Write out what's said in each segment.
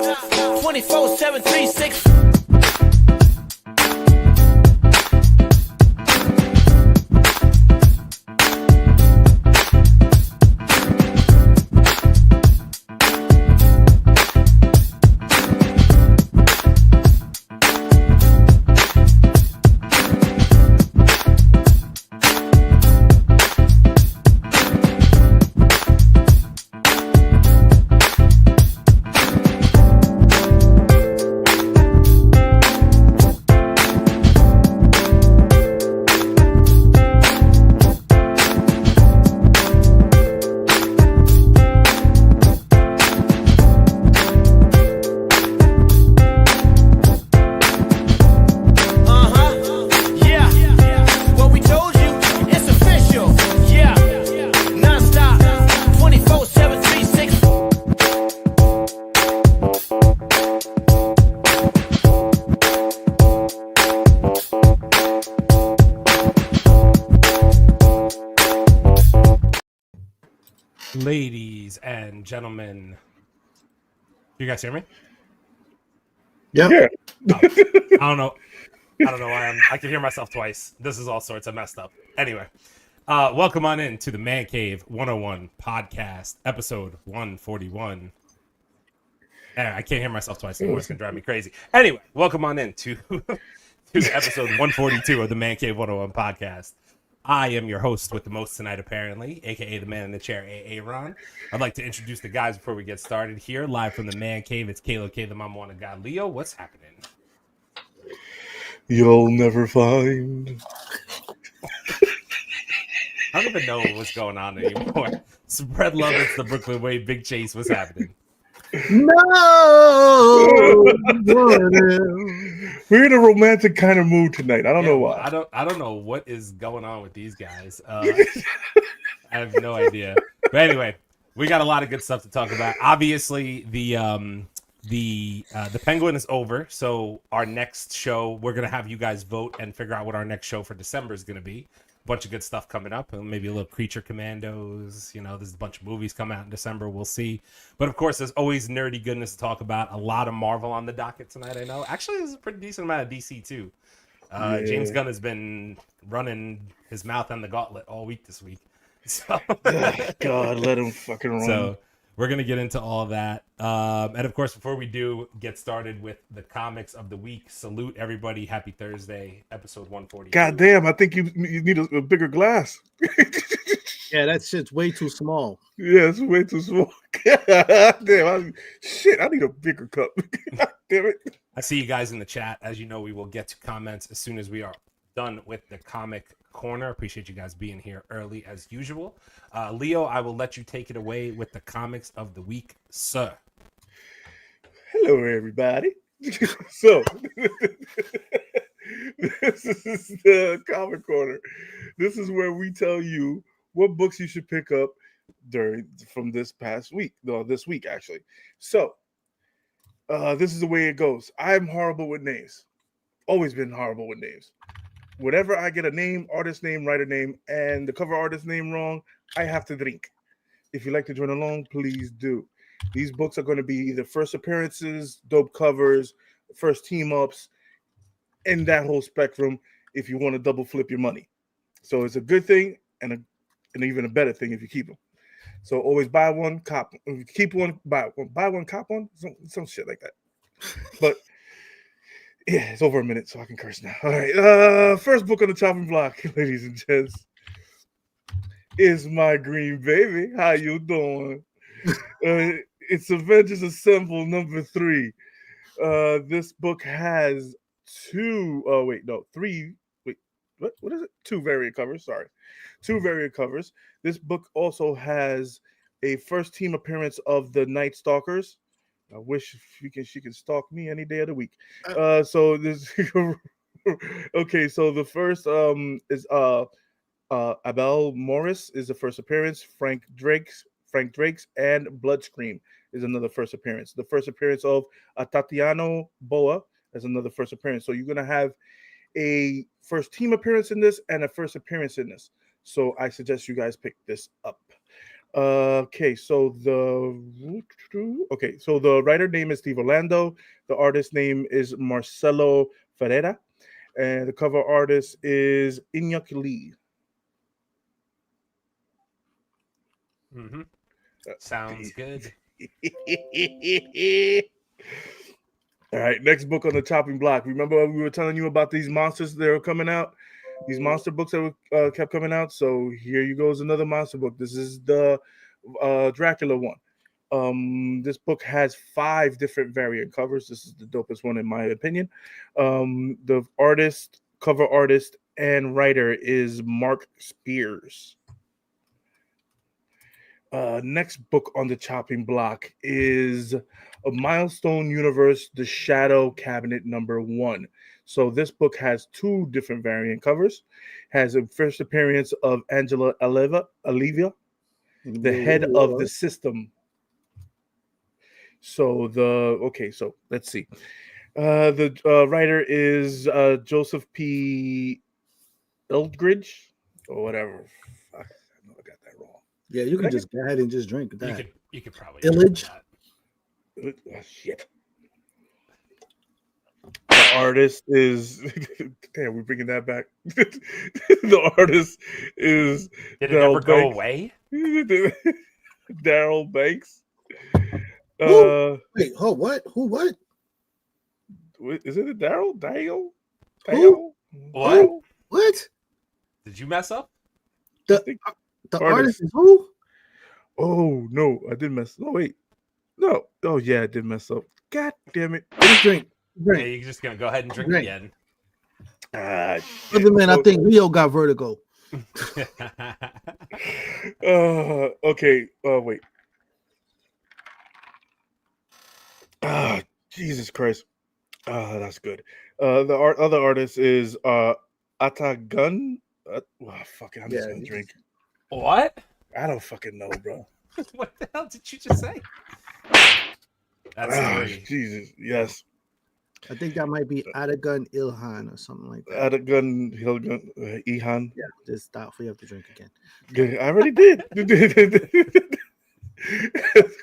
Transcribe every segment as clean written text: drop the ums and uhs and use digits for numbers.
24/7, 365. Ladies and gentlemen, you guys hear me? Yeah. Oh, I don't know why I can hear myself twice. This is all sorts of messed up. Anyway, welcome on in to the Mancave101 Podcast, episode 141. I can't hear myself twice anymore. It's going to drive me crazy. Anyway, welcome on in to episode 142 of the Mancave101 Podcast. I am your host with the most tonight, apparently, a.k.a. the man in the chair, Aaron. I'd like to introduce the guys before we get started here. Live from the Man Cave, it's Kalo K, the Mama Wanna God. Leo, what's happening? You'll never find. I don't even know what's going on anymore. Spread love, it's the Brooklyn way. Big Chase, what's happening? No! We're in a romantic kind of mood tonight. I don't know why. I don't know what is going on with these guys. I have no idea. But anyway, we got a lot of good stuff to talk about. Obviously, the Penguin is over, so our next show, we're gonna have you guys vote and figure out what our next show for December is gonna be. Bunch of good stuff coming up, maybe a little Creature Commandos. You know, there's a bunch of movies coming out in December. We'll see. But of course, there's always nerdy goodness to talk about. A lot of Marvel on the docket tonight, I know. Actually, there's a pretty decent amount of DC too. Yeah. James Gunn has been running his mouth on the gauntlet all week this week. So God, let him fucking run. So we're going to get into all of that. And of course, before we do get started with the comics of the week, salute everybody. Happy Thursday, episode 140. God damn, I think you need a bigger glass. Yeah, that shit's way too small. Yeah, it's way too small. Damn, I need a bigger cup. Damn it. I see you guys in the chat. As you know, we will get to comments as soon as we are done with the comic corner. Appreciate you guys being here early as usual. Leo, I will let you take it away with the comics of the week, sir. Hello, everybody. So, this is the comic corner. This is where we tell you what books you should pick up from this past week. No, this week, actually. So, this is the way it goes. I'm horrible with names. Always been horrible with names. Whenever I get a name, artist name, writer name, and the cover artist name wrong, I have to drink. If you'd like to join along, please do. These books are going to be either first appearances, dope covers, first team-ups, and that whole spectrum if you want to double flip your money. So it's a good thing and even a better thing if you keep them. So always buy one, cop. If you keep one, buy one. Buy one, cop one. Some shit like that. But yeah, it's over a minute, so I can curse now. All right. First book on the chopping block, ladies and gents, is My Green Baby. How you doing? It's Avengers Assemble number 3. This book has two variant covers. Sorry. 2 variant covers. This book also has a first team appearance of the Night Stalkers. I wish she could stalk me any day of the week. So this okay. So the first is Abel Morris is the first appearance. Frank Drake's and Bloodscream is another first appearance. The first appearance of Tatiano Boa is another first appearance. So you're gonna have a first team appearance in this and a first appearance in this. So I suggest you guys pick this up. Okay, so the writer name is Steve Orlando. The artist name is Marcelo Ferreira, and the cover artist is Iñaki Lee. Mm-hmm. Sounds good. All right, next book on the chopping block. Remember we were telling you about these monsters that were coming out, these monster books that were, kept coming out. So here you goes another monster book. This is the Dracula one. This book has 5 different variant covers. This is the dopest one in my opinion. The cover artist, and writer is Mark Spears. Next book on the chopping block is a Milestone Universe, The Shadow Cabinet #1. So this book has 2 different variant covers. Has a first appearance of Angela Olivia, the head of the system. So so let's see. The writer is Joseph P. Eldridge or whatever. Fuck, I know I got that wrong. Yeah, you can just go ahead and just drink that. You could probably Illage. Oh, shit. The artist is damn. We're bringing that back. The artist is. Did it ever go away? Daryl Banks. Wait, what? Who? What? Is it a Daryl? Dale? Who? What? What? Did you mess up? The artist is who? Oh no, I did mess. Oh wait, no. Oh yeah, I did mess up. God damn it! Just drink. Yeah, you're just gonna go ahead and drink again. Other man, I think Leo got vertigo. Okay. Wait. Jesus Christ. That's good. The other artist is Atagun. Fuck it. I'm just gonna drink. What? I don't fucking know, bro. What the hell did you just say? That's Jesus. Yes. I think that might be Atagun Ilhan or something like that. Atagun Hilgun Ihan. Yeah, just stop. We have to drink again. Yeah, I already did.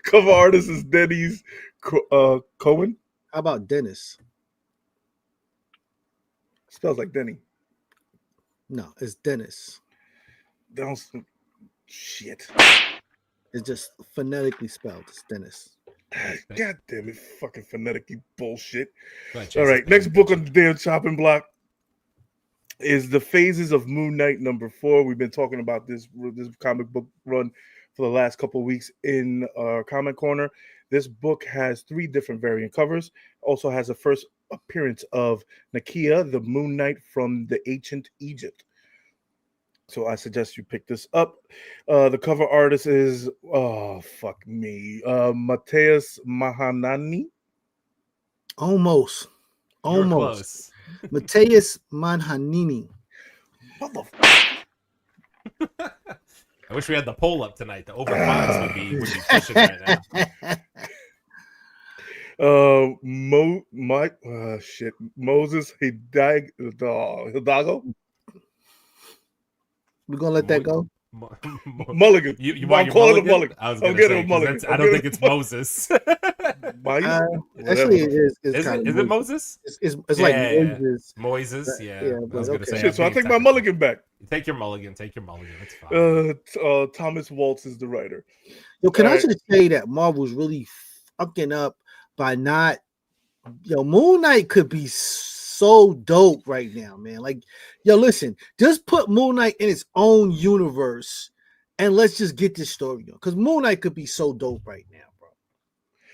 Cover artist is Denny's Cohen. How about Dennis? Spells like Denny. No, it's Dennis. Shit. It's just phonetically spelled. It's Dennis. God damn it, fucking phonetically bullshit. All right, next book on the damn chopping block is The Phases of Moon Knight #4. We've been talking about this comic book run for the last couple of weeks in our Comic Corner. This book has 3 different variant covers. Also has a first appearance of Nakia, the Moon Knight from the ancient Egypt. So I suggest you pick this up. The cover artist is Mateus Mahanani. Almost. Close. Mateus Manhanini. I wish we had the poll up tonight. The over 5s would be pushing right now. Moses Hidalgo. We're gonna let that go. Mulligan. You want I'm calling him Mulligan? Mulligan. I was gonna say, Mulligan. I don't think it's Moses. Actually, is it Moses? It's like Moses. Moises, yeah. I was gonna say. Shit, so I take my Mulligan back. Take your Mulligan. It's fine. Thomas Waltz is the writer. Yo, can I just say that Marvel's really fucking up by not. Moon Knight could be so dope right now, man. Like, listen, just put Moon Knight in its own universe and let's just get this story on. Because Moon Knight could be so dope right now, bro.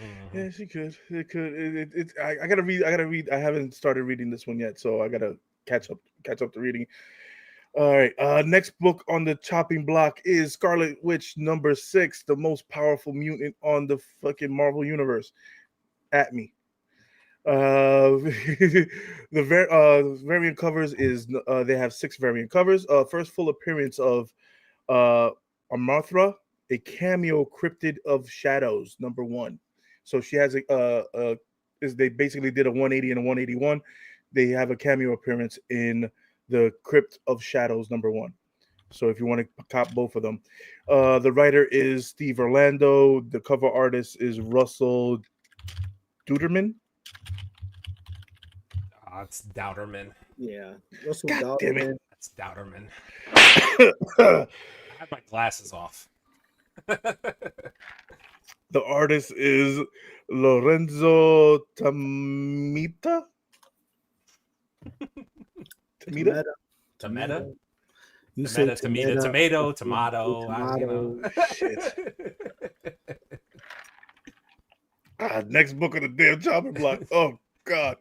Mm-hmm. Yeah, she could. It could. I gotta read. I haven't started reading this one yet, so I gotta catch up the reading. All right. Next book on the chopping block is Scarlet Witch #6, the most powerful mutant on the fucking Marvel universe. At me. The variant covers is they have 6 variant covers. First full appearance of Amarthra, a cameo cryptid of shadows #1. So she has they basically did a 180 and a 181. They have a cameo appearance in the Crypt of Shadows #1. So if you want to cop both of them, the writer is Steve Orlando. The cover artist is Russell Duderman. It's Douterman. Yeah. Russell God damn it. Dawson. That's Douterman. I The had my glasses off. artist is Lorenzo Tamita. Tamita? Tomato? You say Tomato. Shit. Next book of the damn chopping block. Oh God.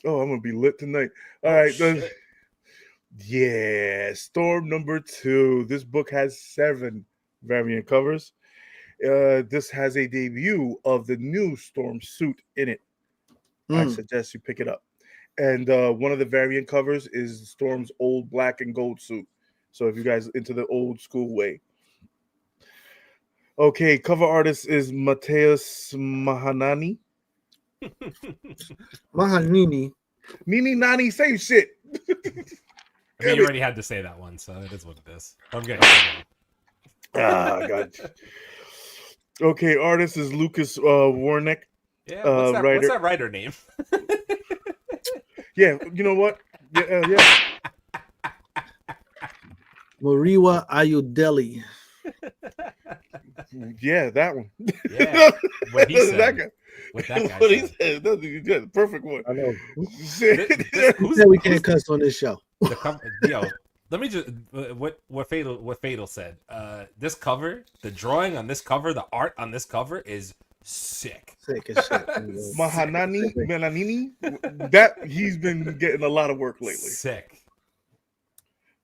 Oh, I'm gonna be lit tonight. All right. Shit. Yeah, Storm number 2. This book has 7 variant covers. This has a debut of the new Storm suit in it. I suggest you pick it up. And one of the variant covers is Storm's old black and gold suit. So if you guys into the old school way. Okay, cover artist is Mateus Mahanani. Mahanini. Nini Nani, same shit. I mean, you already had to say that one, so it is what it is. I'm getting God. Okay, artist is Lucas Warnick. Yeah, what's that writer name? Yeah, you know what? Yeah. Mariwa Ayudeli. Yeah, that one. Yeah, what he said. That guy. What that guy What he said. said. That's the perfect one. I know. Shit. Who said we can't cuss on this show? The cover, yo, let me just what Fatal said. This cover, the drawing on this cover, the art on this cover is sick. Sick as shit. Mahanani Melanini. That he's been getting a lot of work lately. Sick.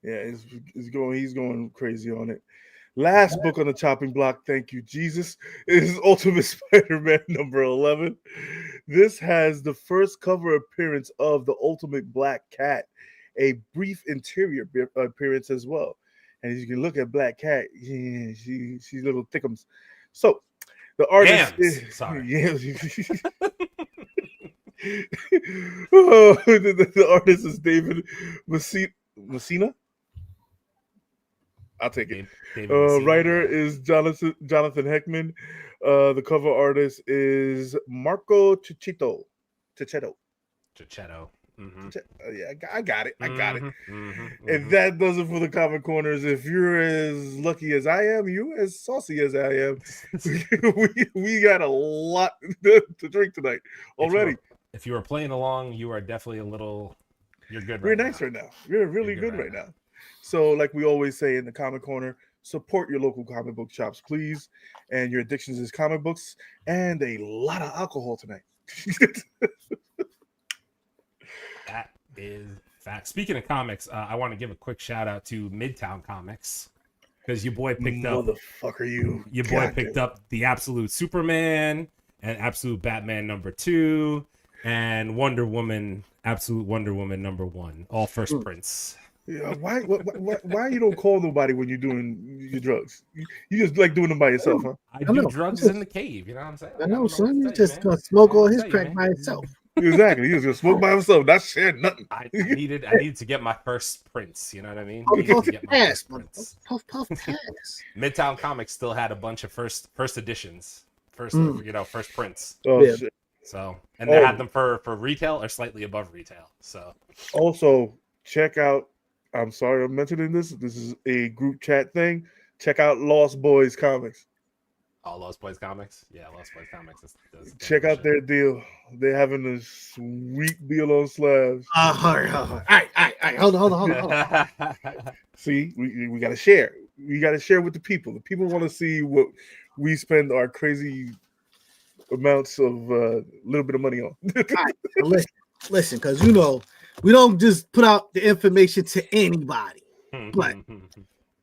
Yeah, he's going crazy on it. Last book on the chopping block, thank you, Jesus, is Ultimate Spider-Man number 11. This has the first cover appearance of the Ultimate Black Cat, a brief interior appearance as well. And as you can look at Black Cat, yeah, she's little thickums. So the artist is sorry. Yeah. The artist is David Messina. I'll take it. Writer is Jonathan Heckman. The cover artist is Marco Cicchetto. Mm-hmm. Yeah, I got it. Mm-hmm. And that does it for the comic corners. If you're as lucky as I am, you as saucy as I am, we got a lot to drink tonight already. If you were playing along, you are definitely you're good. We're nice right now. We're really good right now. So, like we always say in the comic corner, support your local comic book shops, please. And your addictions is comic books and a lot of alcohol tonight. That is fact. Speaking of comics, I want to give a quick shout out to Midtown Comics because your boy picked up. Motherfucker, you. Your boy picked up the Absolute Superman and Absolute Batman #2 and Wonder Woman, Absolute Wonder Woman #1, all first prints. Yeah, why you don't call nobody when you're doing your drugs? You just like doing them by yourself, huh? I do drugs in the cave, you know what I'm saying? I know, son. You just gonna smoke all his crack by himself. Exactly. He was gonna smoke by himself, not share nothing. I needed to get my first prints, you know what I mean? Puff pass. Midtown Comics still had a bunch of first editions. First prints. Oh Yeah. shit. So, and they had them for retail or slightly above retail. So, also check out, I'm sorry I'm mentioning this. This is a group chat thing. Check out Lost Boys Comics. Oh, Lost Boys Comics? Yeah, Lost Boys Comics. Check out their deal. They're having a sweet deal on slabs. All right. Hold on. See, we got to share. We got to share with the people. The people want to see what we spend our crazy amounts of little bit of money on. All right, listen, because we don't just put out the information to anybody. But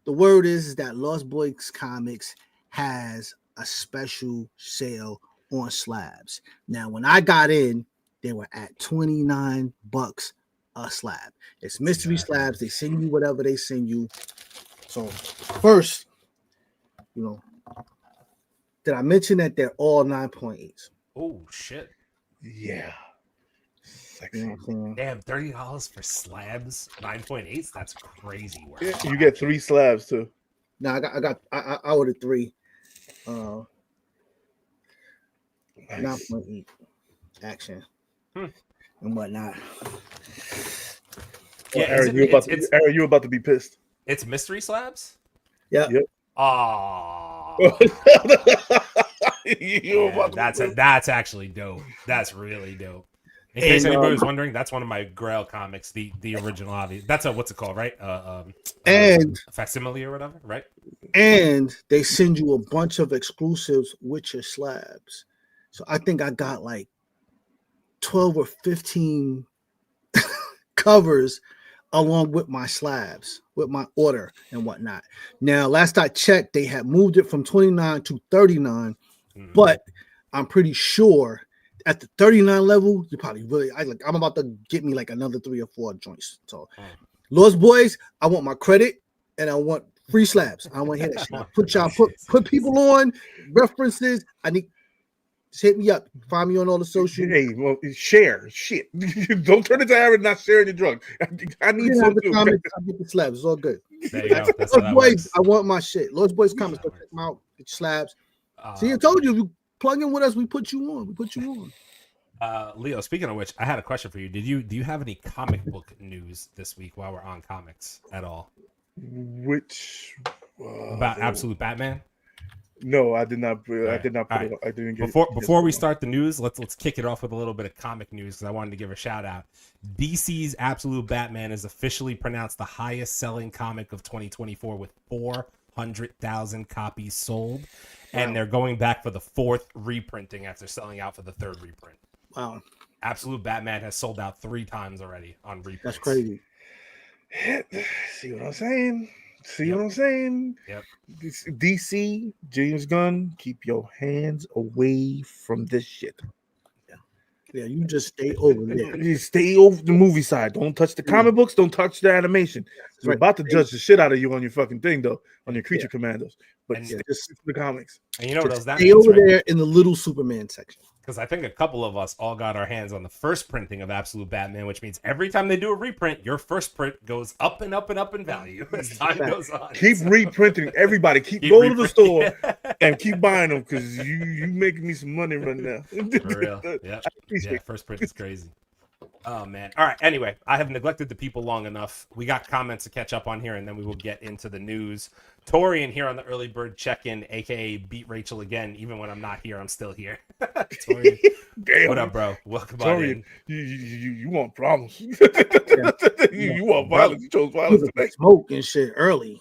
the word is that Lost Boys Comics has a special sale on slabs. Now, when I got in, they were at $29 a slab. It's mystery slabs. They send you whatever they send you. So first, did I mention that they're all 9.8s? Oh shit! Yeah. sexy. You know what I'm saying? Damn, $30 for slabs 9.8s. That's crazy work. Yeah, you get 3 slabs too. No, I ordered 3. Nice. 9.8 action Hmm. and whatnot. Yeah, Aaron, you about to be pissed. It's mystery slabs. Yeah. Yep. Oh, that's actually dope. That's really dope. In case anybody was wondering, that's one of my Grail comics, the original. Obviously, that's a what's it called, right? And facsimile or whatever, right? And they send you a bunch of exclusives with your slabs. So I think I got like 12 or 15 covers along with my slabs, with my order and whatnot. Now, last I checked, they had moved it from 29 to 39, but I'm pretty sure at the 39 level, you probably really, I'm about to get me like another 3 or 4 joints. So, Lost Boys, I want my credit and I want free slabs. I want to hear that shit. Put people on references. I need. Just hit me up. Find me on all the social. Hey, well, share shit. Don't turn it to Aaron not sharing the drug. I need some too. I get the slabs. It's all good. There you go. That's Lost Boys, I want my shit. Lost Boys comments. Go check them out. Get your slabs. See, I told you, if you plug in with us, we put you on. We put you on. Leo, speaking of which, I had a question for you. Do you have any comic book news this week while we're on comics at all? Which about Absolute Batman? No, I did not. I didn't get before we start the news. Let's kick it off with a little bit of comic news because I wanted to give a shout out. DC's Absolute Batman is officially pronounced the highest selling comic of 2024 with 400,000 copies sold, and they're going back for the 4th reprinting after selling out for the 3rd reprint. Wow! Absolute Batman has sold out 3 times already on reprints. That's crazy. See what I'm saying? What I'm saying? Yep. DC, James Gunn, keep your hands away from this shit. Yeah, you just stay over there. You stay over the movie side. Don't touch the comic books. Don't touch the animation. We're about to judge the shit out of you on your fucking thing, though, on your Creature Commandos. But just the comics. And you know what else that means, over right? There in the little Superman section. Because I think a couple of us all got our hands on the first printing of Absolute Batman, which means every time they do a reprint, your first print goes up and up and up in value as time goes on. Keep reprinting. Everybody, keep going to the store and keep buying them because you making me some money right now. For real. Yeah, first print is crazy. Oh, man. All right. Anyway, I have neglected the people long enough. We got comments to catch up on here, and then we will get into the news. Torian here on the early bird check-in, a.k.a. Beat Rachel again. Even when I'm not here, I'm still here. Torian, damn. What up, bro? Welcome Torian, on in. You want problems. You want violence. You chose violence today. Smoke and shit early.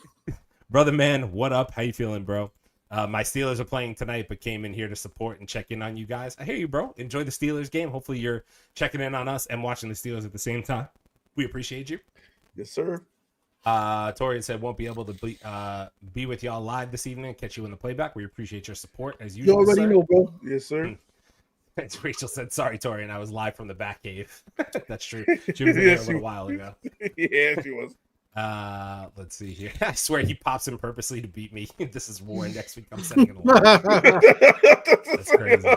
Brother man, what up? How you feeling, bro? My Steelers are playing tonight, but came in here to support and check in on you guys. I hear you, bro. Enjoy the Steelers game. Hopefully you're checking in on us and watching the Steelers at the same time. We appreciate you. Yes, sir. Torian said won't be able to be with y'all live this evening. Catch you in the playback. We appreciate your support as usual. You already know, bro. Yes, sir. Rachel said, "Sorry, Torian, I was live from the back cave." That's true. She was in there a little while ago. Yeah, she was. Let's see here. I swear he pops in purposely to beat me. This is war. Next week I'm sending an alarm. That's crazy.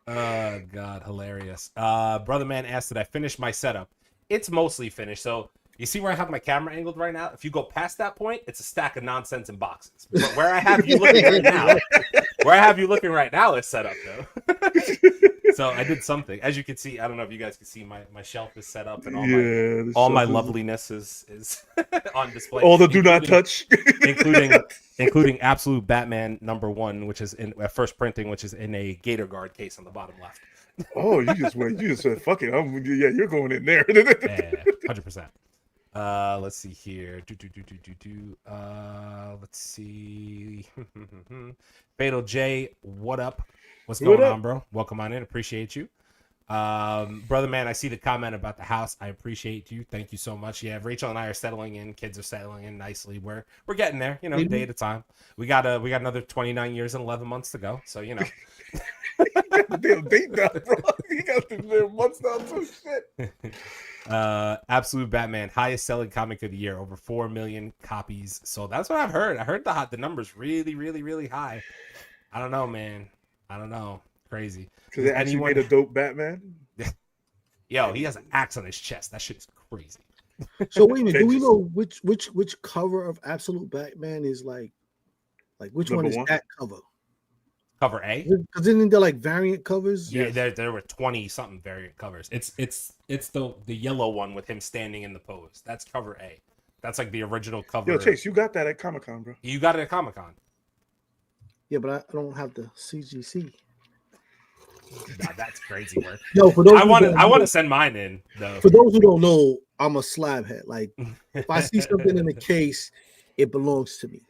Oh God, hilarious. Brother man asked, did I finish my setup? It's mostly finished. So you see where I have my camera angled right now? If you go past that point, it's a stack of nonsense in boxes. But where I have you looking right now, is set up though. So I did something. As you can see, I don't know if you guys can see my shelf is set up and all my loveliness is on display. All the do not touch, including Absolute Batman #1, which is in first printing, which is in a Gator Guard case on the bottom left. Oh, you just said fuck it. You're going in there. Yeah, 100%. Let's see here. Let's see. Fatal J, what up? What's going on, bro? Welcome on in. Appreciate you. Brother man, I see the comment about the house. I appreciate you. Thank you so much. Yeah, Rachel and I are settling in. Kids are settling in nicely. We're getting there, day at a time. We got another 29 years and 11 months to go. So, Damn date now, bro. You got the months down too. Shit. Absolute Batman, highest selling comic of the year, over 4 million copies. So that's what I've heard. I heard the numbers really, really, really high. I don't know, man. I don't know. Crazy. Because they actually made a dope Batman. Yo, he has an axe on his chest. That shit is crazy. So wait a minute, do we know which cover of Absolute Batman is like which Number one is one? that cover? Cover A? Because isn't there like variant covers? Yeah, there were 20 something variant covers. It's the yellow one with him standing in the pose. That's cover A. That's like the original cover. Yo, Chase, you got that at Comic-Con, bro. You got it at Comic-Con. Yeah, but I don't have the CGC. Nah, that's crazy work. No, for those I want to send mine in though. For those who don't know, I'm a slabhead. Like if I see something in the case, it belongs to me.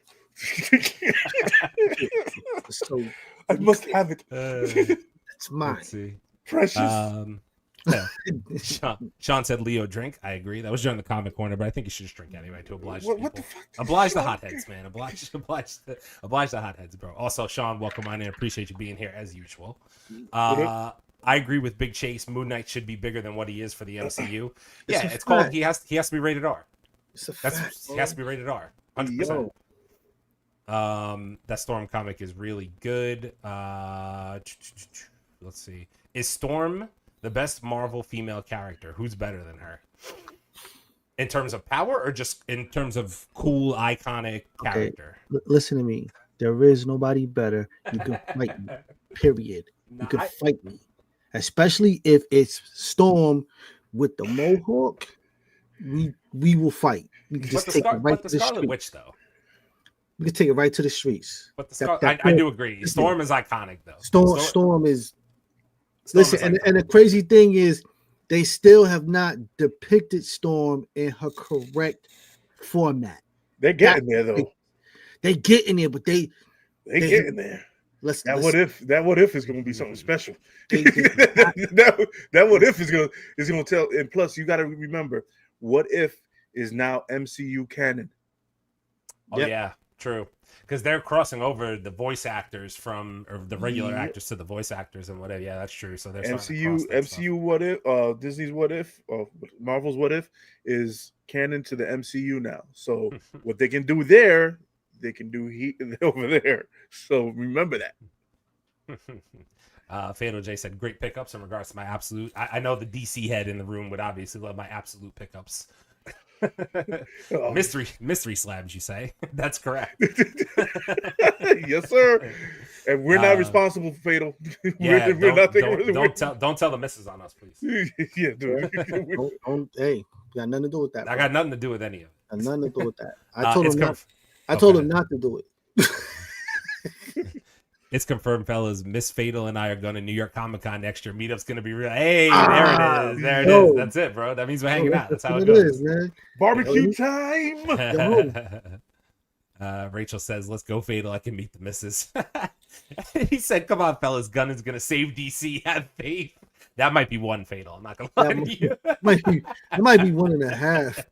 So I must have it. it's mine. Let's see. Precious. Yeah. Sean said Leo drink. I agree. That was during the comic corner, but I think you should just drink anyway to oblige people. What the fuck? Oblige the hotheads, man. Oblige the hotheads, bro. Also, Sean, welcome on in. Appreciate you being here as usual. I agree with Big Chase. Moon Knight should be bigger than what he is for the MCU. Yeah, it's called. He has to be rated R. It's a fact, He has to be rated R. 100%. That Storm comic is really good. Let's see. Is Storm the best Marvel female character? Who's better than her? In terms of power or just in terms of cool, iconic character? Listen to me. There is nobody better. You can fight me. Period. You can fight me. Especially if it's Storm with the Mohawk. We will fight. We can just take it right to the Scarlet Witch, though. We can take it right to the streets. But I do agree. Storm is iconic, though. Storm is. Listen, and the crazy thing is, they still have not depicted Storm in her correct format. They're getting there, though. They get in there, but they getting there. That what if is going to be something special. that what if is going to tell. And plus, you got to remember, what if is now MCU canon. Oh yeah, true. Because they're crossing over the voice actors from the regular actors to the voice actors and whatever. Yeah, that's true. So there's MCU what if Disney's what if Marvel's what if is canon to the MCU now. So what they can do there, they can do over there. So remember that. Fatal J said great pickups in regards to my absolute. I know the DC head in the room would obviously love my absolute pickups. Mystery slabs, you say? That's correct. Yes, sir. And we're not responsible for Fatal. Yeah, don't tell the missus on us, please. Yeah, dude. Hey, got nothing to do with that. I got nothing to do with any of it. Got nothing to do with that. I told him not to do it. It's confirmed, fellas. Miss Fatal and I are going to New York Comic Con next year. Meetup's going to be real. Hey, there it is. There it is. That's it, bro. That means we're hanging out. That's how it goes. Man. Barbecue time. Rachel says, let's go, Fatal. I can meet the missus. He said, come on, fellas. Gunn is going to save DC. Have faith. That might be one Fatal. I'm not going to lie to you. It might be 1.5.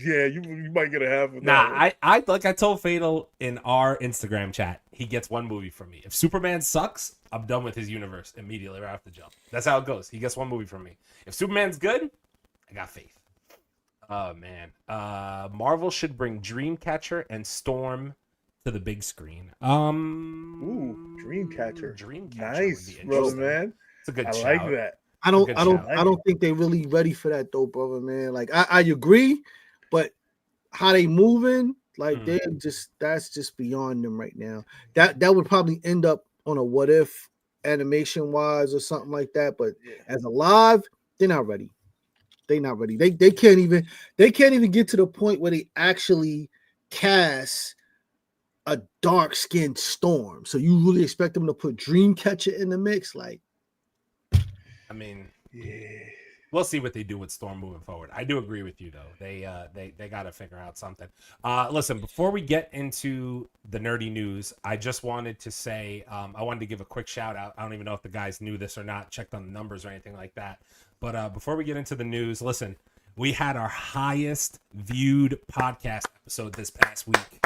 Yeah, you might get a half of that. I like I told Fatal in our Instagram chat, he gets one movie from me. If Superman sucks, I'm done with his universe immediately right off the jump. That's how it goes. He gets one movie from me. If Superman's good, I got faith. Oh, man. Marvel should bring Dreamcatcher and Storm to the big screen. Ooh, Dreamcatcher. Nice, brother, man. It's a good shout. I like that. I don't think they're really ready for that though, brother, man. Like I agree, but how they moving, like that's just beyond them right now. That would probably end up on a what if animation wise or something like that. But as a live, they're not ready. They're not ready. They can't even get to the point where they actually cast a dark skinned Storm. So you really expect them to put Dreamcatcher in the mix? Like, I mean, we'll see what they do with Storm moving forward. I do agree with you though. They got to figure out something. Listen, before we get into the nerdy news, I just wanted to say I wanted to give a quick shout out. I don't even know if the guys knew this or not, checked on the numbers or anything like that. But before we get into the news, listen, we had our highest viewed podcast episode this past week.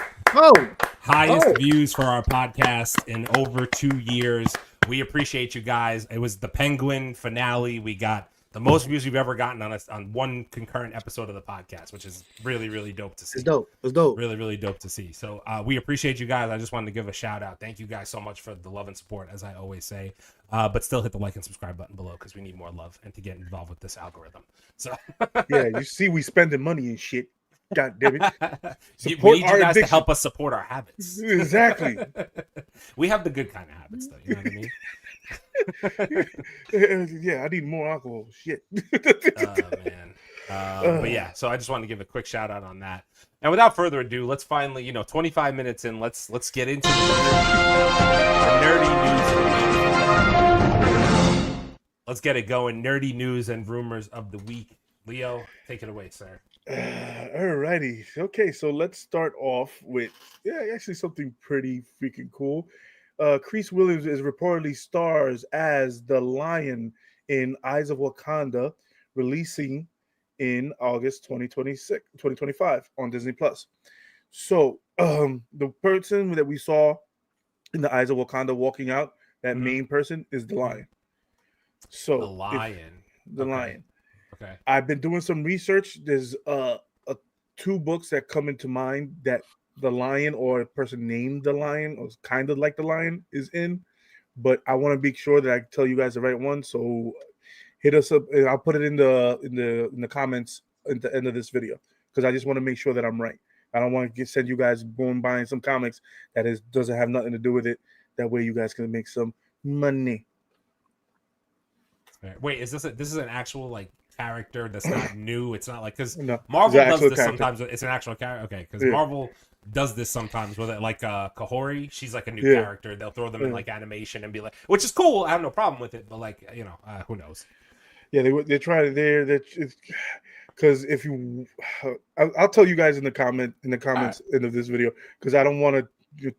Highest views for our podcast in over 2 years. We appreciate you guys. It was the Penguin finale. We got The most views we've ever gotten on one concurrent episode of the podcast, which is really, really dope to see. It's dope. It's dope. Really, really dope to see. So we appreciate you guys. I just wanted to give a shout out. Thank you guys so much for the love and support, as I always say. But still hit the like and subscribe button below because we need more love and to get involved with this algorithm. So yeah, you see, we spending money and shit. God damn it! We need you guys to help us support our habits. Exactly. We have the good kind of habits, though. You know what I mean? Yeah, I need more alcohol. Shit. Man. But yeah, so I just wanted to give a quick shout out on that. And without further ado, let's finally, 25 minutes in, let's get into the nerdy news. Let's get it going. Nerdy news and rumors of the week. Leo, take it away, sir. Alrighty. Okay, so let's start off with actually something pretty freaking cool. Chris Williams is reportedly stars as the Lion in Eyes of Wakanda, releasing in August 2025 on Disney Plus. So the person that we saw in the Eyes of Wakanda walking out, that main person is the Lion. So the Lion. Lion. Okay. I've been doing some research. There's two books that come into mind that the Lion or a person named the Lion or kind of like the Lion is in, but I want to be sure that I tell you guys the right one. So hit us up, and I'll put it in the comments at the end of this video because I just want to make sure that I'm right. I don't want to send you guys going buying some comics that doesn't have nothing to do with it. That way, you guys can make some money. Wait, is this an actual like character that's not new? It's not like because No, Marvel does this character. sometimes. It's an actual character. Okay, because Yeah. Marvel does this sometimes with it. Like Kahori, she's like a new character. They'll throw them in like animation and be like, which is cool. I have no problem with it. But like who knows? Yeah, they try to because if you, I'll tell you guys in the comments end of this video because I don't want to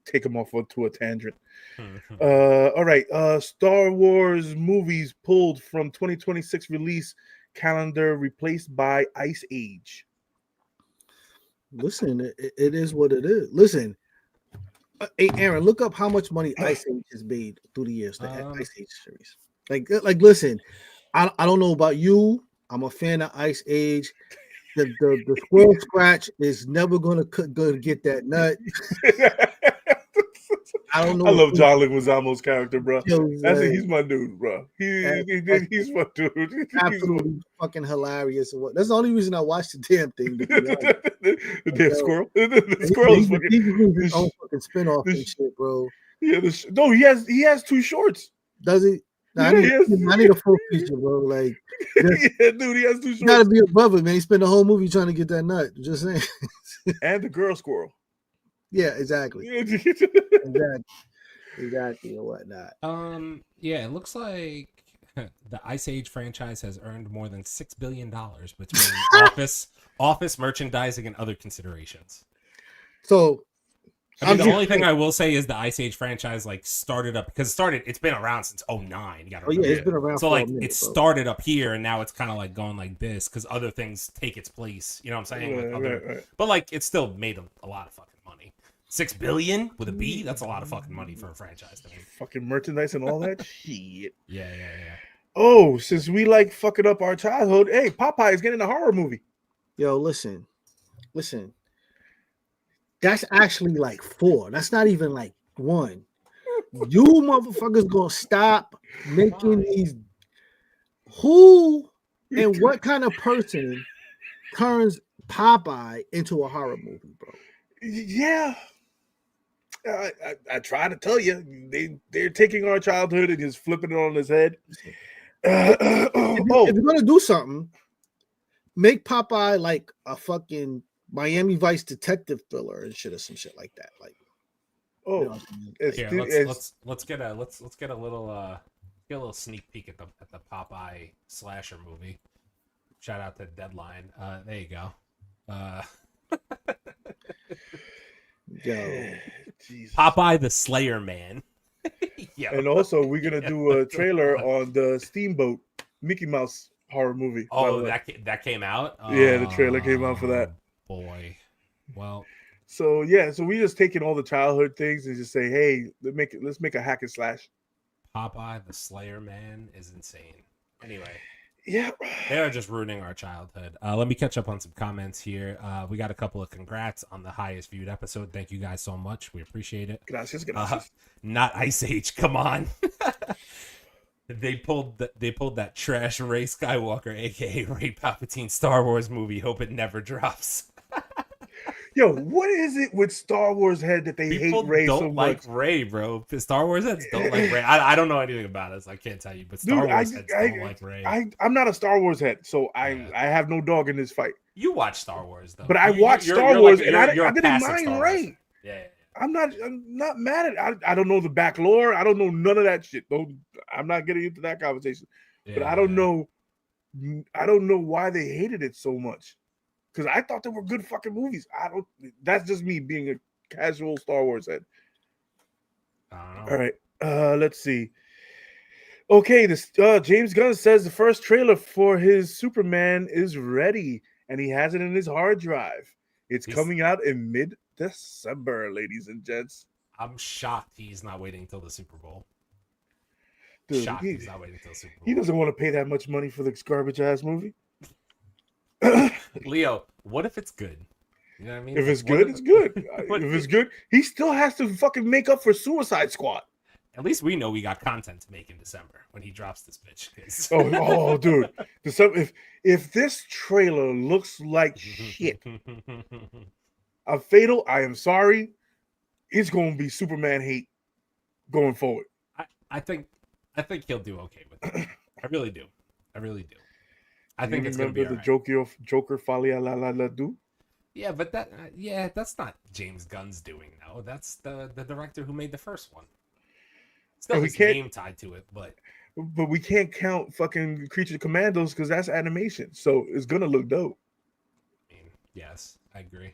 take them off to a tangent. All right. Star Wars movies pulled from 2026 release calendar, replaced by Ice Age. Listen, it is what it is. Listen, hey Aaron, look up how much money Ice Age has made through the years. The Ice Age series. Like, listen, I don't know about you. I'm a fan of Ice Age. The squirrel scratch is never gonna get that nut. I don't know. I love John Leguizamo's character, bro. He's my dude, bro. He's my dude. Absolutely fucking hilarious. That's the only reason I watched the damn thing. The damn squirrel. The squirrel is fucking his own fucking spinoff and shit, bro. Yeah, no, he has two shorts. Does he? Nah, Yeah, I need a full feature, bro. Like, yeah, dude, he has two shorts. You gotta be a brother, man. He spent the whole movie trying to get that nut. Just saying. And the girl squirrel. Yeah, exactly. Exactly, and whatnot. Yeah, it looks like the Ice Age franchise has earned more than $6 billion between office merchandising and other considerations. So I mean, the only thing I will say is the Ice Age franchise like started up because it's been around since 2009. You gotta remember. It's been around. So like it started up here and now it's kind of like going like this because other things take its place. You know what I'm saying? Right. But like it still made a lot of fucking money. $6 billion with a B? That's a lot of fucking money for a franchise to make. Fucking merchandise and all that shit. Yeah. Oh, since we like fucking up our childhood, hey, Popeye is getting a horror movie. Yo, listen. That's actually like 4. That's not even like 1. You motherfuckers gonna stop making these. Who and what kind of person turns Popeye into a horror movie, bro? Yeah. I try to tell you, they're taking our childhood and just flipping it on his head. If you're gonna do something, make Popeye like a fucking Miami Vice detective thriller and shit or some shit like that. Like, let's get a little sneak peek at the Popeye slasher movie. Shout out to Deadline. There you go. Yo, Jesus. Popeye the Slayer Man. Yeah. And also, we're gonna do a trailer on the Steamboat Mickey Mouse horror movie. Oh, that came out. Yeah, the trailer came out for that. Boy, well. So we just taking all the childhood things and just say, hey, let's make a hack and slash. Popeye the Slayer Man is insane. Anyway. Yeah. They are just ruining our childhood. Let me catch up on some comments here. We got a couple of congrats on the highest viewed episode. Thank you guys so much. We appreciate it. Gracias. Not Ice Age. Come on. They pulled that trash Rey Skywalker, aka Rey Palpatine Star Wars movie. Hope it never drops. Yo, what is it with Star Wars head that they People hate Rey so don't like much? Rey, bro. Star Wars heads don't like Rey. I don't know anything about it, so I can't tell you. But Star Wars heads don't like Rey. I'm not a Star Wars head, so I have no dog in this fight. You watch Star Wars though, but I watch Star Wars, and I didn't mind Rey. Yeah. I'm not mad at it. I don't know the back lore. I don't know none of that shit. I'm not getting into that conversation. Yeah. But I don't know why they hated it so much. Because I thought they were good fucking movies. That's just me being a casual Star Wars head. All right. Let's see. Okay, this James Gunn says the first trailer for his Superman is ready, and he has it in his hard drive. It's coming out in mid-December, ladies and gents. I'm shocked he's not waiting until the Super Bowl. Dude, shocked he's not waiting until Super Bowl. He doesn't want to pay that much money for this garbage ass movie. Leo, what if it's good? You know what I mean? If it's good, it's good. If it's good, he still has to fucking make up for Suicide Squad. At least we know we got content to make in December when he drops this bitch. Dude. If this trailer looks like shit, a Fatal, I am sorry, it's going to be Superman hate going forward. I think he'll do okay with it. I really do. I think it's going to be the right. Joker Falia la la la do. Yeah, but that's not James Gunn's doing now. That's the director who made the first one. Still his name tied to it, but we can't count fucking Creature Commandos because that's animation, so it's gonna look dope. I mean, yes, I agree.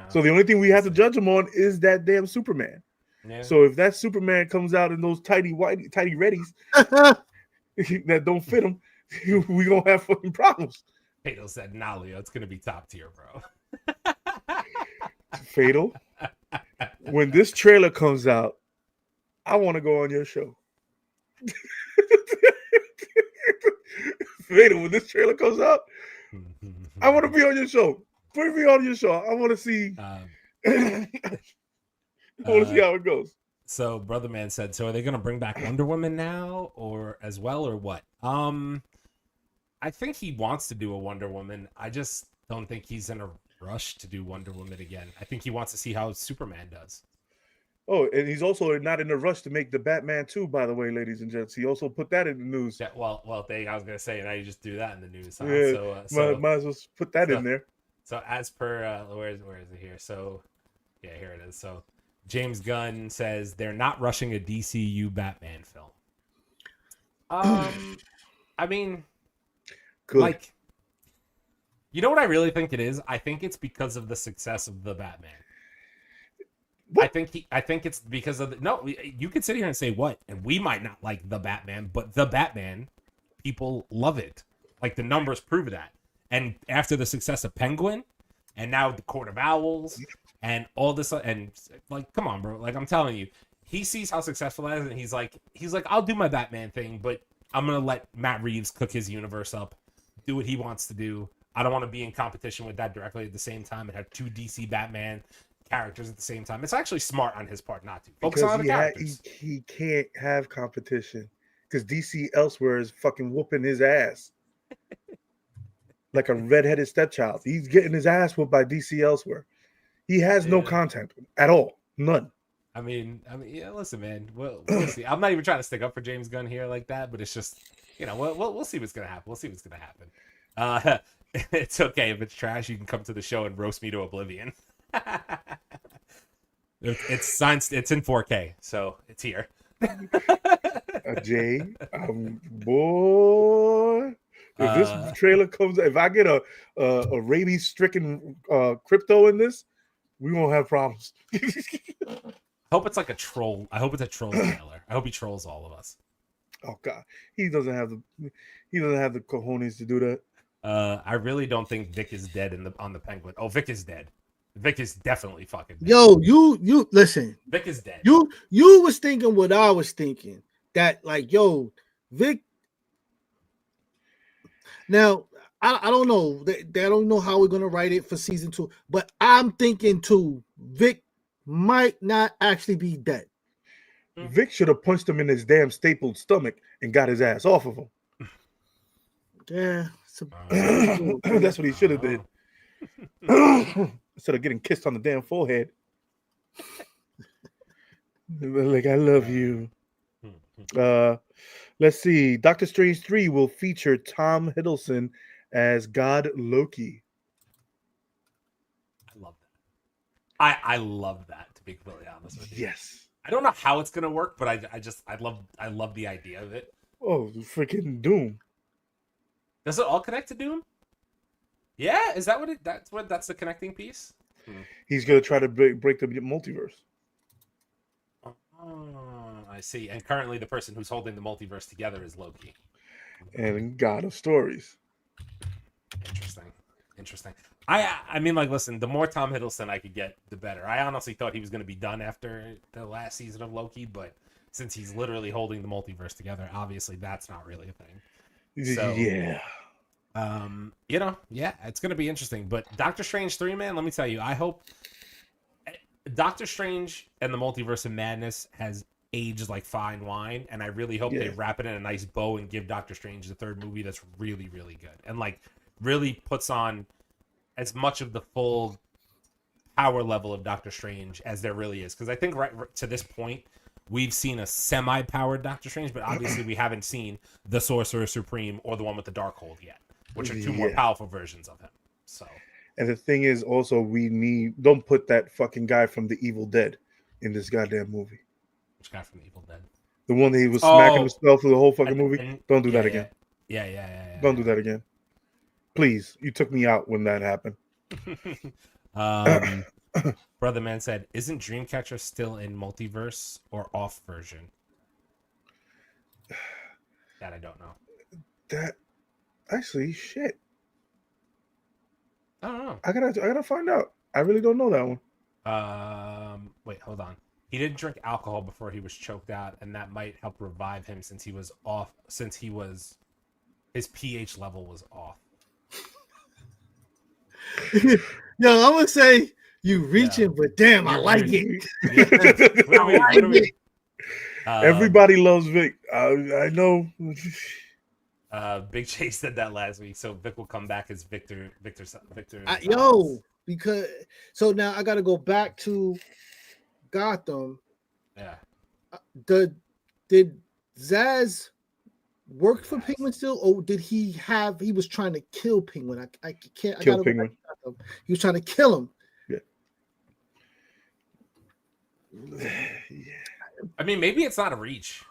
So the only thing we have to judge him on is that damn Superman. Yeah. So if that Superman comes out in those tidy reddies that don't fit him, we gonna have fucking problems. Fatal said, "Nah, Leo, it's gonna be top tier, bro." Fatal. When this trailer comes out, I want to go on your show. Fatal, when this trailer comes out, I want to be on your show. Put me on your show. I want to see. I want to see how it goes. So, Brother Man said, "So are they going to bring back Wonder Woman now, or as well, or what?" I think he wants to do a Wonder Woman. I just don't think he's in a rush to do Wonder Woman again. I think he wants to see how Superman does. Oh, and he's also not in a rush to make the Batman 2, by the way, ladies and gents. He also put that in the news. Yeah, well, I was going to say, now you just do that in the news. Huh? Yeah, so, might as well put that in there. So as per, where is it here? So, yeah, here it is. So James Gunn says they're not rushing a DCU Batman film. I mean, good. Like, you know what I really think it is? I think it's because of the success of the Batman. What? I think it's because of you could sit here and say what, and we might not like the Batman, but the Batman, people love it. Like, the numbers prove that. And after the success of Penguin, and now the Court of Owls, and all this, and like, come on, bro. Like, I'm telling you, he sees how successful it is, and he's like, I'll do my Batman thing, but I'm gonna let Matt Reeves cook his universe up, do what he wants to do. I don't want to be in competition with that directly at the same time and have two DC Batman characters at the same time. It's actually smart on his part not to focus on the characters. He can't have competition because DC elsewhere is fucking whooping his ass like a redheaded stepchild. He's getting his ass whooped by DC elsewhere. He has no content at all, none. I mean, yeah. Listen, man. We'll see. I'm not even trying to stick up for James Gunn here like that, but it's just, we'll see what's gonna happen. It's okay if it's trash. You can come to the show and roast me to oblivion. It's in 4K, so it's here. Jay, boy, if this trailer comes, if I get a rabies-stricken crypto in this, we won't have problems. I hope it's like a troll. I hope it's a troll trailer. I hope he trolls all of us. Oh God, he doesn't have the cojones to do that. I really don't think Vic is dead on the Penguin. Oh, Vic is dead. Vic is definitely fucking dead. Yo, you listen. Vic is dead. You was thinking what I was thinking. That, like, yo, Vic. Now, I don't know. They don't know how we're gonna write it for season 2, but I'm thinking too. Vic might not actually be dead. Vic should have punched him in his damn stapled stomach and got his ass off of him. Yeah, That's what he should have did. Instead of getting kissed on the damn forehead. Like, I love you. Let's see. Doctor Strange 3 will feature Tom Hiddleston as God Loki. I love that. I love that, to be completely honest with you. Yes. I don't know how it's gonna work, but I love the idea of it. Oh, freaking Doom. Does it all connect to Doom? Yeah, is that that's the connecting piece? He's gonna try to break the multiverse. Oh, I see. And currently the person who's holding the multiverse together is Loki. And God of Stories. Interesting. I mean, like, listen, the more Tom Hiddleston I could get, the better. I honestly thought he was going to be done after the last season of Loki, but since he's literally holding the multiverse together, obviously that's not really a thing. So, yeah. Yeah, it's going to be interesting. But Doctor Strange 3, man, let me tell you, I hope Doctor Strange and the Multiverse of Madness has aged like fine wine, and I really hope they wrap it in a nice bow and give Doctor Strange the third movie that's really, really good. And like really puts on as much of the full power level of Doctor Strange as there really is. Because I think right to this point, we've seen a semi-powered Doctor Strange, but obviously we haven't seen the Sorcerer Supreme or the one with the Darkhold yet, which are two more powerful versions of him. So, and the thing is also don't put that fucking guy from The Evil Dead in this goddamn movie. Which guy from The Evil Dead? The one that he was smacking himself through the whole fucking movie. Don't do that again. Yeah. Don't do that again. Please, you took me out when that happened. Brother Man said, "Isn't Dreamcatcher still in multiverse or off version?" That I don't know. That actually, shit. I don't know. I gotta find out. I really don't know that one. Wait, hold on. He didn't drink alcohol before he was choked out, and that might help revive him since he was off. Since his pH level was off. Yo, I'm gonna say you reaching, but damn, I like it. Everybody loves Vic. I know. Big Chase said that last week, so Vic will come back as Victor. Because so now I got to go back to Gotham. Yeah. Did Zaz work for Penguin still, or did he was trying to kill Penguin? I can't kill Penguin. He was trying to kill him. Yeah. I mean, maybe it's not a reach.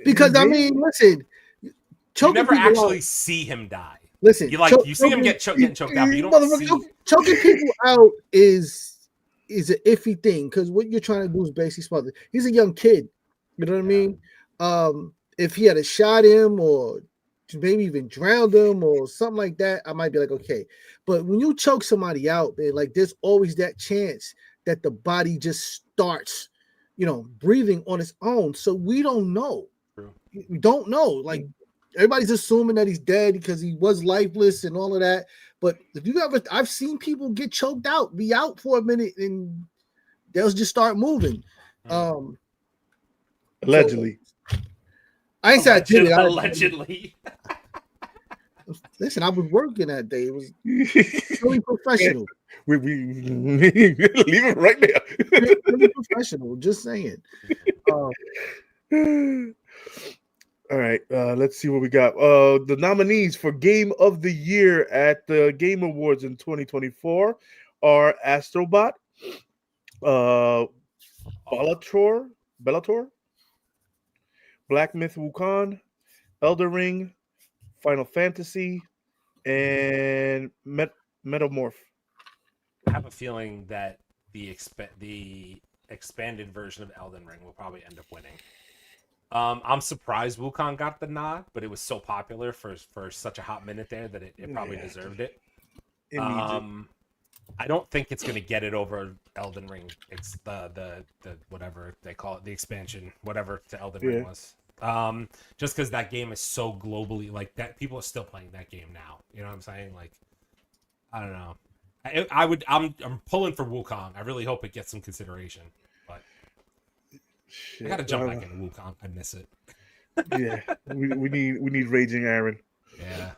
Because I mean, listen, you never actually see him die. Listen, you see him getting choked out, but you don't see choking people out is an iffy thing because what you're trying to do is basically smother. He's a young kid, you know what I mean? If he had shot him or maybe even drowned him or something like that, I might be like, okay. But when you choke somebody out, man, like there's always that chance that the body just starts, breathing on its own. So we don't know. True. We don't know. Like everybody's assuming that he's dead because he was lifeless and all of that. But I've seen people get choked out, be out for a minute, and they'll just start moving. Allegedly. So, I ain't said I did it. Allegedly. Listen, I was working that day. It was really professional. We leave it right there. Really professional. Just saying. All right, let's see what we got. The nominees for Game of the Year at the Game Awards in 2024 are Astrobot, Bellator, Black Myth Wukong, Elder Ring, Final Fantasy, and Metamorph. I have a feeling that the expanded version of Elden Ring will probably end up winning. I'm surprised Wukong got the nod, but it was so popular for such a hot minute there that it probably deserved it. It needs it. I don't think it's going to get it over Elden Ring. It's the whatever they call it, the expansion, whatever to Elden Ring was. Just because that game is so globally like that, people are still playing that game now. You know what I'm saying? Like, I don't know. I'm pulling for Wukong. I really hope it gets some consideration. But Shit, I gotta jump back into Wukong. I miss it. Yeah, we need Raging Aaron. Yeah.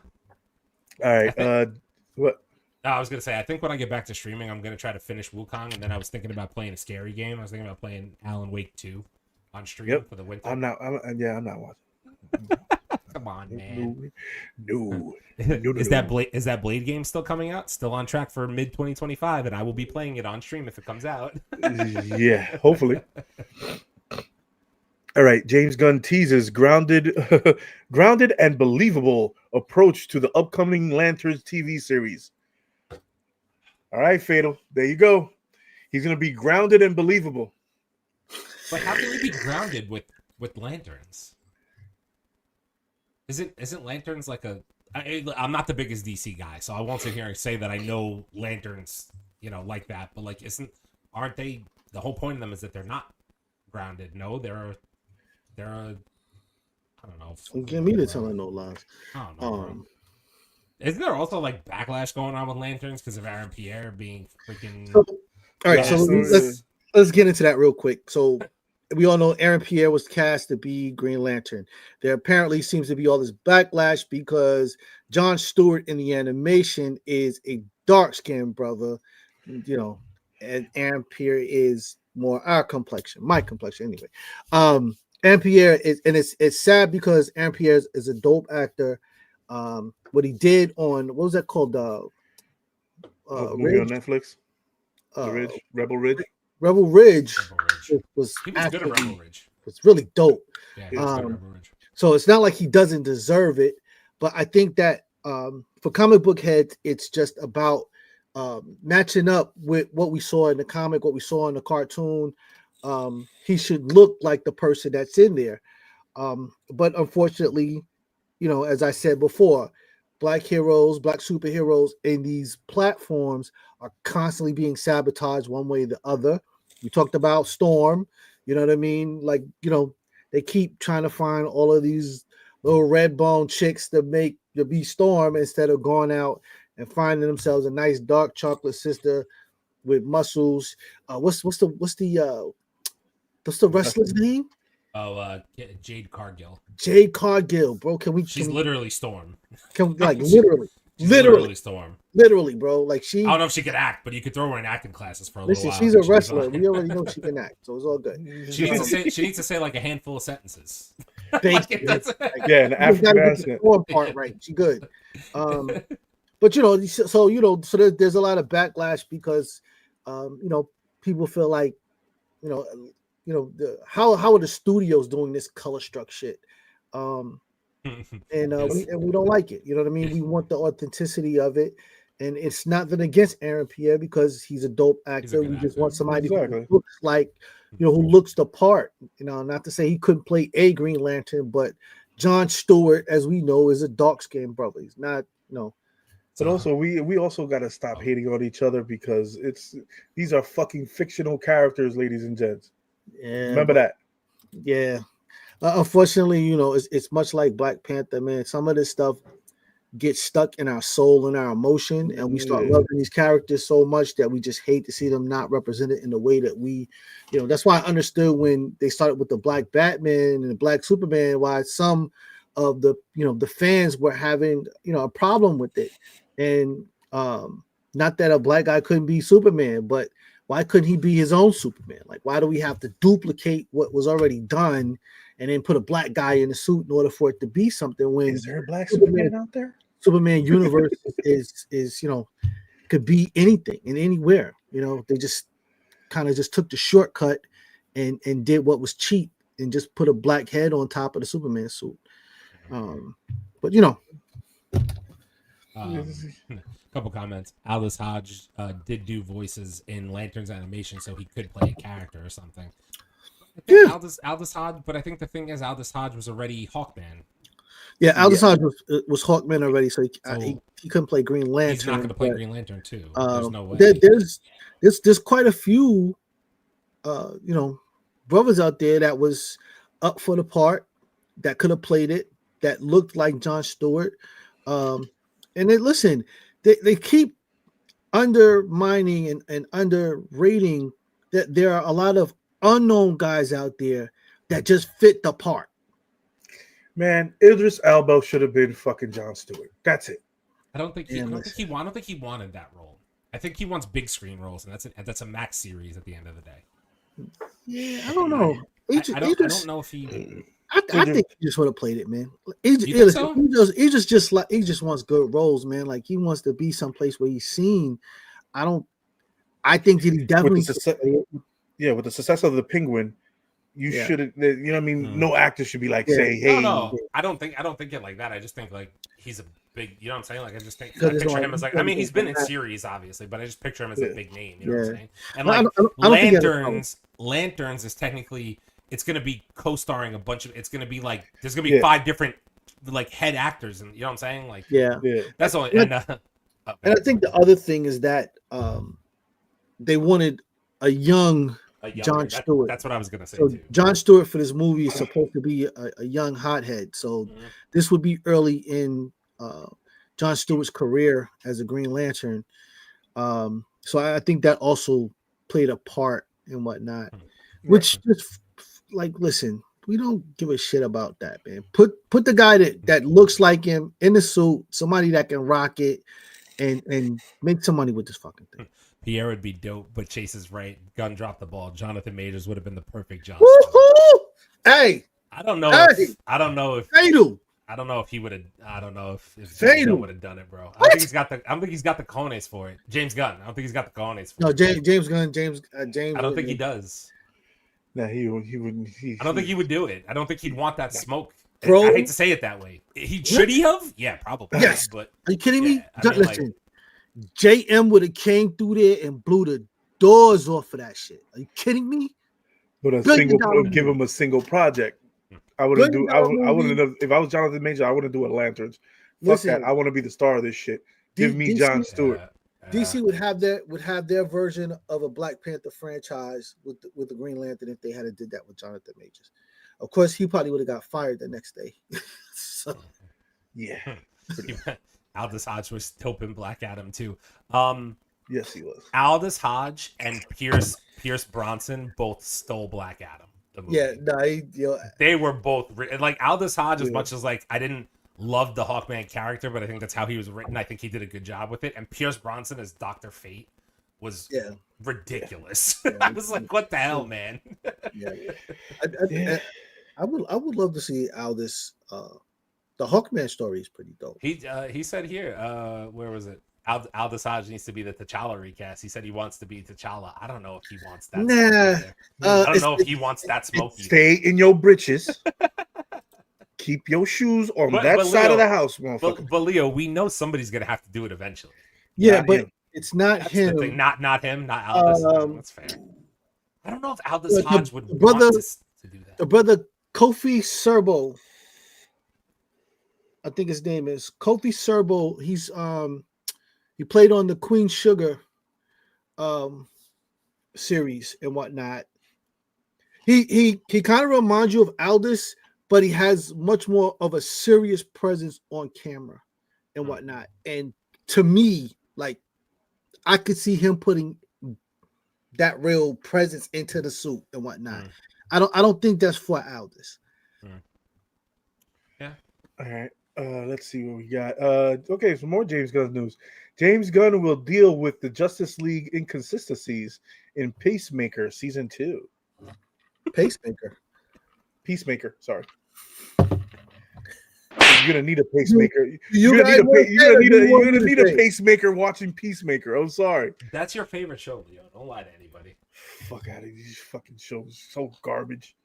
All right. What? No, I was gonna say I think when I get back to streaming, I'm gonna try to finish Wukong, and then I was thinking about playing a scary game. I was thinking about playing Alan Wake 2 on stream for the winter. I'm not watching. Come on, man. No. Is that Blade game still coming out? Still on track for mid 2025, and I will be playing it on stream if it comes out. Yeah, hopefully. All right, James Gunn teases grounded and believable approach to the upcoming Lanterns TV series. All right, Fatal. There you go. He's gonna be grounded and believable. But how can you be grounded with lanterns? Isn't lanterns like I'm not the biggest DC guy, so I won't sit here and say that I know lanterns, like that. But like, aren't they? The whole point of them is that they're not grounded. No, they're I don't know. Give me to telling no lies. I don't know. Isn't there also like backlash going on with lanterns because of Aaron Pierre being freaking? All right, so let's get into that real quick. So we all know Aaron Pierre was cast to be Green Lantern. There apparently seems to be all this backlash because Jon Stewart in the animation is a dark-skinned brother, and Aaron Pierre is more our complexion, my complexion anyway. Aaron Pierre is, and it's sad because Aaron Pierre is a dope actor. What he did on what was that called? Movie on Netflix. Rebel Ridge. Rebel Ridge was he was good at Rebel Ridge. Was really dope. Yeah, he was good at Rebel Ridge. So it's not like he doesn't deserve it, but I think that for comic book heads, it's just about matching up with what we saw in the comic, what we saw in the cartoon. He should look like the person that's in there. But unfortunately, as I said before, black heroes, black superheroes in these platforms are constantly being sabotaged one way or the other. We talked about Storm, you know what I mean? Like, they keep trying to find all of these little red bone chicks to be Storm instead of going out and finding themselves a nice dark chocolate sister with muscles. What's the wrestler's name? Oh, Jade Cargill. Jade Cargill, bro. She's literally Storm. Can we, like literally Storm. Literally, bro. Like I don't know if she could act, but you could throw her in acting classes for a little while. She's a wrestler. We already know she can act, so it's all good. She needs to say like a handful of sentences. Thank you. Yeah, the African accent. Part right. She good. But so there's a lot of backlash because people feel like how are the studios doing this color struck shit? And we don't like it. You know what I mean? We want the authenticity of it. And it's nothing against Aaron Pierre because he's a dope actor. We just want somebody who looks like, who looks the part. Not to say he couldn't play a Green Lantern, but Jon Stewart, as we know, is a dark-skinned brother. He's not, But also, we also got to stop hating on each other because these are fucking fictional characters, ladies and gents. Yeah, remember that. Yeah. Unfortunately, it's much like Black Panther, man. Some of this stuff gets stuck in our soul and our emotion, and we start loving these characters so much that we just hate to see them not represented in the way that we, that's why I understood when they started with the Black Batman and the Black Superman, why some of the, the fans were having, a problem with it. And not that a black guy couldn't be Superman, but why couldn't he be his own Superman? Like, why do we have to duplicate what was already done and then put a black guy in a suit in order for it to be something? When is there a black Superman out there? Superman universe is could be anything and anywhere. They just kind of just took the shortcut and did what was cheap and just put a black head on top of the Superman suit. But couple comments. Aldous Hodge did do voices in Lantern's animation, so he could play a character or something. Aldous Hodge, but I think the thing is, Aldous Hodge was already Hawkman. Yeah, Aldous Hodge was Hawkman already, so he couldn't play Green Lantern. He's not going to play Green Lantern too. There's no way. There's quite a few, brothers out there that was up for the part. that could have played it that looked like Jon Stewart. And then listen, they keep undermining and underrating that there are a lot of unknown guys out there that just fit the part. Man, Idris Elba should have been fucking Jon Stewart. That's it. I don't think he wanted that role. I think he wants big screen roles, and that's a Max series at the end of the day. Yeah, I don't know. I don't know if he. I think he just would have played it, man. He just wants good roles, man. Like he wants to be someplace where he's seen. I think that he definitely. With the success of the Penguin, you shouldn't. You know what I mean? No actor should be like saying, "Hey." No. I don't think it like that. I just think like he's a big. You know what I'm saying? Like I just think I picture him as like. I mean, he's been in series obviously, but I just picture him as a big name. You know what I'm saying? And like Lanterns is technically. It's going to be co-starring a bunch of. It's going to be like there's going to be 5 different like head actors, and you know what I'm saying? Like that's all. And I think the other thing is that they wanted a young Jon Stewart. That's what I was going to say. So too. Jon Stewart for this movie is supposed to be a young hothead. So this would be early in Jon Stewart's career as a Green Lantern. So I think that also played a part and whatnot, which just. Like, listen, we don't give a shit about that, man. Put the guy that looks like him in the suit, somebody that can rock it, and make some money with this fucking thing. Pierre would be dope, but Chase is right. Gunn dropped the ball. Jonathan Majors would have been the perfect Jon. Hey, I don't know if he would have. I don't know if Gunn would have done it, bro. I don't think he's got the cojones for it. James Gunn. I don't think he's got the cojones for it. James Gunn. James. I don't think he does. No, he wouldn't. I don't think he would do it. I don't think he'd want that smoke. Bro, I hate to say it that way. Should he have? Yeah, probably. Yes. But are you kidding me? I mean, listen, JM would have came through there and blew the doors off of that shit. Are you kidding me? But give him a single project. I wouldn't do. I wouldn't. If I was Jonathan Major, I wouldn't do a Lanterns. Fuck that. I want to be the star of this shit. Give me Jon Stewart. DC would have their version of a Black Panther franchise with the Green Lantern if they had did that with Jonathan Majors. Of course, he probably would have got fired the next day. So, yeah. Aldous Hodge was toping Black Adam too. Yes, he was. Aldous Hodge and Pierce Bronson both stole Black Adam. The movie. Yeah, they were both like Aldous Hodge. As much as like I didn't love the Hawkman character, but I think that's how he was written. I think he did a good job with it. And Pierce Bronson as Dr. Fate was ridiculous. I was like, what the hell, man? I would love to see Aldous. The Hawkman story is pretty dope. He said here, where was it? Aldous Hodge needs to be the T'Challa recast. He said he wants to be T'Challa. I don't know if he wants that. I don't know if he wants that smoky. Stay in your britches. Keep your shoes on that side of the house, motherfucker. But Leo, we know somebody's gonna have to do it eventually. Yeah, but it's not him. Not him. Not Aldous. That's fair. I don't know if Aldous Hodge would want to do that. The brother Kofi Serbo, I think his name is Kofi Serbo. He's he played on the Queen Sugar series and whatnot. He kind of reminds you of Aldous, but he has much more of a serious presence on camera and whatnot. And to me, like, I could see him putting that real presence into the suit and whatnot. I don't think that's for Aldous. Yeah. All right. Let's see what we got. Okay, some more James Gunn news. James Gunn will deal with the Justice League inconsistencies in Peacemaker Season 2. Peacemaker, sorry. You're gonna need a pacemaker. You're gonna need a pacemaker watching Peacemaker. I'm sorry. That's your favorite show, Leo. Don't lie to anybody. Fuck out of these fucking shows. So garbage.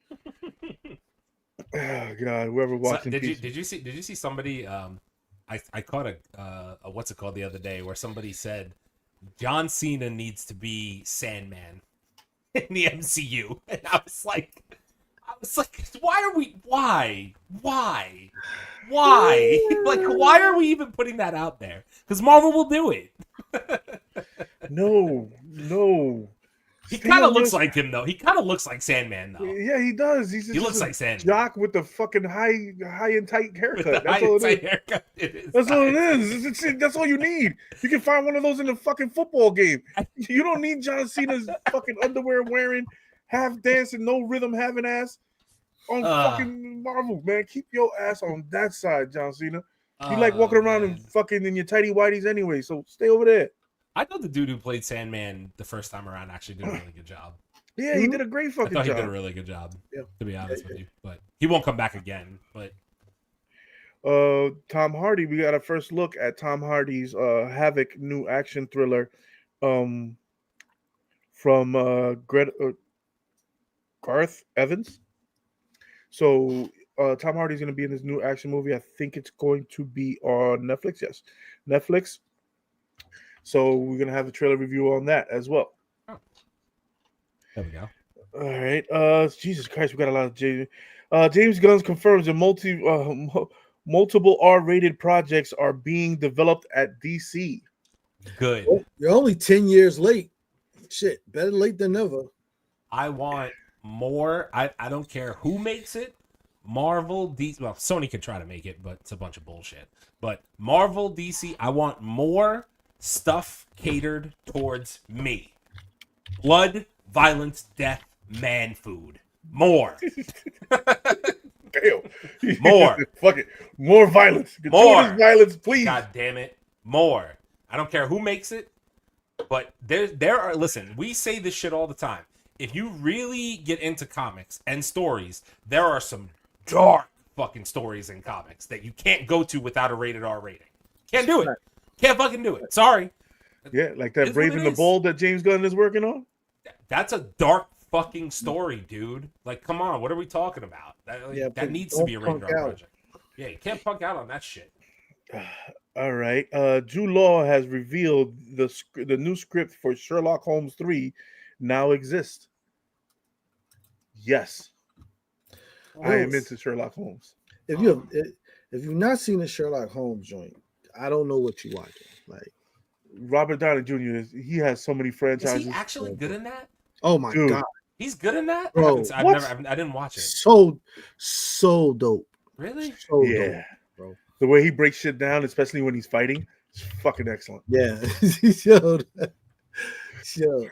Oh God, whoever watching. Did you see somebody? I caught a what's it called the other day where somebody said John Cena needs to be Sandman in the MCU, and I was like, why? Like, why are we even putting that out there? Because Marvel will do it. No. He kind of looks like him though. He kind of looks like Sandman though. Yeah, he does. He looks like Sandman. Jock with the fucking high and tight haircut. That's all it is. That's all it is. That's all you need. You can find one of those in a fucking football game. You don't need John Cena's fucking underwear wearing, half dancing, no rhythm having ass on fucking Marvel, man. Keep your ass on that side, John Cena. You like walking around and fucking in your tighty whities anyway, so stay over there. I thought the dude who played Sandman the first time around actually did a really good job. Yeah, he did a great fucking job. He did a really good job, to be honest with you. But he won't come back again. But Tom Hardy, we got a first look at Tom Hardy's Havoc new action thriller from Garth Evans. So Tom Hardy's going to be in this new action movie. I think it's going to be on Netflix. Yes, Netflix. So we're going to have a trailer review on that as well. Oh. There we go. All right. Jesus Christ, we got a lot of James. James Gunn confirms that multiple R-rated projects are being developed at DC. Good. Oh, you're only 10 years late. Shit, better late than never. I want more. I don't care who makes it. Marvel, DC. Well, Sony could try to make it, but it's a bunch of bullshit. But Marvel, DC, I want more stuff catered towards me. Blood, violence, death, man food. More. Damn. More. Fuck it. More violence. More violence, please. God damn it. More. I don't care who makes it, but there are. Listen, we say this shit all the time. If you really get into comics and stories, there are some dark fucking stories in comics that you can't go to without a rated R rating. Can't do it. Can't fucking do it. Sorry. Yeah, like that Brave and the Bold that James Gunn is working on. That's a dark fucking story, dude. Like, come on, what are we talking about? That needs to be a rated R project. Yeah, you can't punk out on that shit. All right. Jude Law has revealed the new script for Sherlock Holmes 3 now exists. Yes. I am into Sherlock Holmes. If you've not seen the Sherlock Holmes joint, I don't know what you're watching. Like Robert Downey Jr. He has so many franchises. Is he actually good in that? Oh my god, he's good in that. Bro, I didn't watch it. So dope. Really? So dope, bro. The way he breaks shit down, especially when he's fighting, is fucking excellent. Yeah,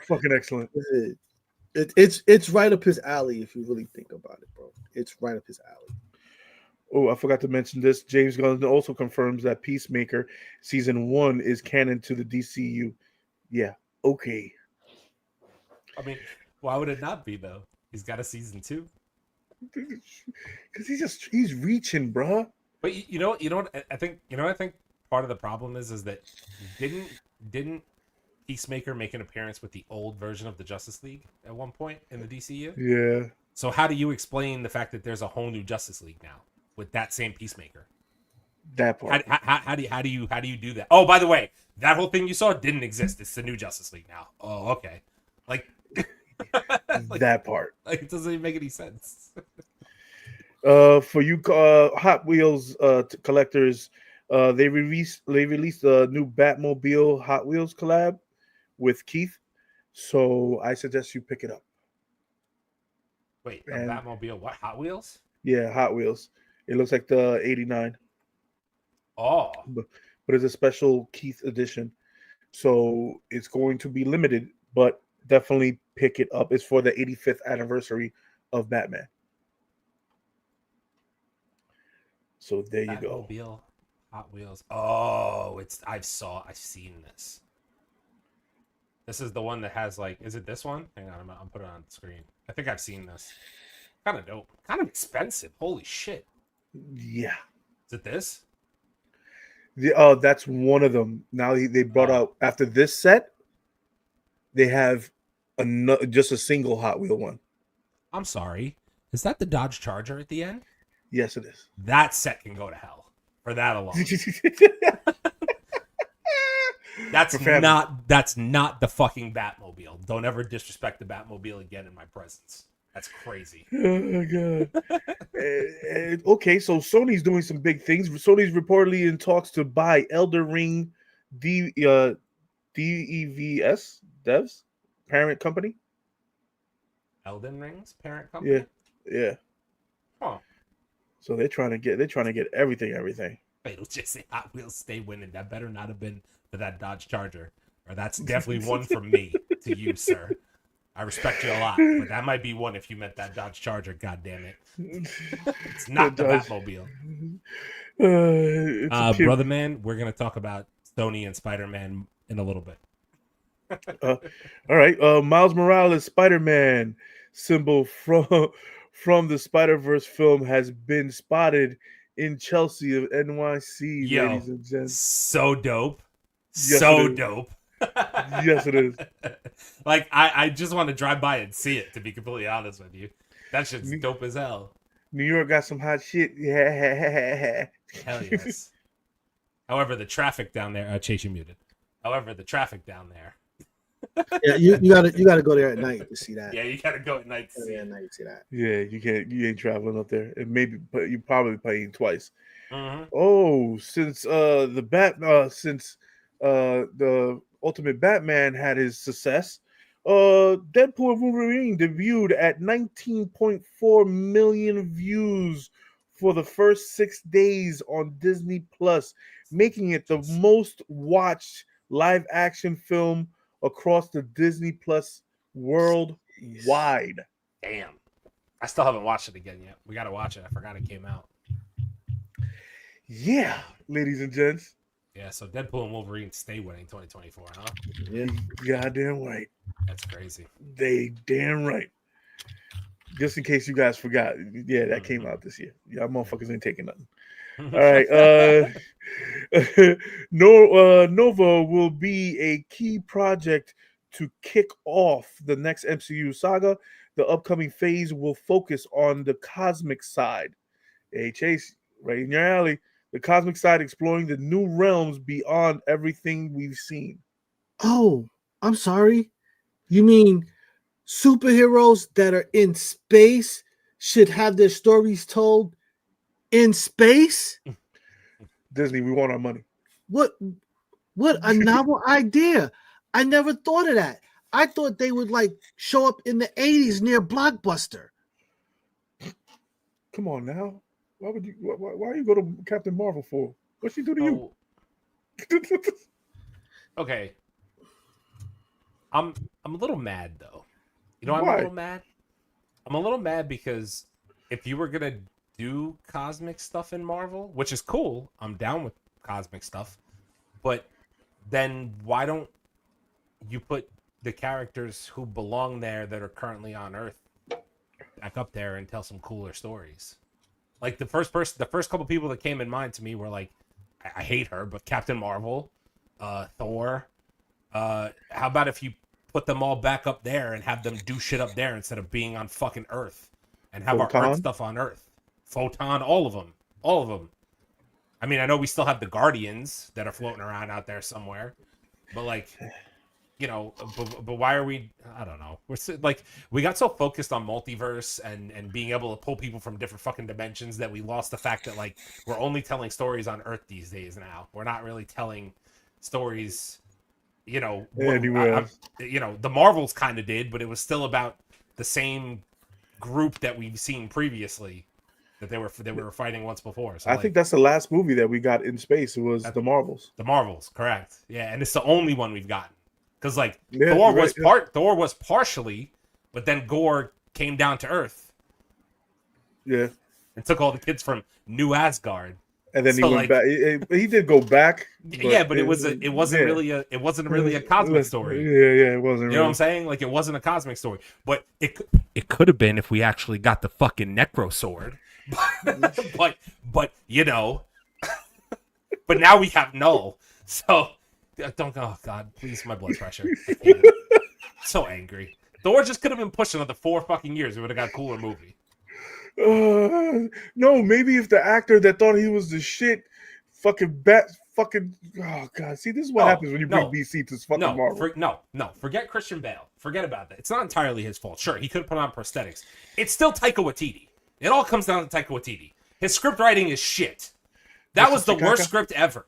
fucking excellent. It's right up his alley if you really think about it, bro. It's right up his alley. Oh, I forgot to mention this. James Gunn also confirms that Peacemaker season 1 is canon to the DCU. Yeah, okay. I mean, why would it not be though? He's got a season 2. Because he's reaching, bro. But you know what I think. I think part of the problem is that didn't Peacemaker make an appearance with the old version of the Justice League at one point in the DCU? Yeah. So how do you explain the fact that there's a whole new Justice League now with that same Peacemaker? That part. How do you do that? Oh, by the way, that whole thing you saw didn't exist. It's the new Justice League now. Oh, okay. Like that part. Like it doesn't even make any sense. For you Hot Wheels collectors, they released a new Batmobile Hot Wheels collab with Keith. So I suggest you pick it up. Wait, a Batmobile? What? Hot Wheels? Yeah, Hot Wheels. It looks like the 89. Oh. But it's a special Keith edition. So it's going to be limited, but definitely pick it up. It's for the 85th anniversary of Batman. So there you go. Batmobile, Hot Wheels. Oh, I've seen this. This is the one that has like, is it this one? Hang on, I'm putting it on the screen. I think I've seen this. Kind of dope. Kind of expensive. Holy shit. Yeah. Is it this? That's one of them. Now they brought out, after this set, they have just a single Hot Wheel one. I'm sorry. Is that the Dodge Charger at the end? Yes, it is. That set can go to hell for that alone. That's not the fucking Batmobile. Don't ever disrespect the Batmobile again in my presence. That's crazy. Oh god. Okay, so Sony's doing some big things. Sony's reportedly in talks to buy Elder Ring DEVS devs parent company. Elden Ring's parent company. Yeah. Huh. So they're trying to get everything. It'll just say Hot Wheels stay winning. That better not have been for that Dodge Charger, or that's definitely one from me to you, sir. I respect you a lot, but that might be one if you meant that Dodge Charger. God damn it! It's not the Batmobile. Brother man, we're gonna talk about Sony and Spider-Man in a little bit. All right, Miles Morales Spider-Man symbol from the Spider-Verse film has been spotted in Chelsea of NYC. Yo, ladies and gents. So dope. Yes, so dope. Yes, it is. Like, I just want to drive by and see it, to be completely honest with you. That shit's dope as hell. New York got some hot shit. Yeah. Hell yes. However, the traffic down there, Chase, you muted. However, the traffic down there. Yeah, you gotta go there at night to see that. Yeah, you gotta go at night to see that. Yeah, you ain't traveling up there, and but you probably paying twice. Mm-hmm. Oh, since the Ultimate Batman had his success, Deadpool and Wolverine debuted at 19.4 million views for the first 6 days on Disney Plus, making it the most watched live action film across the Disney Plus worldwide. Damn. I still haven't watched it again yet. We got to watch it. I forgot it came out. Yeah, ladies and gents. Yeah, so Deadpool and Wolverine stay winning 2024, huh? Yeah, goddamn right. That's crazy. They damn right. Just in case you guys forgot, yeah, that came out this year. Y'all motherfuckers ain't taking nothing. All right. Nova will be a key project to kick off the next MCU saga. The upcoming phase will focus on the cosmic side. Hey, Chase, right in your alley. The cosmic side, exploring the new realms beyond everything we've seen. Oh, I'm sorry. You mean superheroes that are in space should have their stories told in space? Disney, we want our money. What a novel idea. I never thought of that. I thought they would like show up in the 80s near Blockbuster. Come on now. Why you go to Captain Marvel for? What'd she do to you? Okay. I'm a little mad though. You know why I'm a little mad? I'm a little mad because if you were gonna do cosmic stuff in Marvel, which is cool, I'm down with cosmic stuff, but then why don't you put the characters who belong there that are currently on Earth back up there and tell some cooler stories? Like the first couple people that came in mind to me were like, I hate her, but Captain Marvel, Thor. How about if you put them all back up there and have them do shit up there instead of being on fucking Earth and have Photon? our Earth stuff on Earth? Photon, all of them. I mean, I know we still have the Guardians that are floating around out there somewhere, but like, you know, but why are we? I don't know. We got so focused on multiverse and being able to pull people from different fucking dimensions that we lost the fact that like we're only telling stories on Earth these days now. We're not really telling stories, you know. Anywhere. You know, the Marvels kind of did, but it was still about the same group that we've seen previously that they were fighting once before. So I think that's the last movie that we got in space. It was the Marvels. The Marvels, correct? Yeah, and it's the only one we've gotten. Because like Thor was partially, but then Gore came down to Earth. Yeah. And took all the kids from New Asgard. And then he went back. He did go back. But it wasn't really a cosmic story. Yeah, it wasn't. You know what I'm saying? Like it wasn't a cosmic story. But it could have been if we actually got the fucking Necro Sword. but you know. But now we have Null. So don't go, oh God, please, my blood pressure. So angry. Thor just could have been pushed another 4 fucking years. We would have got a cooler movie. No, maybe if the actor that thought he was the shit oh God. See, this is what happens when you bring DC to fucking Marvel. Forget Christian Bale. Forget about that. It's not entirely his fault. Sure, he could have put on prosthetics. It's still Taika Waititi. It all comes down to Taika Waititi. His script writing is shit. That was the worst script ever.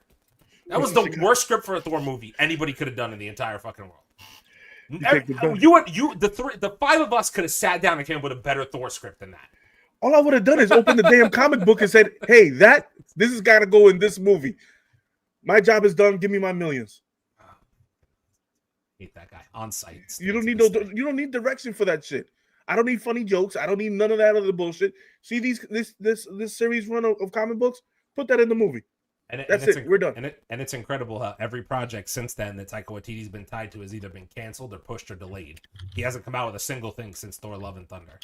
That was the worst script for a Thor movie anybody could have done in the entire fucking world. The five of us could have sat down and came up with a better Thor script than that. All I would have done is open the damn comic book and said, "Hey, this has got to go in this movie. My job is done. Give me my millions." Hate that guy on site. You don't need direction for that shit. I don't need funny jokes. I don't need none of that other bullshit. See this series run of comic books? Put that in the movie. That's it. We're done. And it's incredible how every project since then that Taika Waititi's been tied to has either been canceled or pushed or delayed. He hasn't come out with a single thing since Thor: Love and Thunder.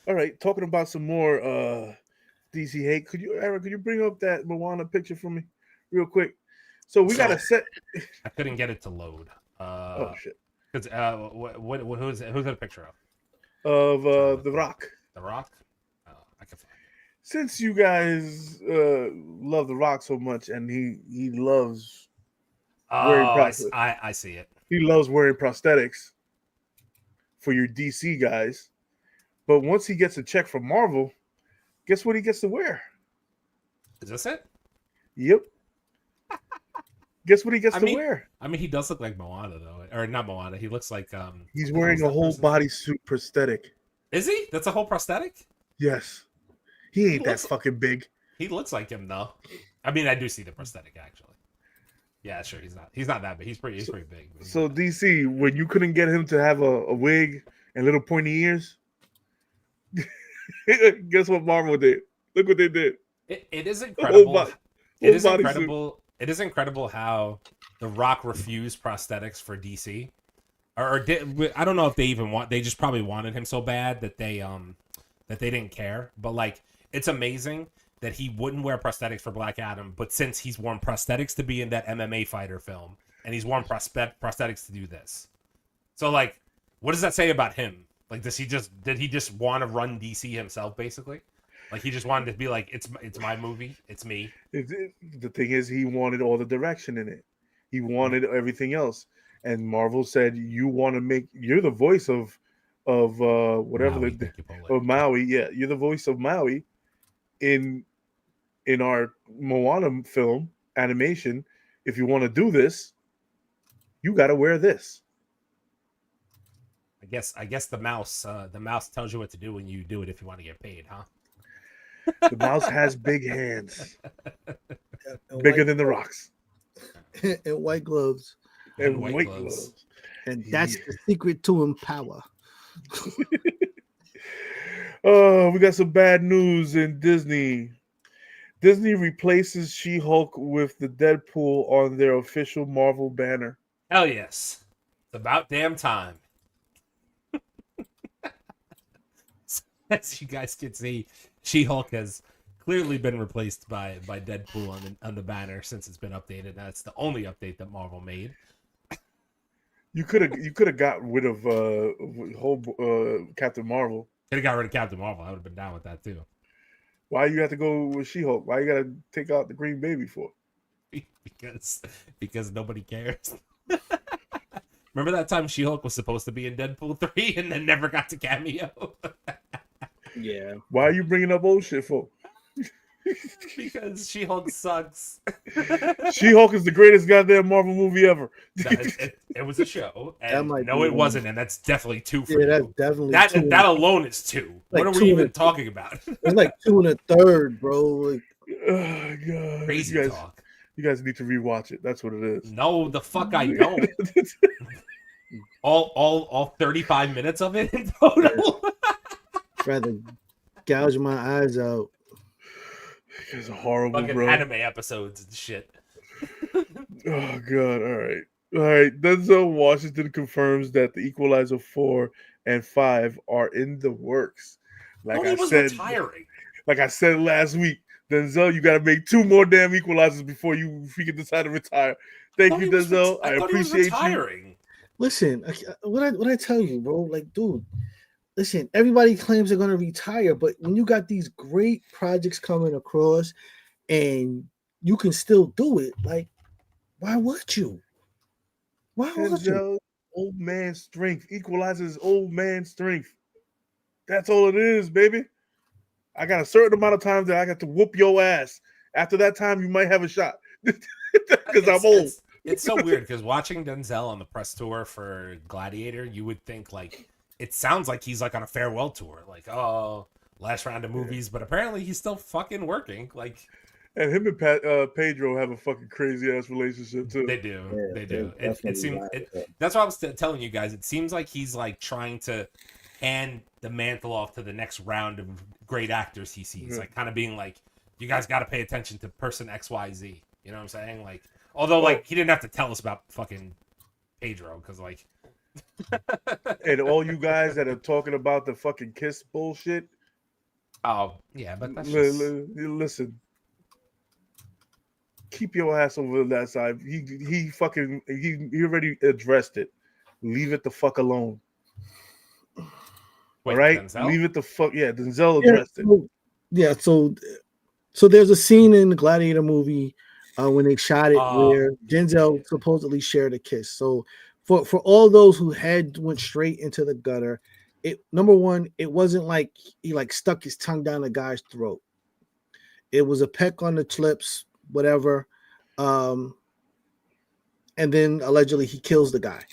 All right, talking about some more DC hate. Eric, could you bring up that Moana picture for me real quick? So we got a set. I couldn't get it to load. Oh shit! Because who's it a picture of? Of The Rock. The Rock. Oh, I can find it. Since you guys love The Rock so much, and he loves wearing prosthetics. I see it. He loves wearing prosthetics for your DC guys. But once he gets a check from Marvel, guess what he gets to wear? Is this it? Yep. Guess what he gets to wear? I mean, he does look like Moana, though. Or not Moana. He looks like... he's wearing a whole bodysuit prosthetic. Is he? That's a whole prosthetic? Yes. He ain't that fucking big. He looks like him, though. I mean, I do see the prosthetic, actually. Yeah, sure. He's not that big. He's pretty big. So DC, when you couldn't get him to have a wig and little pointy ears, guess what Marvel did? Look what they did. It is incredible. It is incredible. It is incredible how The Rock refused prosthetics for DC, or I don't know if they even want. They just probably wanted him so bad that they didn't care. But like, it's amazing that he wouldn't wear prosthetics for Black Adam, but since he's worn prosthetics to be in that MMA fighter film, and he's worn prosthetics to do this, so like, what does that say about him? Like, did he just want to run DC himself, basically? Like, he just wanted to be like, it's my movie, it's me. The thing is, he wanted all the direction in it. He wanted everything else, and Marvel said, you're the voice of whatever Maui, of Maui. Yeah, you're the voice of Maui in our Moana film animation. If you want to do this, you got to wear this. I guess the mouse tells you what to do when you do it if you want to get paid, huh? The mouse has big hands, bigger than the Rock's, and white gloves, and white gloves. And that's the secret to empower. Oh, we got some bad news in Disney. Disney replaces She-Hulk with the Deadpool on their official Marvel banner. Hell yes. It's about damn time. As you guys can see, She-Hulk has clearly been replaced by Deadpool on the banner since it's been updated. That's the only update that Marvel made. You could have got rid of whole Captain Marvel. Could have got rid of Captain Marvel. I would have been down with that too. Why you have to go with She-Hulk? Why you got to take out the Green Baby for? Because nobody cares. Remember that time She-Hulk was supposed to be in Deadpool 3 and then never got to cameo? Yeah. Why are you bringing up old shit for? Because She-Hulk sucks. She-Hulk is the greatest goddamn Marvel movie ever. It was a show. And no, it wasn't. And that's definitely 2 for you. That's definitely that alone is 2. Like what are we even talking about? It's like 2 1/3, bro. Like, oh, God. Crazy talk. You guys need to rewatch it. That's what it is. No, the fuck I don't. all 35 minutes of it in total. Rather gouge my eyes out. It's horrible, fucking bro. Anime episodes and shit. Oh God! All right. Denzel Washington confirms that the Equalizer 4 and 5 are in the works. Like I said, retiring. Like I said last week, Denzel, you got to make 2 more damn Equalizers before you freaking decide to retire. Thank you, Denzel. I appreciate you. Listen, what I tell you, bro? Like, dude. Listen, everybody claims they're going to retire, but when you got these great projects coming across and you can still do it, like, why would you? Why would you? Old man strength equalizes old man strength. That's all it is, baby. I got a certain amount of time that I got to whoop your ass. After that time, you might have a shot because I'm old. It's so weird because watching Denzel on the press tour for Gladiator, you would think like it sounds like he's like on a farewell tour, like oh last round of movies, but apparently he's still fucking working. Like, and him and Pedro have a fucking crazy ass relationship too. They do. Yeah, They do. they're It seems. That's what I was telling you guys. It seems like he's like trying to hand the mantle off to the next round of great actors he sees. Like kind of being like, you guys got to pay attention to person XYZ. You know what I'm saying? Like, although like he didn't have to tell us about fucking Pedro because like. And all you guys that are talking about the fucking kiss bullshit. Oh yeah, but that's just... listen. Keep your ass over that side. He already addressed it. Leave it the fuck alone. Wait, all right, Denzel? Leave it the fuck. Yeah, Denzel addressed it. Yeah, so there's a scene in the Gladiator movie when they shot it where Denzel supposedly shared a kiss. So for all those who went straight into the gutter, number one, it wasn't like he like stuck his tongue down the guy's throat. It was a peck on the lips, whatever, and then allegedly he kills the guy.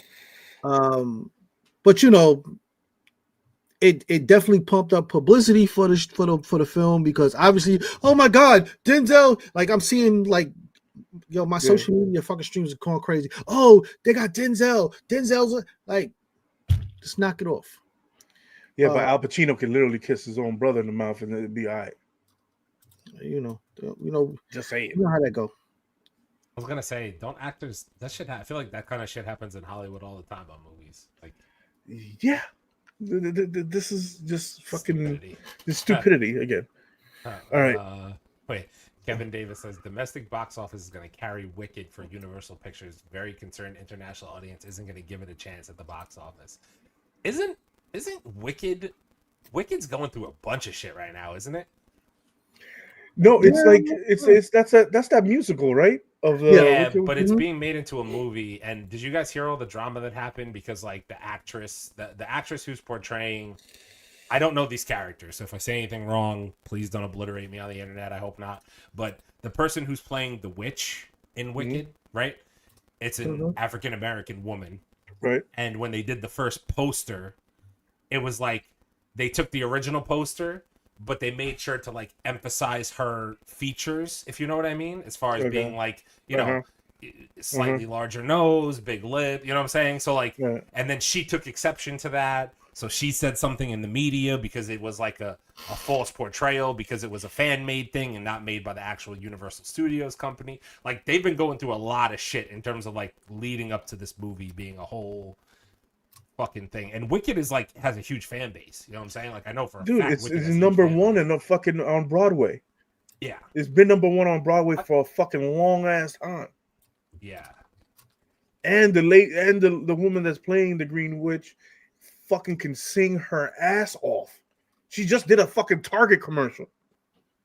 But you know, it definitely pumped up publicity for the film because obviously, oh my god, Denzel! Like I'm seeing like, yo, my social media fucking streams are going crazy. Oh, they got Denzel. Denzel's like, just knock it off. Yeah, but Al Pacino can literally kiss his own brother in the mouth and it'd be all right. You know, just say it. You know how that go. I was gonna say, don't actors that shit? I feel like that kind of shit happens in Hollywood all the time on movies. Like, yeah, this is just fucking stupidity again. All right. Wait, Kevin Davis says domestic box office is going to carry Wicked for Universal Pictures. Very concerned international audience isn't going to give it a chance at the box office. Isn't Wicked's going through a bunch of shit right now, isn't it? No, it's like it's that's that musical, right? But it's being made into a movie. And did you guys hear all the drama that happened because like the actress who's portraying, I don't know these characters, so if I say anything wrong, please don't obliterate me on the internet. I hope not. But the person who's playing the witch in Wicked, right? It's an African American woman, right? And when they did the first poster, it was like they took the original poster, but they made sure to like emphasize her features, if you know what I mean, as far as being like, you know, slightly larger nose, big lip, you know what I'm saying? So like, and then she took exception to that. So she said something in the media because it was like a false portrayal because it was a fan-made thing and not made by the actual Universal Studios company. Like they've been going through a lot of shit in terms of like leading up to this movie being a whole fucking thing. And Wicked is like has a huge fan base. You know what I'm saying? Like I know for a fact, it's number one in the fucking on Broadway. Yeah, it's been number one on Broadway for a fucking long ass time. Yeah, and the woman that's playing the Green Witch fucking can sing her ass off. She just did a fucking Target commercial.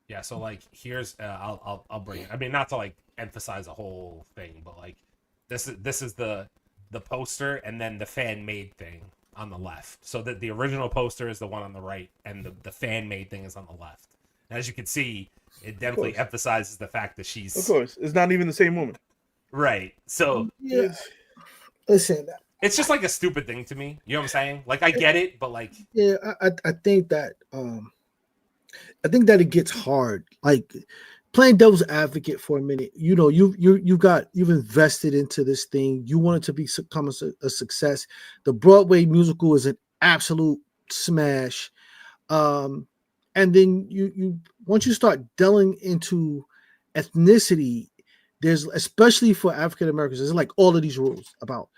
Yeah, so like here's I'll bring it. I mean, not to like emphasize a whole thing, but like this is the poster and then the fan made thing on the left. So that the original poster is the one on the right and the fan made thing is on the left. And as you can see, it definitely emphasizes the fact that she's, of course, it's not even the same woman. Right. So listen, it's just like a stupid thing to me. You know what I'm saying? Like I get it, but like I think that it gets hard. Like playing devil's advocate for a minute, you know, you've invested into this thing. You want it to become a success. The Broadway musical is an absolute smash. And then you once you start delving into ethnicity, there's especially for African Americans, there's like all of these rules about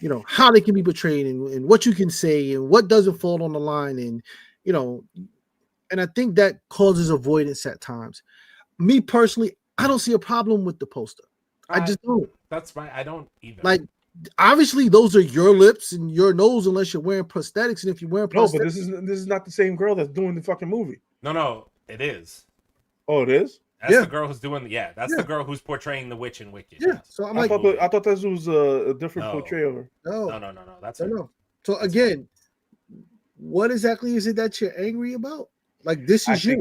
you know, how they can be portrayed and what you can say and what doesn't fall on the line, and you know, and I think that causes avoidance at times. Me personally, I don't see a problem with the poster. I just don't. That's right. I don't either. Like, obviously, those are your lips and your nose, unless you're wearing prosthetics. And if you're wearing prosthetics, no, but this is not the same girl that's doing the fucking movie. No, it is. Oh, it is. That's the girl who's doing the girl who's portraying the witch in Wicked. Yeah. So I'm I thought this was a different portrayal. No. That's her. No. So again, what exactly is it that you're angry about? Like this is I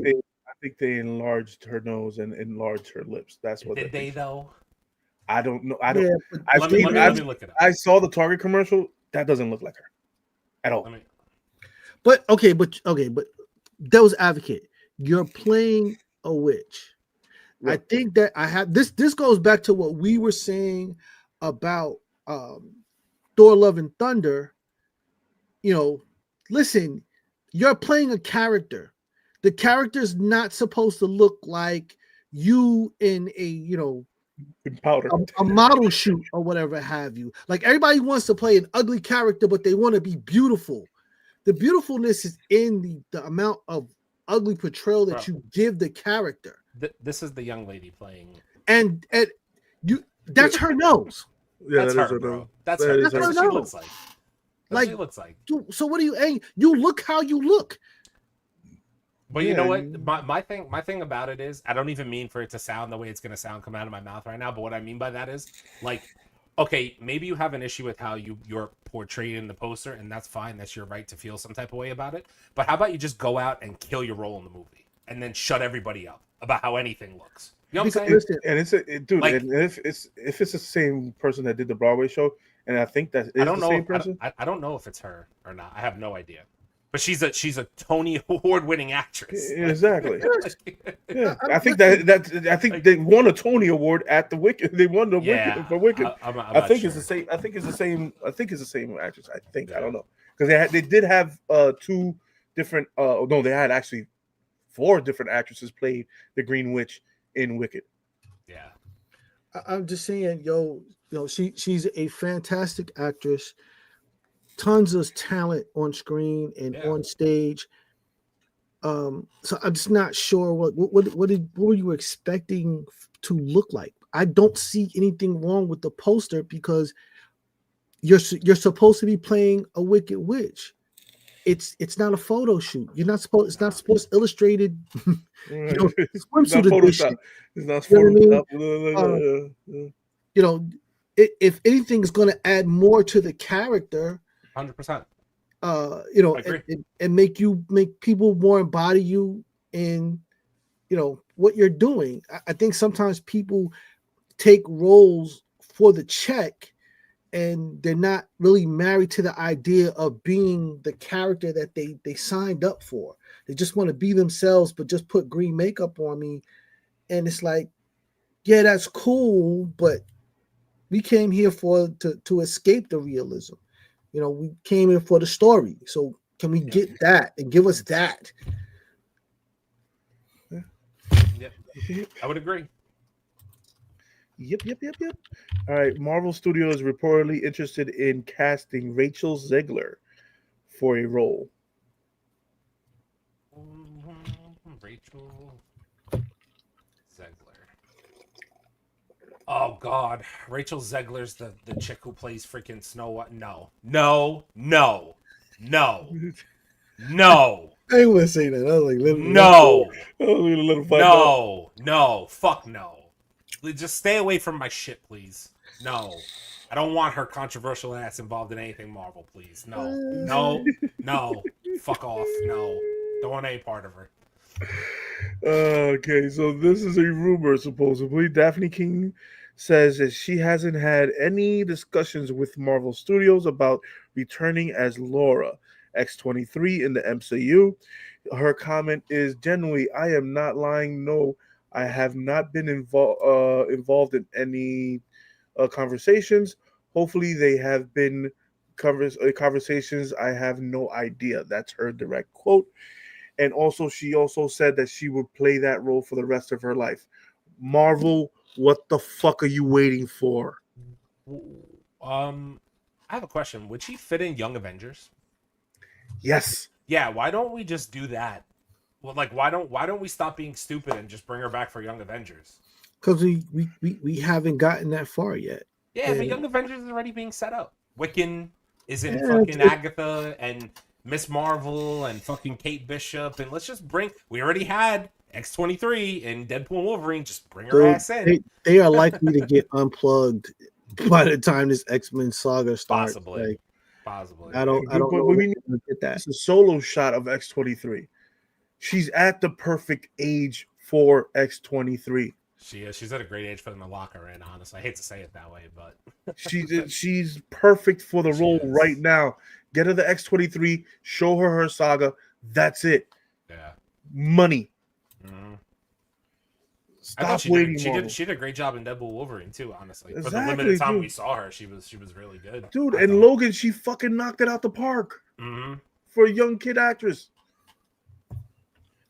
think they enlarged her nose and enlarged her lips. That's what did they though? I don't know. I don't. Yeah, I've Let seen. me look it up. I saw the Target commercial. That doesn't look like her at all. but devil's advocate, you're playing a witch. I think that I have this. This goes back to what we were saying about Thor: Love and Thunder. You know, listen, you're playing a character. The character's not supposed to look like you in a, you know, in powder, a model shoot or whatever have you. Like everybody wants to play an ugly character, but they want to be beautiful. The beautifulness is in the amount of ugly portrayal that you give the character. This is the young lady playing, and you. That's her nose. Yeah, that's her, bro. That's her. That's what she looks like. That's what she looks like. So what do you? You look how you look. But you know what? My thing about it is, I don't even mean for it to sound the way it's gonna sound come out of my mouth right now. But what I mean by that is, like, okay, maybe you have an issue with how you're portrayed in the poster, and that's fine. That's your right to feel some type of way about it. But how about you just go out and kill your role in the movie, and then shut everybody up about how anything looks? You know what I'm saying? And if it's the same person that did the Broadway show, and I think that is the same person. I don't know if it's her or not. I have no idea. But she's a Tony Award-winning actress. Exactly. Yeah, I think they won a Tony Award at the Wicked. They won the Wicked for Wicked. I think it's the same. I think it's the same actress. I think I don't know because they did have two different. No, they had actually 4 different actresses played the Green Witch in Wicked. Yeah, I'm just saying, she's a fantastic actress. Tons of talent on screen and on stage. So I'm just not sure what were you expecting to look like. I don't see anything wrong with the poster because you're supposed to be playing a Wicked Witch. It's not a photo shoot. You're not supposed. It's not supposed illustrated. Swimsuit edition. It's not Photoshop. If anything is going to add more to the character. 100%. And make people more embody you in, what you're doing. I think sometimes people take roles for the check, and they're not really married to the idea of being the character that they signed up for. They just want to be themselves, but just put green makeup on me, and it's like, yeah, that's cool, but we came here to escape the realism. We came in for the story. So can we get that and give us that? Yep. I would agree. Yep. All right. Marvel Studios is reportedly interested in casting Rachel Zegler for a role. Rachel Zegler. Oh God, Rachel Zegler's the chick who plays freaking Snow White. No. I ain't want to say that. I was like, no, fuck no. Just stay away from my shit, please. No, I don't want her controversial ass involved in anything Marvel, please. No, fuck off. No, don't want any part of her. Okay, so this is a rumor, supposedly. Daphne King says that she hasn't had any discussions with Marvel Studios about returning as Laura, X-23 in the MCU. Her comment is, generally, I am not lying. No, I have not been involved in any conversations. Hopefully, they have been conversations. I have no idea. That's her direct quote. And also, she also said that she would play that role for the rest of her life. Marvel, what the fuck are you waiting for? I have a question. Would she fit in Young Avengers? Yes. Yeah. Why don't we just do that? Well, like, why don't we stop being stupid and just bring her back for Young Avengers? Because we haven't gotten that far yet. Yeah, but Young Avengers is already being set up. Wiccan is in fucking Agatha and Miss Marvel and fucking Kate Bishop, and let's just we already had X-23 and Deadpool and Wolverine, just bring her ass in. They are likely to get unplugged by the time this X-Men saga starts. Possibly. I don't know. We need to get that. It's a solo shot of X-23. She's at the perfect age for X-23. She's at a great age for them to lock her in. Honestly, I hate to say it that way, but she's perfect for the role right now. Get her the X-23, show her saga. That's it. Yeah, money. Mm-hmm. Stop waiting. She did a great job in Deadpool Wolverine too. Honestly, exactly, for the limited time we saw her, she was really good, dude. And Logan, she fucking knocked it out the park for a young kid actress.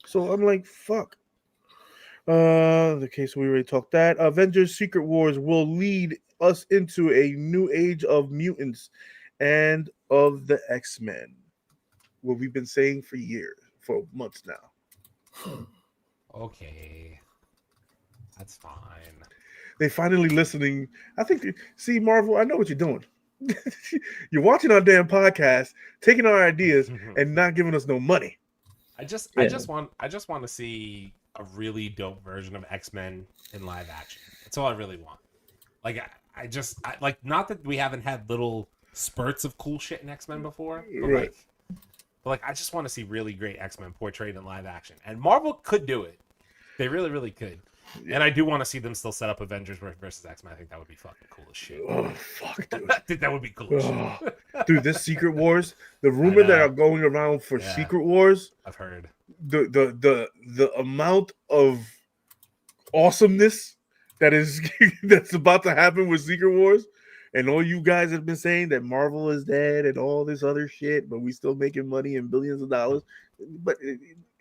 So I'm like, fuck. The case we already talked that. Avengers: Secret Wars will lead us into a new age of mutants and of the X-Men. What we've been saying for months now. Okay, that's fine. They finally listening. I think. See, Marvel, I know what you're doing. You're watching our damn podcast, taking our ideas, and not giving us no money. I just want to see a really dope version of X-Men in live action. That's all I really want. Like I like, not that we haven't had little spurts of cool shit in X-Men before, but right. like I just want to see really great X-Men portrayed in live action. And Marvel could do it. They really, really could. Yeah. And I do want to see them still set up Avengers versus X-Men. I think that would be fucking cool as shit. Oh, fuck, dude. I think that would be cool as shit. Dude, this Secret Wars, the rumor that are going around for Secret Wars, I've heard. The amount of awesomeness that's about to happen with Secret Wars, and all you guys have been saying that Marvel is dead and all this other shit, but we still making money and billions of dollars. But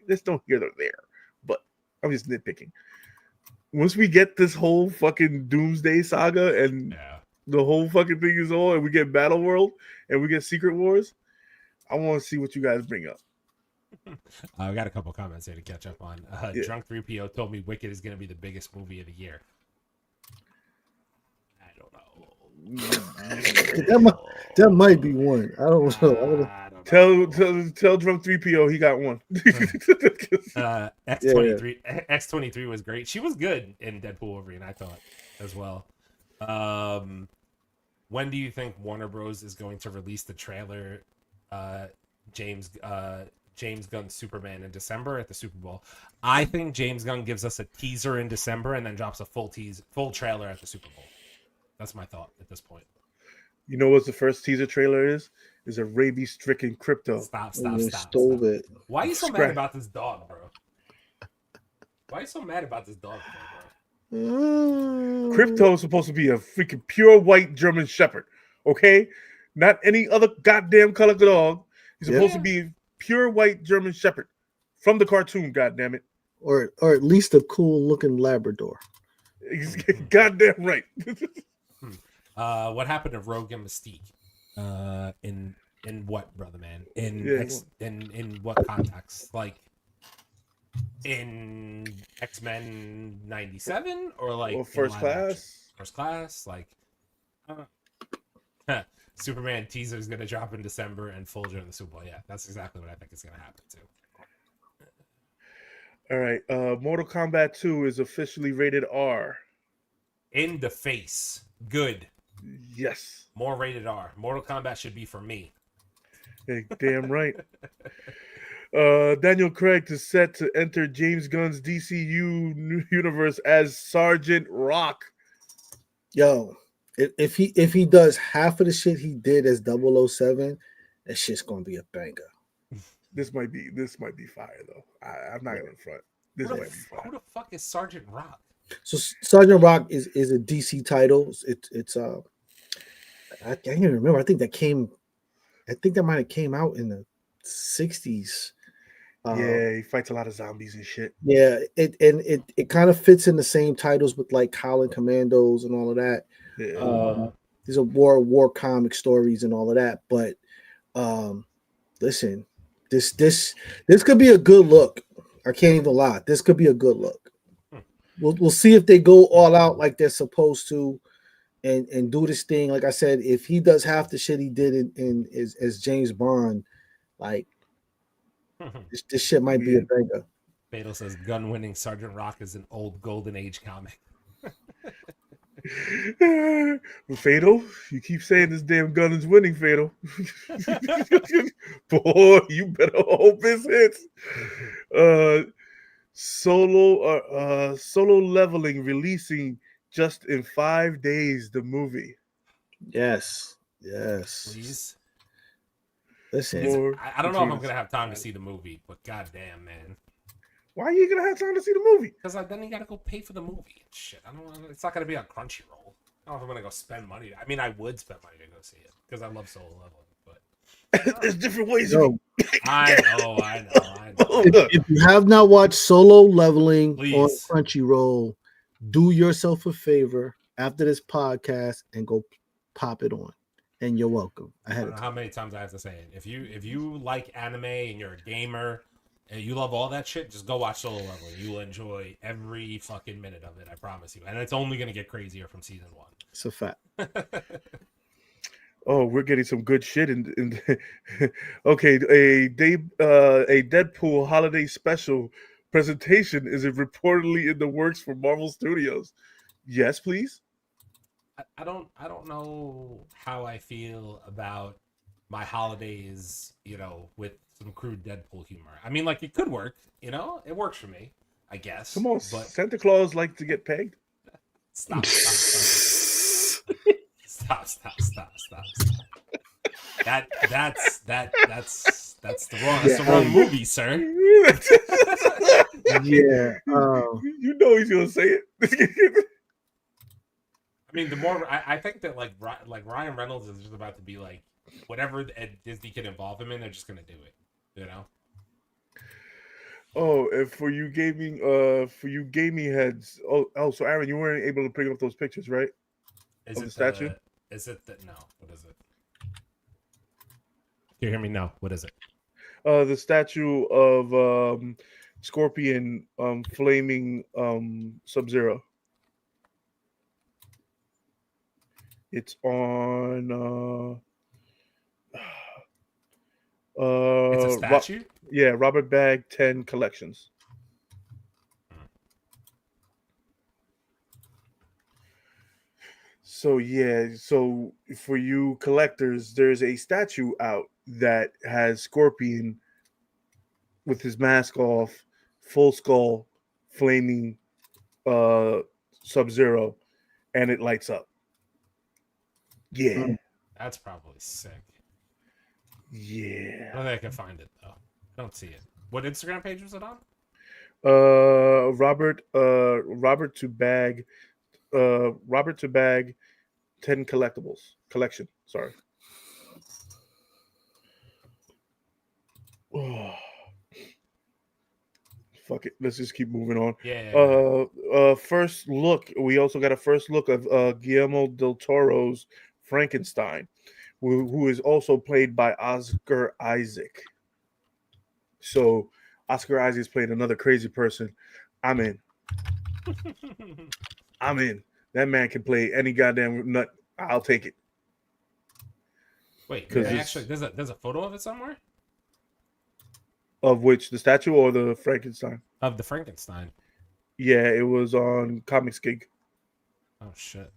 just don't hear them there. But I'm just nitpicking. Once we get this whole fucking Doomsday Saga and the whole fucking thing is all, and we get Battle World and we get Secret Wars, I want to see what you guys bring up. I got a couple comments here to catch up on. Drunk 3PO told me Wicked is going to be the biggest movie of the year. I don't know. that might be one. I don't know. Tell Drunk 3PO he got one. X-23 was great. She was good in Deadpool Wolverine, I thought, as well. When do you think Warner Bros. Is going to release the trailer James Gunn's Superman in December at the Super Bowl? I think James Gunn gives us a teaser in December and then drops a full trailer at the Super Bowl. That's my thought at this point. You know what the first teaser trailer is? Is a rabies-stricken Crypto. Stop. It. Why are you so mad about this dog, bro? Why are you so mad about this dog, bro? Crypto is supposed to be a freaking pure white German Shepherd, okay? Not any other goddamn color dog. He's supposed to be pure white German Shepherd from the cartoon, goddammit. Or at least a cool-looking Labrador. Goddamn right. What happened to Rogue and Mystique? In what, brother man? In what context? Like in X-Men 97 or like First Class? First Class, like Superman teaser is gonna drop in December and full during the Super Bowl. Yeah, that's exactly what I think is gonna happen too. All right, Mortal Kombat 2 is officially rated R. In the face. Good. Yes. More rated R. Mortal Kombat should be for me. Hey, damn right. Daniel Craig is set to enter James Gunn's DCU universe as Sergeant Rock. Yo, if he does half of the shit he did as 007, that shit's gonna be a banger. This might be fire though. I'm not gonna front. This might be fire. Who the fuck is Sergeant Rock? So Sergeant Rock is a DC title. It's I can't even remember. I think that might have came out in the 60s. Yeah, he fights a lot of zombies and shit. Yeah, it kind of fits in the same titles with like Howling Commandos and all of that. Yeah. These are war comic stories and all of that. But listen, this could be a good look. I can't even lie. This could be a good look. We'll see if they go all out like they're supposed to, and do this thing. Like I said, if he does half the shit he did as James Bond, like this shit might be a banger. Fatal says gun-winning Sergeant Rock is an old Golden Age comic. Fatal, you keep saying this damn gun is winning, Fatal. Boy, you better hope this hits. Solo Leveling releasing just in 5 days. The movie. Yes. Please. Listen, I don't know if I'm gonna have time to see the movie, but goddamn, man. Why are you gonna have time to see the movie? Because then you gotta go pay for the movie and shit. I don't want. It's not gonna be on Crunchyroll. I don't know if I'm gonna go spend money. I mean, I would spend money to go see it because I love Solo Leveling, but There's different ways. Yo, I know. if you have not watched Solo Leveling Please. on Crunchyroll, do yourself a favor after this podcast and go pop it on. And you're welcome. I don't know how many times I have to say it. If you like anime and you're a gamer and you love all that shit, just go watch Solo Leveling. You will enjoy every fucking minute of it. I promise you. And it's only gonna get crazier from season 1. It's a fact. Oh, we're getting some good shit. Okay, a Deadpool holiday special presentation is reportedly in the works for Marvel Studios. Yes, please. I don't know how I feel about my holidays, with some crude Deadpool humor. I mean, like, it could work, it works for me, I guess. Come on, but Santa Claus like to get pegged. Stop. That's the wrong movie, sir. Yeah. You know he's gonna say it. I mean, the more I think that like Ryan Reynolds is just about to be like whatever Disney can involve him in, they're just gonna do it. Oh, and for you gaming heads. Oh, so Aaron, you weren't able to bring up those pictures, right? Is of it the statue? No. What is it? Can you hear me? No. What is it? The statue of Scorpion flaming Sub-Zero. It's on it's a statue? Robert Bag 10 Collections. So for you collectors, there's a statue out that has Scorpion with his mask off, full skull, flaming Sub-Zero, and it lights up. Yeah. That's probably sick. Yeah. I don't think I can find it though. I don't see it. What Instagram page was it on? Robert to Bag 10 collectibles collection. Sorry. Oh. Fuck it. Let's just keep moving on. Yeah. First look. We also got a first look of Guillermo del Toro's Frankenstein, who is also played by Oscar Isaac. So Oscar Isaac's played another crazy person. I'm in. That man can play any goddamn nut. I'll take it. Wait, actually, there's a photo of it somewhere? Of which, the statue or the Frankenstein? Of the Frankenstein. Yeah, it was on Comics Gig. Oh shit.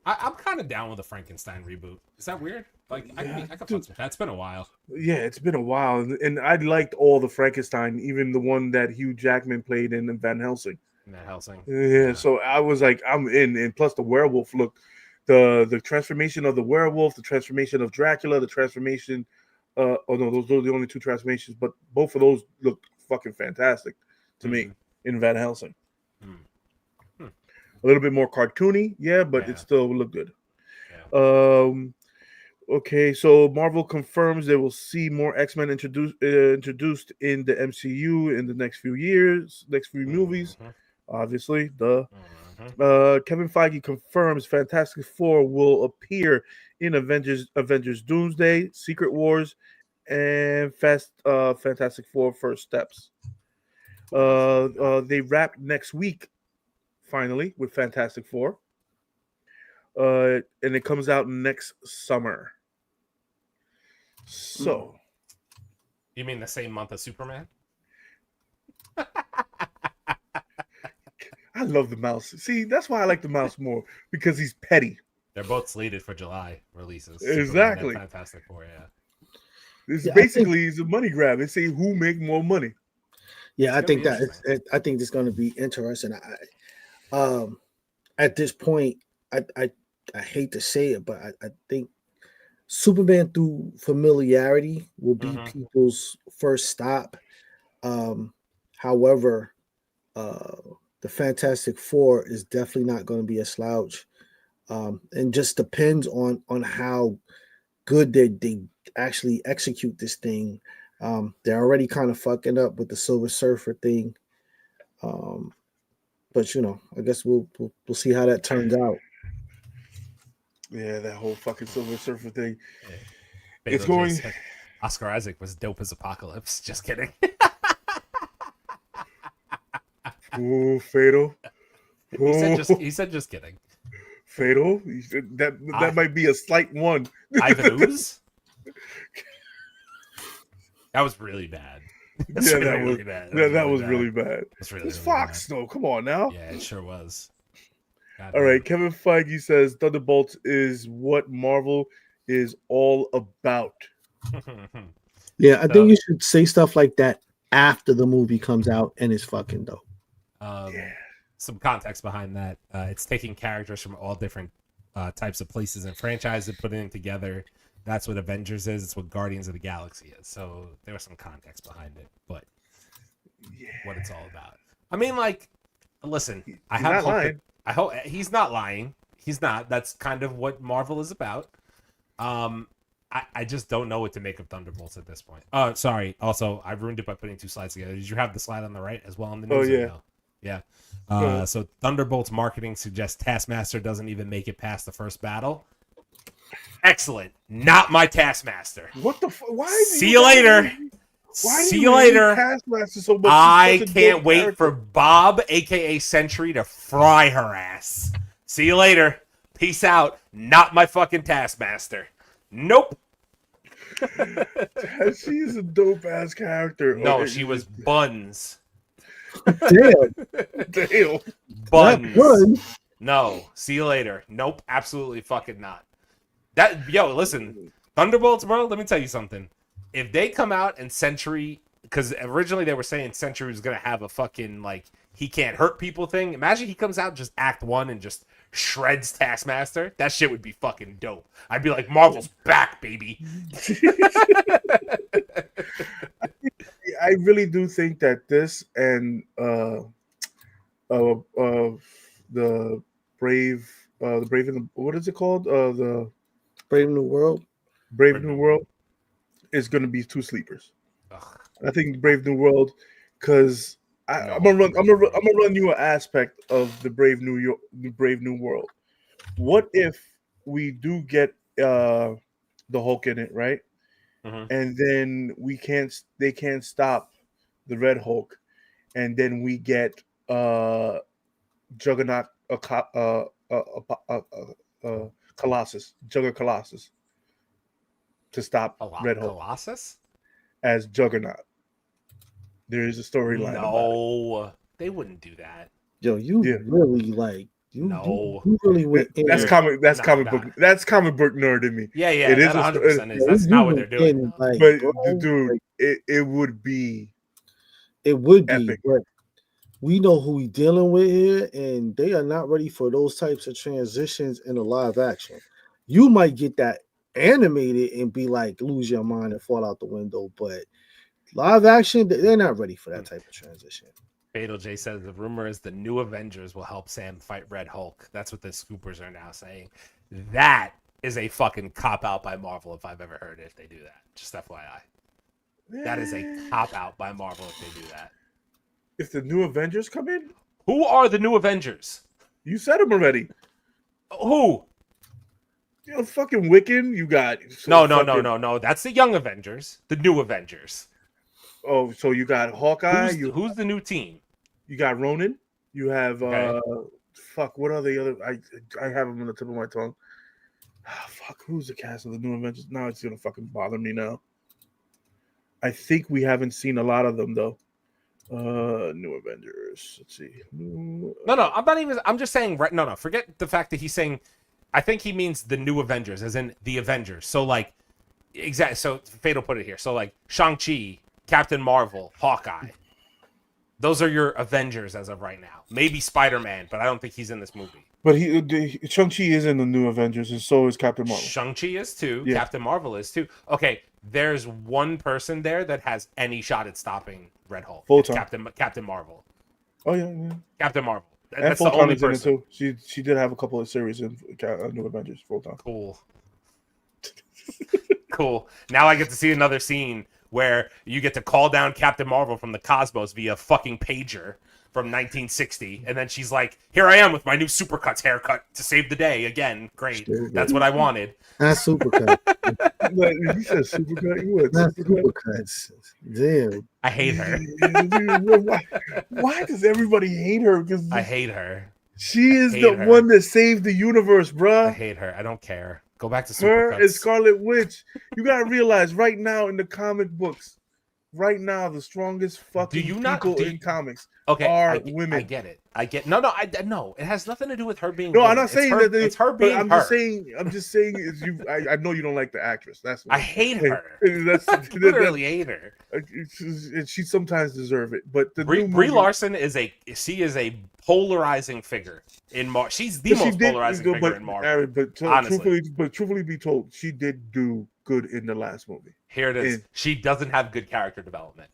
I'm kind of down with the Frankenstein reboot. Is that weird? Like, I could fuck with that. It's been a while. Yeah, it's been a while, and I liked all the Frankenstein, even the one that Hugh Jackman played in Van Helsing. Yeah, so I was like, I'm in, and plus the werewolf look, the transformation of the werewolf, the transformation of Dracula, the transformation. Those are the only two transformations, but both of those look fucking fantastic to me in Van Helsing. A little bit more cartoony, but it still looked good. Yeah. Okay, so Marvel confirms they will see more X-Men introduced in the MCU in the next few movies. Obviously, Kevin Feige confirms Fantastic Four will appear in Avengers Doomsday, Secret Wars, and Fantastic Four First Steps. They wrap next week, finally, with Fantastic Four. And it comes out next summer. So, you mean the same month as Superman? I love the Mouse. See, that's why I like the Mouse more, because he's petty. They're both slated for July releases. Exactly. Fantastic Four, yeah. It's basically a money grab. They say who make more money. Yeah, I think I think it's going to be interesting. At this point, I hate to say it, but I think Superman through familiarity will be people's first stop. However, the Fantastic Four is definitely not going to be a slouch, and just depends on how good they actually execute this thing. They're already kind of fucking up with the Silver Surfer thing, but I guess we'll see how that turns out. Yeah, that whole fucking Silver Surfer thing. Yeah. It's going. Oscar Isaac was dope as Apocalypse. Just kidding. Ooh, Fatal. He said just kidding. Fatal. That might be a slight one. Ivan Ooze? That was really bad. That was really bad. It's Fox, though. Come on now. Yeah, it sure was. All right, Kevin Feige says Thunderbolts is what Marvel is all about. Yeah, I think you should say stuff like that after the movie comes out and it's fucking dope. Some context behind that. It's taking characters from all different types of places and franchises and putting them together. That's what Avengers is. It's what Guardians of the Galaxy is. So there was some context behind it, but what it's all about. I mean, like, listen, I hope he's not lying. He's not. That's kind of what Marvel is about. I just don't know what to make of Thunderbolts at this point. Oh, sorry. Also, I ruined it by putting two slides together. Did you have the slide on the right as well on the news? Oh, yeah. No? Yeah. So Thunderbolts marketing suggests Taskmaster doesn't even make it past the first battle. Excellent. Not my Taskmaster. What the fuck? Why? See you later. See you later. So much? I can't wait for Bob, aka Sentry, to fry her ass. See you later. Peace out. Not my fucking Taskmaster. Nope. She is a dope ass character. No, she was Buns. Damn. Buns. No. See you later. Nope. Absolutely fucking not. Listen. Thunderbolts, bro, let me tell you something. If they come out and Sentry, because originally they were saying Sentry was going to have a fucking, like, he can't hurt people thing. Imagine he comes out just Act 1 and just shreds Taskmaster. That shit would be fucking dope. I'd be like, Marvel's back, baby. I really do think that this and the Brave and the, what is it called? The Brave New World. Brave New World is going to be two sleepers. Ugh. I think Brave New World, because I'm gonna run you an aspect of the Brave New World. What if we do get the Hulk in it, right? And then they can't stop the Red Hulk, and then we get Juggernaut, Colossus, Colossus, to stop Red Hulk. Colossus as Juggernaut. There is a storyline. No, they wouldn't do that. Yo, really like you. No, you really went. That's comic book. That's comic book nerd in me. Yeah, it is 100%. That's not what they're doing. But dude, it would be. It would be. Epic. But we know who we dealing with here, and they are not ready for those types of transitions in a live action. You might get that animated and be like, lose your mind and fall out the window, but live action, they're not ready for that type of transition. Fatal J says the rumor is the new Avengers will help Sam fight Red Hulk. That's what the scoopers are now saying. That is a fucking cop out by Marvel if I've ever heard it. If they do that, just FYI, that is a cop out by Marvel if they do that. If the new Avengers come in, who are the new Avengers? You said them already. Who? You know, fucking Wiccan. You got no. That's the young Avengers. The new Avengers. Oh, so you got Hawkeye. Who's the new team? You got Ronan. You have what are the other? I have them on the tip of my tongue. Who's the cast of the new Avengers? Now it's gonna fucking bother me now. I think we haven't seen a lot of them though. New Avengers. Let's see. No, I'm not even. I'm just saying. Right? No. Forget the fact that he's saying. I think he means the new Avengers, as in the Avengers. So like, exactly. So Fatal put it here. So like Shang-Chi, Captain Marvel, Hawkeye. Those are your Avengers as of right now. Maybe Spider-Man, but I don't think he's in this movie. But Shang-Chi is in the new Avengers, and so is Captain Marvel. Shang-Chi is too. Yeah. Captain Marvel is too. Okay, there's one person there that has any shot at stopping Red Hulk. Captain Marvel. Oh yeah. Captain Marvel. And That's the only Photon is in person. it too. She did have a couple of series in New Avengers. Photon. Cool. Cool. Now I get to see another scene where you get to call down Captain Marvel from the cosmos via fucking pager from 1960, and then she's like, "Here I am with my new Supercuts haircut to save the day again." Great. That's what I wanted. Not Supercut. You said Supercut. You went Not Supercuts. Damn. I hate her. Why does everybody hate her? Because I hate her. she is the one that saved the universe, bruh. I hate her. I don't care. Go back to Her Supercuts. and Scarlet Witch. You gotta realize right now in the comic books, right now the strongest fucking people in comics are women. I get it. No. It has nothing to do with her being. No, woman. I'm not saying that. It's her being. I'm just saying. Is you? I know you don't like the actress. That's what I hate her. Literally hate her. She sometimes deserves it, but the Brie Larson is a polarizing figure in Marvel. She's the most polarizing figure in Marvel. Aaron, but truthfully be told, she did do good in the last movie. Here it is. She doesn't have good character development.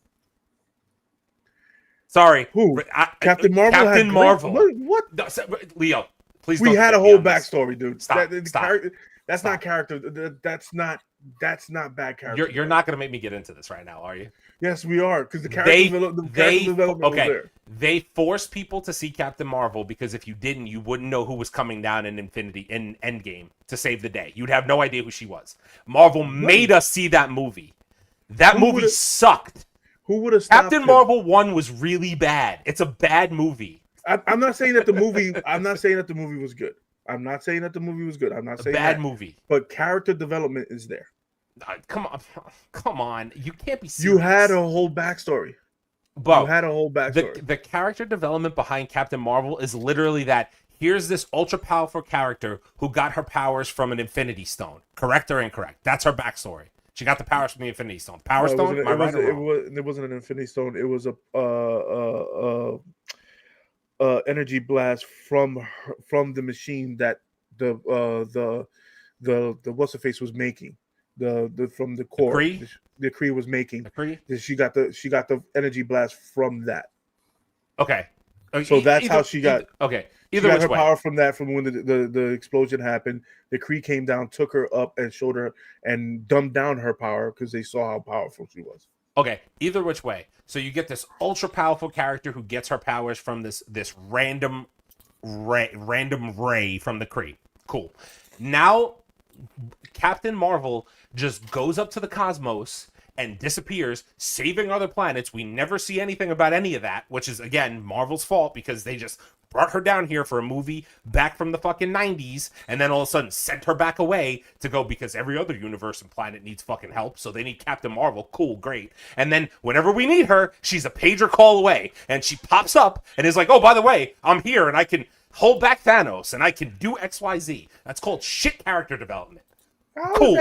Sorry. Who? Captain Marvel? Captain Marvel. What? No, Leo, please. We had a whole backstory, dude. Stop. That's not character. That's not bad character. You're not going to make me get into this right now, are you? Yes, we are, because the character development was there. They forced people to see Captain Marvel because if you didn't, you wouldn't know who was coming down in Endgame to save the day. You'd have no idea who she was. Marvel made us see that movie. That movie sucked. Who would have stopped Captain Marvel 1 was really bad. It's a bad movie. I'm not saying that the movie. I'm not saying that the movie was good. I'm not saying that the movie was good. I'm not saying bad movie. But character development is there. Come on. You can't be serious. You had a whole backstory. But you had a whole backstory. The character development behind Captain Marvel is literally that. Here's this ultra powerful character who got her powers from an Infinity Stone. Correct or incorrect? That's her backstory. She got the powers from the Infinity Stone. Power Stone? Am I right or wrong? It wasn't an Infinity Stone. It was a energy blast from the machine that the what's her face was making. The from the core. The Kree was making. She got the energy blast from that. Okay. So that's how she got. Okay. She got her power from that. From when the explosion happened, the Kree came down, took her up, and showed her and dumbed down her power because they saw how powerful she was. Okay. Either which way. So you get this ultra powerful character who gets her powers from this random ray from the Kree. Cool. Now Captain Marvel just goes up to the cosmos and disappears, saving other planets. We never see anything about any of that, which is, again, Marvel's fault because they just brought her down here for a movie back from the fucking 90s and then all of a sudden sent her back away to go because every other universe and planet needs fucking help, so they need Captain Marvel. Cool, great. And then whenever we need her, she's a pager call away and she pops up and is like, oh, by the way, I'm here and I can hold back Thanos and I can do XYZ. That's called shit character development. Cool.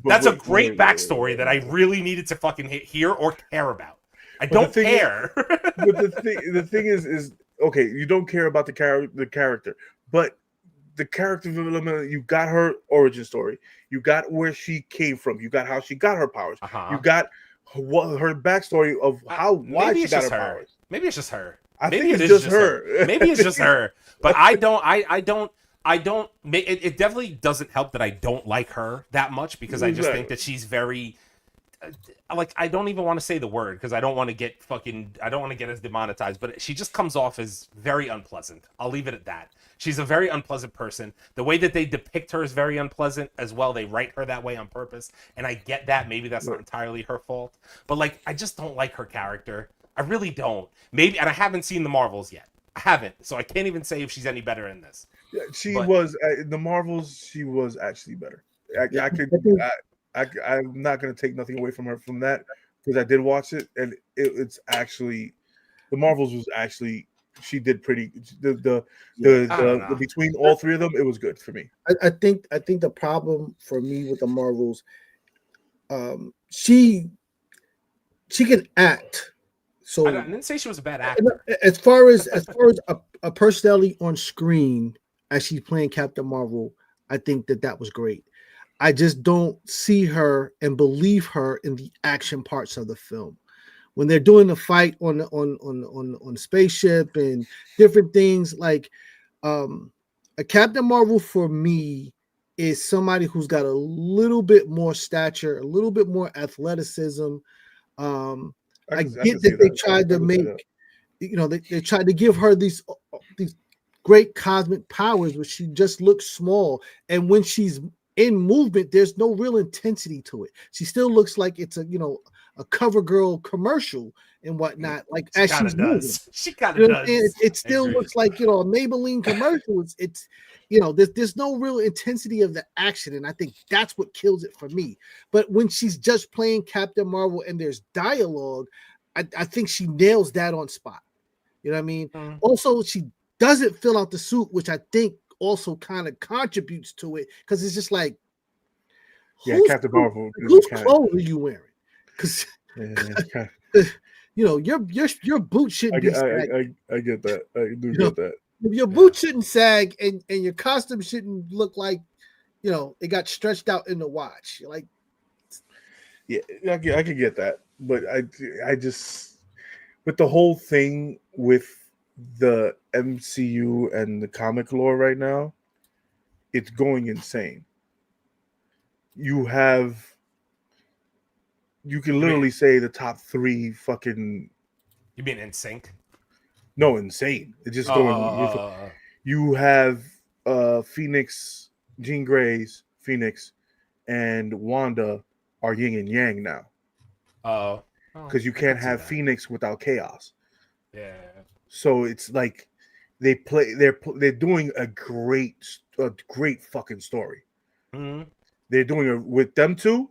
That's a great backstory that I really needed to fucking hear or care about. I don't care. But the thing is okay, you don't care about the character, but the character development, you got her origin story, you got where she came from, you got how she got her powers, you got her backstory of why she got her powers. Maybe it's just her. I think it's just her. Maybe it's just her. But I don't. It definitely doesn't help that I don't like her that much because I just think that she's very, like, I don't even want to say the word because I don't want to get as demonetized, but she just comes off as very unpleasant. I'll leave it at that. She's a very unpleasant person. The way that they depict her is very unpleasant as well. They write her that way on purpose, and I get that. Maybe that's not entirely her fault, but like, I just don't like her character. I really don't. Maybe, and I haven't seen the Marvels yet. I haven't, so I can't even say if she's any better in this. Yeah, she was the Marvels. She was actually better. I'm not going to take nothing away from her from that because I did watch it, and it's actually the Marvels was actually she did pretty. The between all three of them, it was good for me. I think the problem for me with the Marvels, she can act. So I didn't say she was a bad actor. as far as a personality on screen as she's playing Captain Marvel, I think that was great. I just don't see her and believe her in the action parts of the film. When they're doing the fight on the spaceship and different things, like a Captain Marvel for me is somebody who's got a little bit more stature, a little bit more athleticism. I get that they tried to make, they tried to give her these great cosmic powers, but she just looks small. And when she's in movement, there's no real intensity to it. She still looks like it's a CoverGirl commercial and whatnot. Like She as kinda she's moving, does. She kind of does. it still looks like a Maybelline commercial. It's there's no real intensity of the action, and I think that's what kills it for me. But when she's just playing Captain Marvel and there's dialogue, I think she nails that on spot. You know what I mean? Also, she doesn't fill out the suit, which I think also kind of contributes to it, because it's just like, Captain Marvel. Whose clothes are you wearing? Because your boot shouldn't be sagging. I get that. I do get that. Your boot shouldn't sag, and your costume shouldn't look like it got stretched out in the watch. Like, I can get that, but I just, with the whole thing with the MCU and the comic lore right now, it's going insane. You can literally say the top 3 fucking. You mean in sync? No, insane. It's just going. You have Phoenix, Jean Grey's Phoenix, and Wanda are yin and yang now. Because you can't have Phoenix without chaos. Yeah. So it's like they're doing a great fucking story. Mm-hmm. They're doing with them two,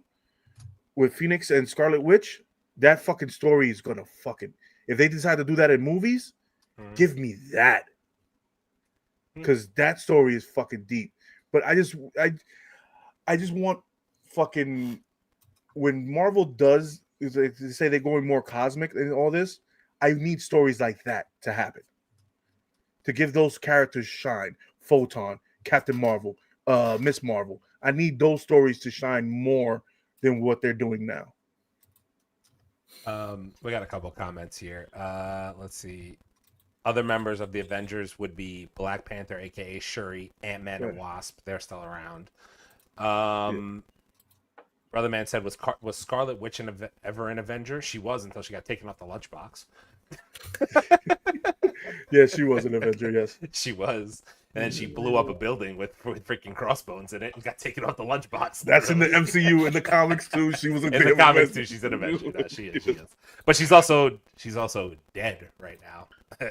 with Phoenix and Scarlet Witch. That fucking story is gonna fucking, if they decide to do that in movies, give me that, because that story is fucking deep. But I just want fucking, when Marvel does, they say they're going more cosmic and all this, I need stories like that to happen, to give those characters shine. Photon, Captain Marvel, Miss Marvel. I need those stories to shine more than what they're doing now. We got a couple comments here. Let's see. Other members of the Avengers would be Black Panther, aka Shuri, Ant-Man, and Wasp. They're still around. Brother Man said, was Scarlet Witch ever an Avenger? She was, until she got taken off the lunchbox. Yeah, she was an Avenger, yes. She was. And then she blew up a building with freaking crossbones in it and got taken off the lunchbox. That's in the MCU. In the comics too, she was a in the comics too. She's an Avenger. No, she is. But she's also dead right now.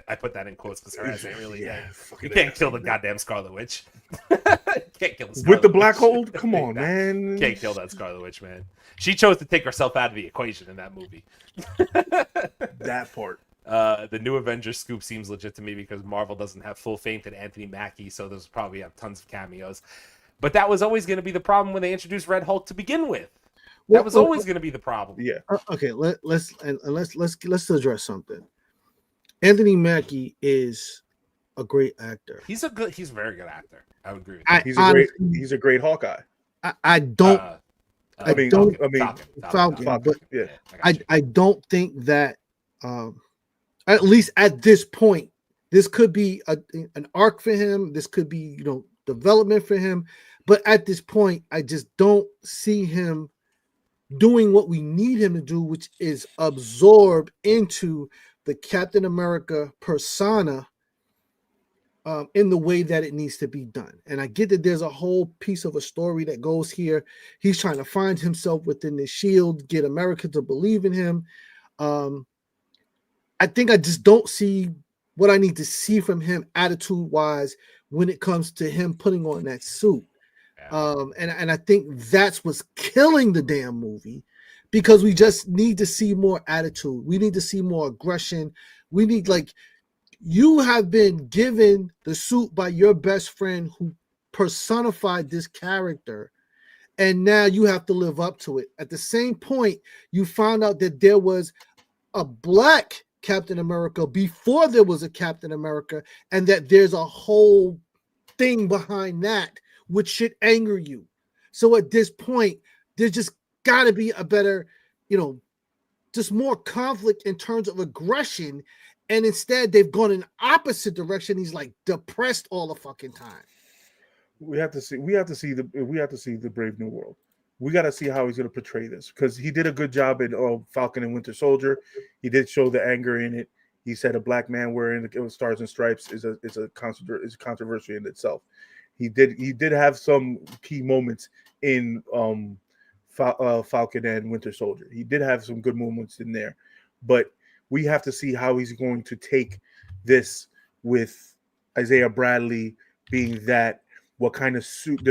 I put that in quotes because her ass ain't really dead. You can't kill the goddamn Scarlet Witch. Can't kill the Scarlet with the Witch. black hole. Come on, man. Can't kill that Scarlet Witch, man. She chose to take herself out of the equation in that movie. That part. The new Avengers scoop seems legit to me because Marvel doesn't have full faith in Anthony Mackie, so there's probably tons of cameos. But that was always going to be the problem when they introduced Red Hulk to begin with. That was always going to be the problem. Yeah. Okay. Let's address something. Anthony Mackie is a great actor. He's a very good actor. I would agree with that. He's a great Hawkeye. I don't. Falcon. But yeah, I don't think that. At least at this point, this could be an arc for him. This could be, development for him. But at this point, I just don't see him doing what we need him to do, which is absorb into the Captain America persona in the way that it needs to be done. And I get that there's a whole piece of a story that goes here. He's trying to find himself within the Shield, get America to believe in him. I think I just don't see what I need to see from him attitude-wise when it comes to him putting on that suit. And I think that's what's killing the damn movie, because we just need to see more attitude. We need to see more aggression. We need, you have been given the suit by your best friend who personified this character, and now you have to live up to it. At the same point, you found out that there was a black Captain America before there was a Captain America, and that there's a whole thing behind that which should anger you. So at this point, there's just got to be a better, just more conflict in terms of aggression. And instead, they've gone in opposite direction. He's like depressed all the fucking time. We have to see the Brave New World. We got to see how he's going to portray this, because he did a good job in Falcon and Winter Soldier. He did show the anger in it. He said a black man wearing the Stars and Stripes is a controversy in itself. He did have some key moments in Falcon and Winter Soldier. He did have some good moments in there, but we have to see how he's going to take this with Isaiah Bradley being that, what kind of suit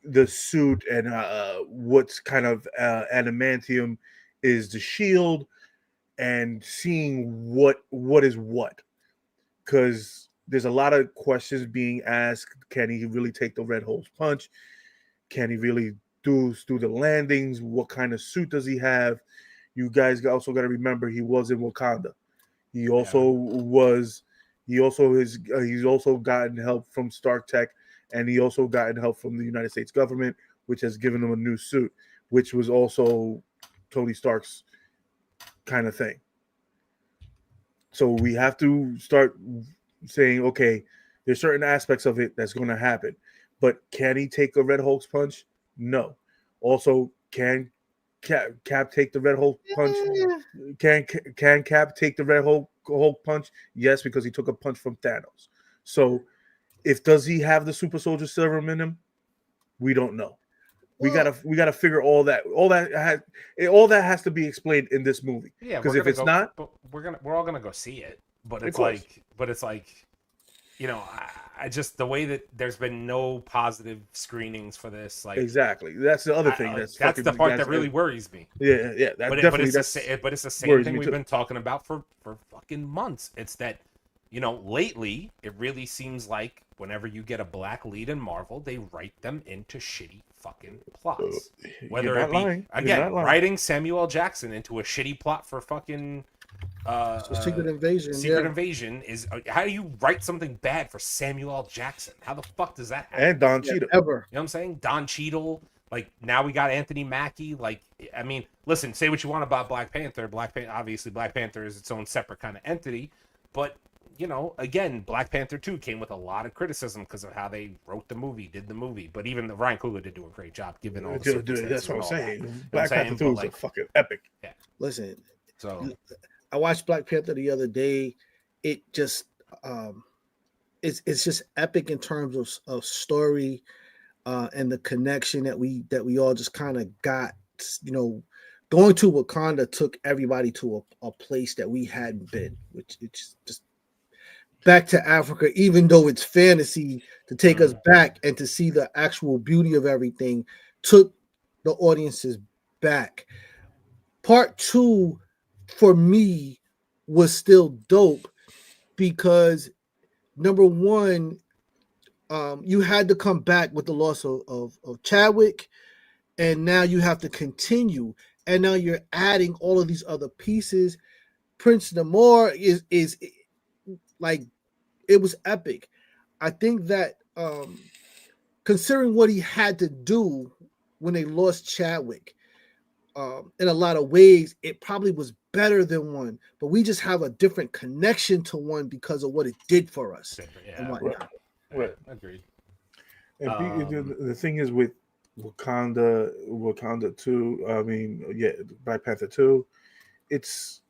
the suit, and what's kind of adamantium is the shield, and seeing what is what, because there's a lot of questions being asked. Can he really take the Red Hulk's punch? Can he really do the landings? What kind of suit does he have? You guys also got to remember he was in Wakanda. He's also gotten help from Stark Tech, and he also gotten help from the United States government, which has given him a new suit, which was also Tony Stark's kind of thing. So we have to start saying, okay, there's certain aspects of it that's going to happen, but can he take a Red Hulk's punch? No. Also, can Cap take the Red Hulk punch? Can Cap take the Red Hulk punch? Yes, because he took a punch from Thanos. So, does he have the super soldier serum in him? We don't know. We gotta figure all that has to be explained in this movie. Yeah, because if it's not, we're all gonna go see it. But it's like, I just, the way that there's been no positive screenings for this, like, exactly. That's the other thing. That's the part that really worries me. Yeah. But it's the same thing we've been talking about for fucking months. It's that, lately it really seems like whenever you get a black lead in Marvel, they write them into shitty fucking plots. Whether it be writing Samuel L. Jackson into a shitty plot for fucking Secret Invasion. Invasion is, how do you write something bad for Samuel L. Jackson? How the fuck does that happen? And Don Cheadle. Ever. You know what I'm saying? Don Cheadle. Like, now we got Anthony Mackie. Like, I mean, listen, say what you want about Black Panther. Obviously, Black Panther is its own separate kind of entity. But, again, Black Panther 2 came with a lot of criticism because of how they wrote the movie, did the movie. But even Ryan Coogler did do a great job given all the circumstances. That's what I'm saying. That. Black Panther 2 is a fucking epic. Yeah. Listen, so I watched Black Panther the other day. It just it's just epic in terms of story and the connection that we all just kind of got. Going to Wakanda took everybody to a place that we hadn't been, which it's just back to Africa, even though it's fantasy, to take us back and to see the actual beauty of everything took the audiences back. Part 2 for me was still dope because, number one, you had to come back with the loss of Chadwick, and now you have to continue, and now you're adding all of these other pieces. Prince Namor is like, it was epic. I think that considering what he had to do when they lost Chadwick, in a lot of ways, it probably was better than one, but we just have a different connection to one because of what it did for us. Yeah, right. Agreed. And the thing is with Wakanda 2, Black Panther 2, it's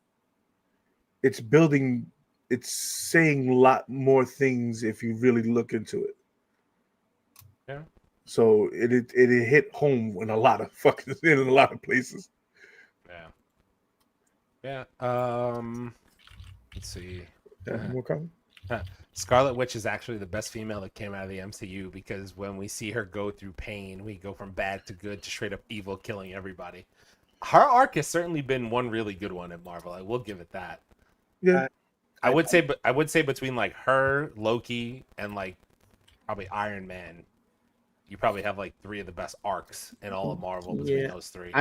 building, it's saying a lot more things if you really look into it. Yeah. So it hit home in a lot of places. Yeah. Let's see. More comment? Scarlet Witch is actually the best female that came out of the MCU because when we see her go through pain, we go from bad to good to straight up evil, killing everybody. Her arc has certainly been one really good one at Marvel. I will give it that. Yeah. I would say between like her, Loki, and like probably Iron Man, you probably have like 3 of the best arcs in all of Marvel between those 3.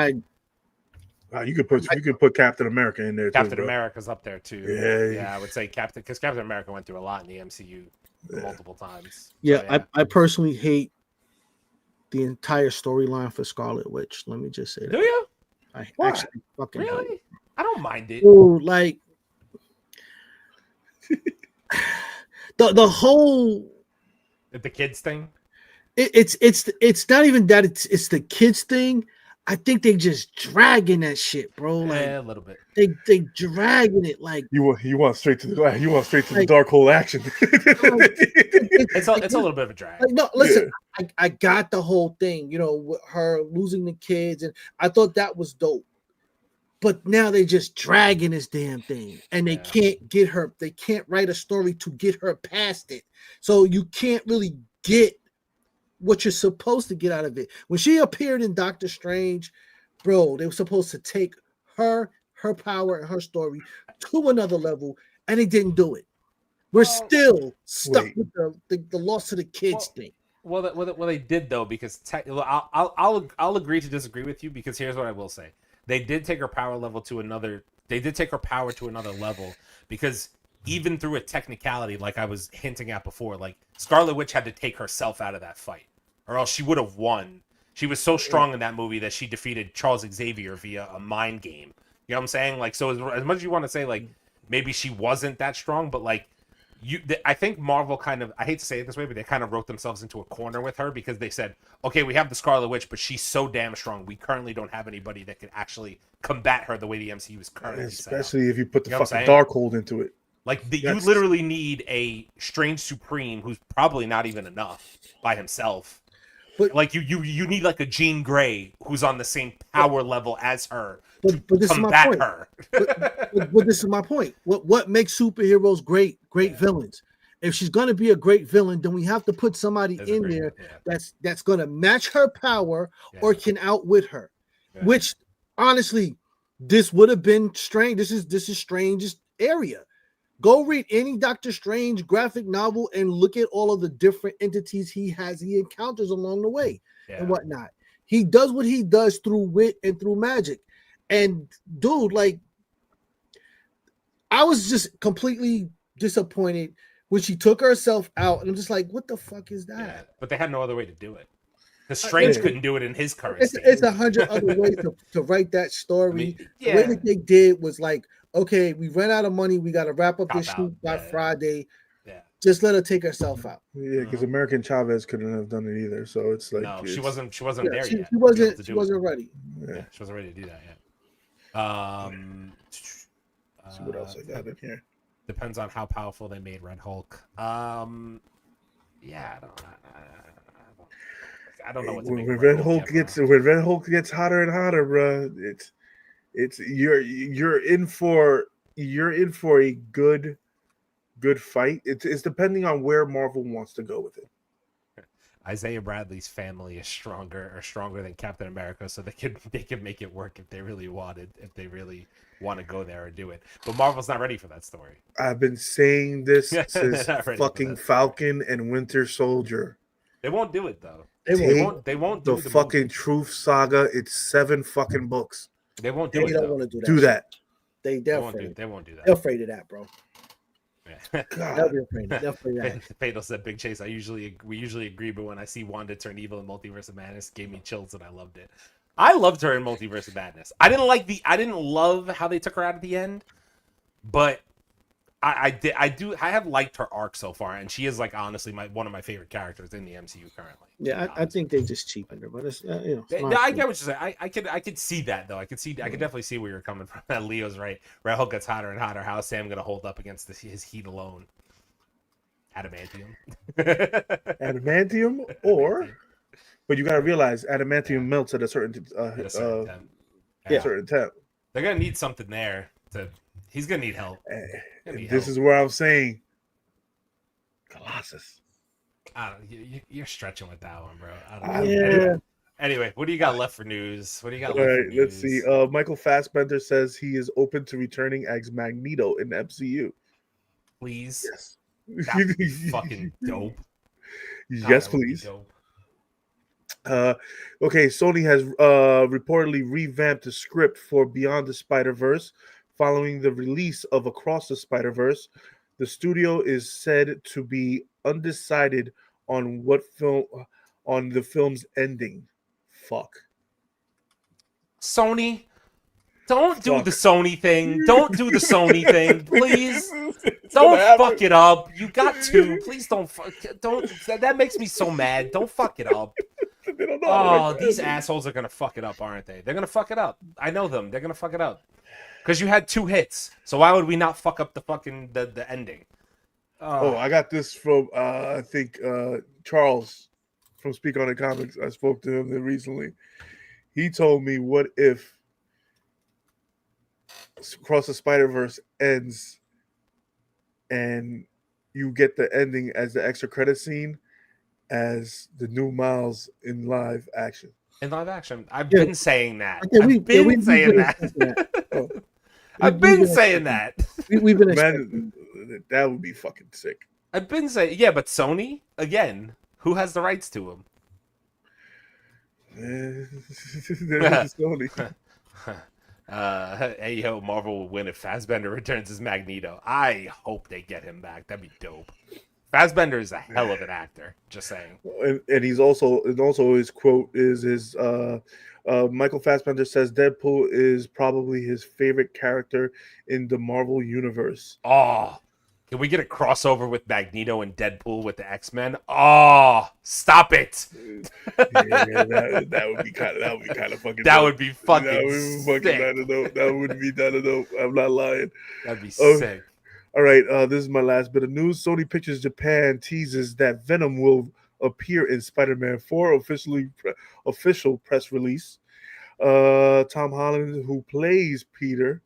You could put Captain America in there. Captain too, America's up there too. Yeah, I would say Captain America went through a lot in the MCU multiple times. Yeah, So, I personally hate the entire storyline for Scarlet Witch. Let me just say that. Do you? I Why? actually fucking hate Really? it. I don't mind it. Oh, like the whole The kids thing. it's not even that it's the kids thing. I think they just dragging that shit, bro. Like a little bit. they dragging it like you want straight to the like, dark hole action. It's a little bit of a drag. Like, no, listen, I got the whole thing, with her losing the kids, and I thought that was dope. But now they just dragging this damn thing, and they can't get her. They can't write a story to get her past it. So you can't really get what you're supposed to get out of it. When she appeared in Doctor Strange, bro, they were supposed to take her power and her story to another level, and they didn't do it. We're still stuck with the loss of the kids thing. Well, they did though, because I'll agree to disagree with you, because here's what I will say: they did take her power level to another. They did take her power to another level, because even through a technicality, like I was hinting at before, like Scarlet Witch had to take herself out of that fight, or else she would have won. She was so strong in that movie that she defeated Charles Xavier via a mind game. You know what I'm saying? Like, so as much as you want to say like maybe she wasn't that strong, but like. I think Marvel kind of, I hate to say it this way, but they kind of wrote themselves into a corner with her, because they said, okay, we have the Scarlet Witch, but she's so damn strong. We currently don't have anybody that could actually combat her the way the MCU is currently Especially if you put the fucking Darkhold into it. Like, you literally need a Strange Supreme who's probably not even enough by himself. But like you need like a Jean Grey who's on the same power level as her to combat her. But this is my point. What makes superheroes great villains? If she's gonna be a great villain, then we have to put somebody in there that's gonna match her power or can outwit her. Yeah. Which honestly, this would have been Strange. This is Strange's area. Go read any Doctor Strange graphic novel and look at all of the different entities he encounters along the way and whatnot. He does what he does through wit and through magic. And dude, like, I was just completely disappointed when she took herself out, and I'm just like, what the fuck is that? Yeah, but they had no other way to do it. Because Strange couldn't do it in his current state. It's 100 other ways to write that story. The way that they did was like, okay, we ran out of money. We got to wrap up this shoot by Friday. Yeah. Just let her take herself out. Yeah, because American Chavez couldn't have done it either. So it's like, no, she wasn't there yet. She wasn't ready. Yeah, she wasn't ready to do that yet. See what else I got in here. Depends on how powerful they made Red Hulk. I don't know what to make. When Red Hulk gets hotter and hotter, bro, it's you're in for a good fight. It's depending on where Marvel wants to go with it. Isaiah Bradley's family is stronger than Captain America, so they could make it work if they really wanted, if they really want to go there and do it. But Marvel's not ready for that story. I've been saying this since fucking Falcon and Winter Soldier. They won't do it though. They won't do the fucking movie. Truth Saga. It's 7 fucking books. They won't do it. They don't want to do that. Do that. They won't do that. They're afraid of that, bro. God. Fatal said, "Big Chase. We usually agree, but when I see Wanda turn evil in Multiverse of Madness, it gave me chills, and I loved it. I loved her in Multiverse of Madness. I didn't love how they took her out at the end, but I have liked her arc so far, and she is like honestly one of my favorite characters in the MCU currently. Yeah, I think they just cheapened her, but it's I get what you're saying. I could see that though. I could definitely see where you're coming from. That Leo's right. Red Hulk gets hotter and hotter. How is Sam gonna hold up against his heat alone? Adamantium. Adamantium, but you gotta realize adamantium melts at a certain temp. They're gonna need something there. He's gonna need help. This is where I'm saying Colossus. You're stretching with that one, bro. Anyway, what do you got left for news? Let's see. Michael Fassbender says he is open to returning as Magneto in the MCU. Please. Yes. That'd be fucking dope. Yes, please. Dope. Okay, Sony has reportedly revamped the script for Beyond the Spider-Verse following the release of Across the Spider-Verse. The studio is said to be undecided on the film's ending. Fuck. Sony, don't do Fuck. the Sony thing. Don't do the Sony thing, please. It's Don't gonna happen. fuck it up. You got to. Please don't. Don't. That makes me so mad. Don't fuck it up. They don't know how to Oh, make these it. assholes are gonna fuck it up, aren't they? They're gonna fuck it up. I know them. They're gonna fuck it up. Because you had 2 hits, so why would we not fuck up the fucking the ending? Oh, I got this from I think Charles from Speak on It Comics. I spoke to him recently. He told me, what if Across the Spider-Verse ends and you get the ending as the extra credit scene as the new Miles in live action. In live action, I've Yeah. been saying that. Okay, I've been saying that. Oh, I've been saying that. We've been expecting. man, that would be fucking sick. I've been saying, yeah, but Sony again. Who has the rights to him? There's Sony. Hey yo, Marvel will win if Fassbender returns as Magneto. I hope they get him back. That'd be dope. Fassbender is a hell of an actor. Just saying. And he's also his quote is his Michael Fassbender says Deadpool is probably his favorite character in the Marvel universe. Oh, can we get a crossover with Magneto and Deadpool with the X-Men? Oh, stop it. That would be kind of fucking. That dope. would be fucking That would be fucking sick. kind of dope. That would be kind of dope. I'm not lying. That'd be Oh, sick. All right, this is my last bit of news. Sony Pictures Japan teases that Venom will appear in Spider-Man 4 official press release. Tom Holland, who plays Peter,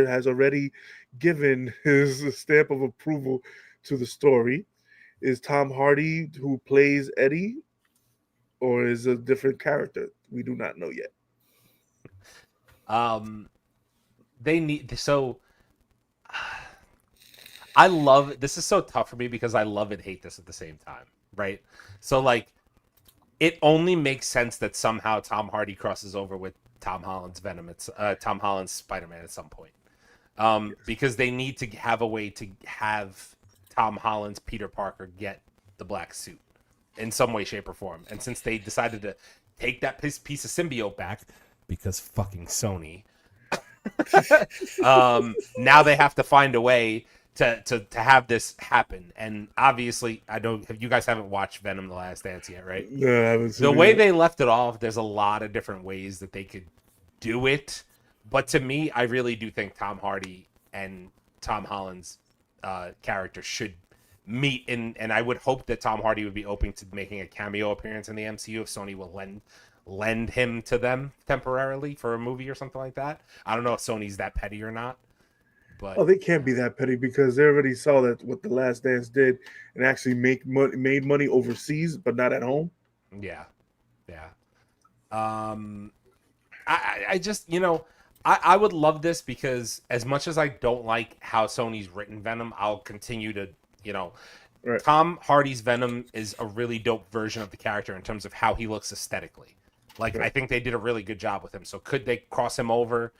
has already given his stamp of approval to the story. Is Tom Hardy, who plays Eddie, or is a different character? We do not know yet. They need so. I love this is so tough for me because I love and hate this at the same time, right? So like, it only makes sense that somehow Tom Hardy crosses over with Tom Holland's Venom. It's Tom Holland's Spider-Man at some point, because they need to have a way to have Tom Holland's Peter Parker get the black suit in some way, shape, or form. And since they decided to take that piece of symbiote back because fucking Sony. Now they have to find a way to have this happen, and obviously I know you guys haven't watched Venom: The Last Dance yet, right? No, I haven't seen The it way yet. they left it off, there's a lot of different ways that they could do it, but to me, I really do think Tom Hardy and Tom Holland's character should meet, and I would hope that Tom Hardy would be open to making a cameo appearance in the MCU if Sony will lend him to them temporarily for a movie or something like that. I don't know if Sony's that petty or not, but Oh, they can't be that petty because they already saw that what The Last Dance did and actually made money overseas, but not at home. yeah. I just, I would love this because as much as I don't like how Sony's written Venom, I'll continue to, Right. Tom Hardy's Venom is a really dope version of the character in terms of how he looks aesthetically. Like, Right. I think they did a really good job with him. So could they cross him over?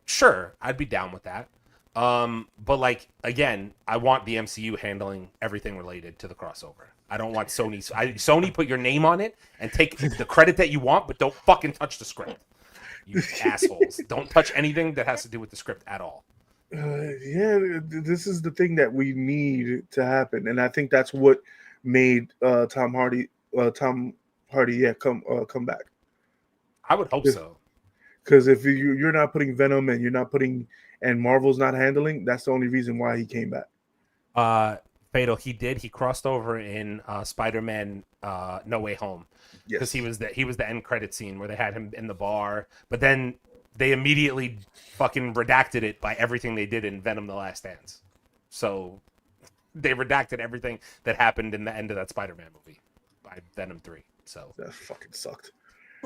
Sure, I'd be down with that. But like, again, I want the MCU handling everything related to the crossover. I don't want Sony put your name on it and take the credit that you want, but don't fucking touch the script. You assholes. Don't touch anything that has to do with the script at all. This is the thing that we need to happen, and I think that's what made Tom Hardy come back. I would hope so. Because if you're not putting Venom and Marvel's not handling, that's the only reason why he came back. Fatal, he crossed over in Spider-Man No Way Home. Because Yes. he was the end credit scene where they had him in the bar, but then they immediately fucking redacted it by everything they did in Venom: The Last Dance. So they redacted everything that happened in the end of that Spider-Man movie by Venom 3. So That fucking sucked.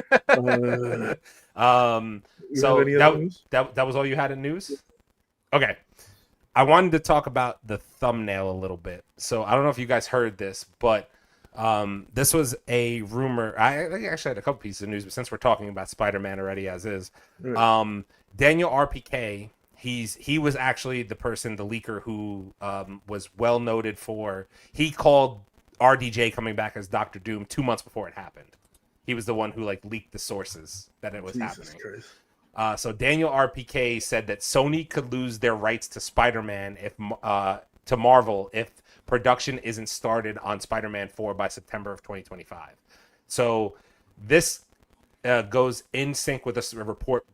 so You have any other news? that was all you had in news? Okay. I wanted to talk about the thumbnail a little bit. So I don't know if you guys heard this, but This was a rumor. I actually had a couple pieces of news, but since we're talking about Spider-Man already as is, Daniel RPK, he was actually the leaker who was well noted for. He called RDJ coming back as Doctor Doom 2 months before it happened. He was the one who leaked the sources that it was happening. So Daniel RPK said that Sony could lose their rights to Spider-Man to Marvel if production isn't started on Spider-Man 4 by September of 2025. So this goes in sync with a report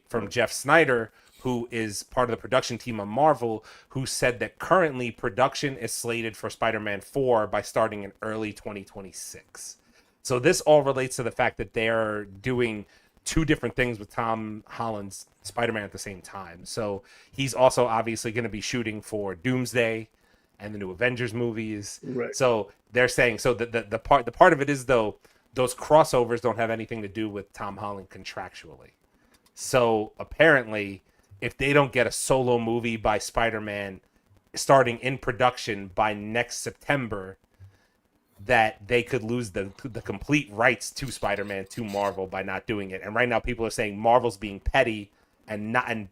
from Jeff Snyder, who is part of the production team on Marvel, who said that currently production is slated for Spider-Man 4 by starting in early 2026. So this all relates to the fact that they're doing two different things with Tom Holland's Spider-Man at the same time. So he's also obviously going to be shooting for Doomsday and the new Avengers movies. Right. So they're saying the part of it is, though, those crossovers don't have anything to do with Tom Holland contractually. So apparently, if they don't get a solo movie by Spider-Man starting in production by next September, that they could lose the complete rights to Spider-Man to Marvel by not doing it. And right now people are saying Marvel's being petty and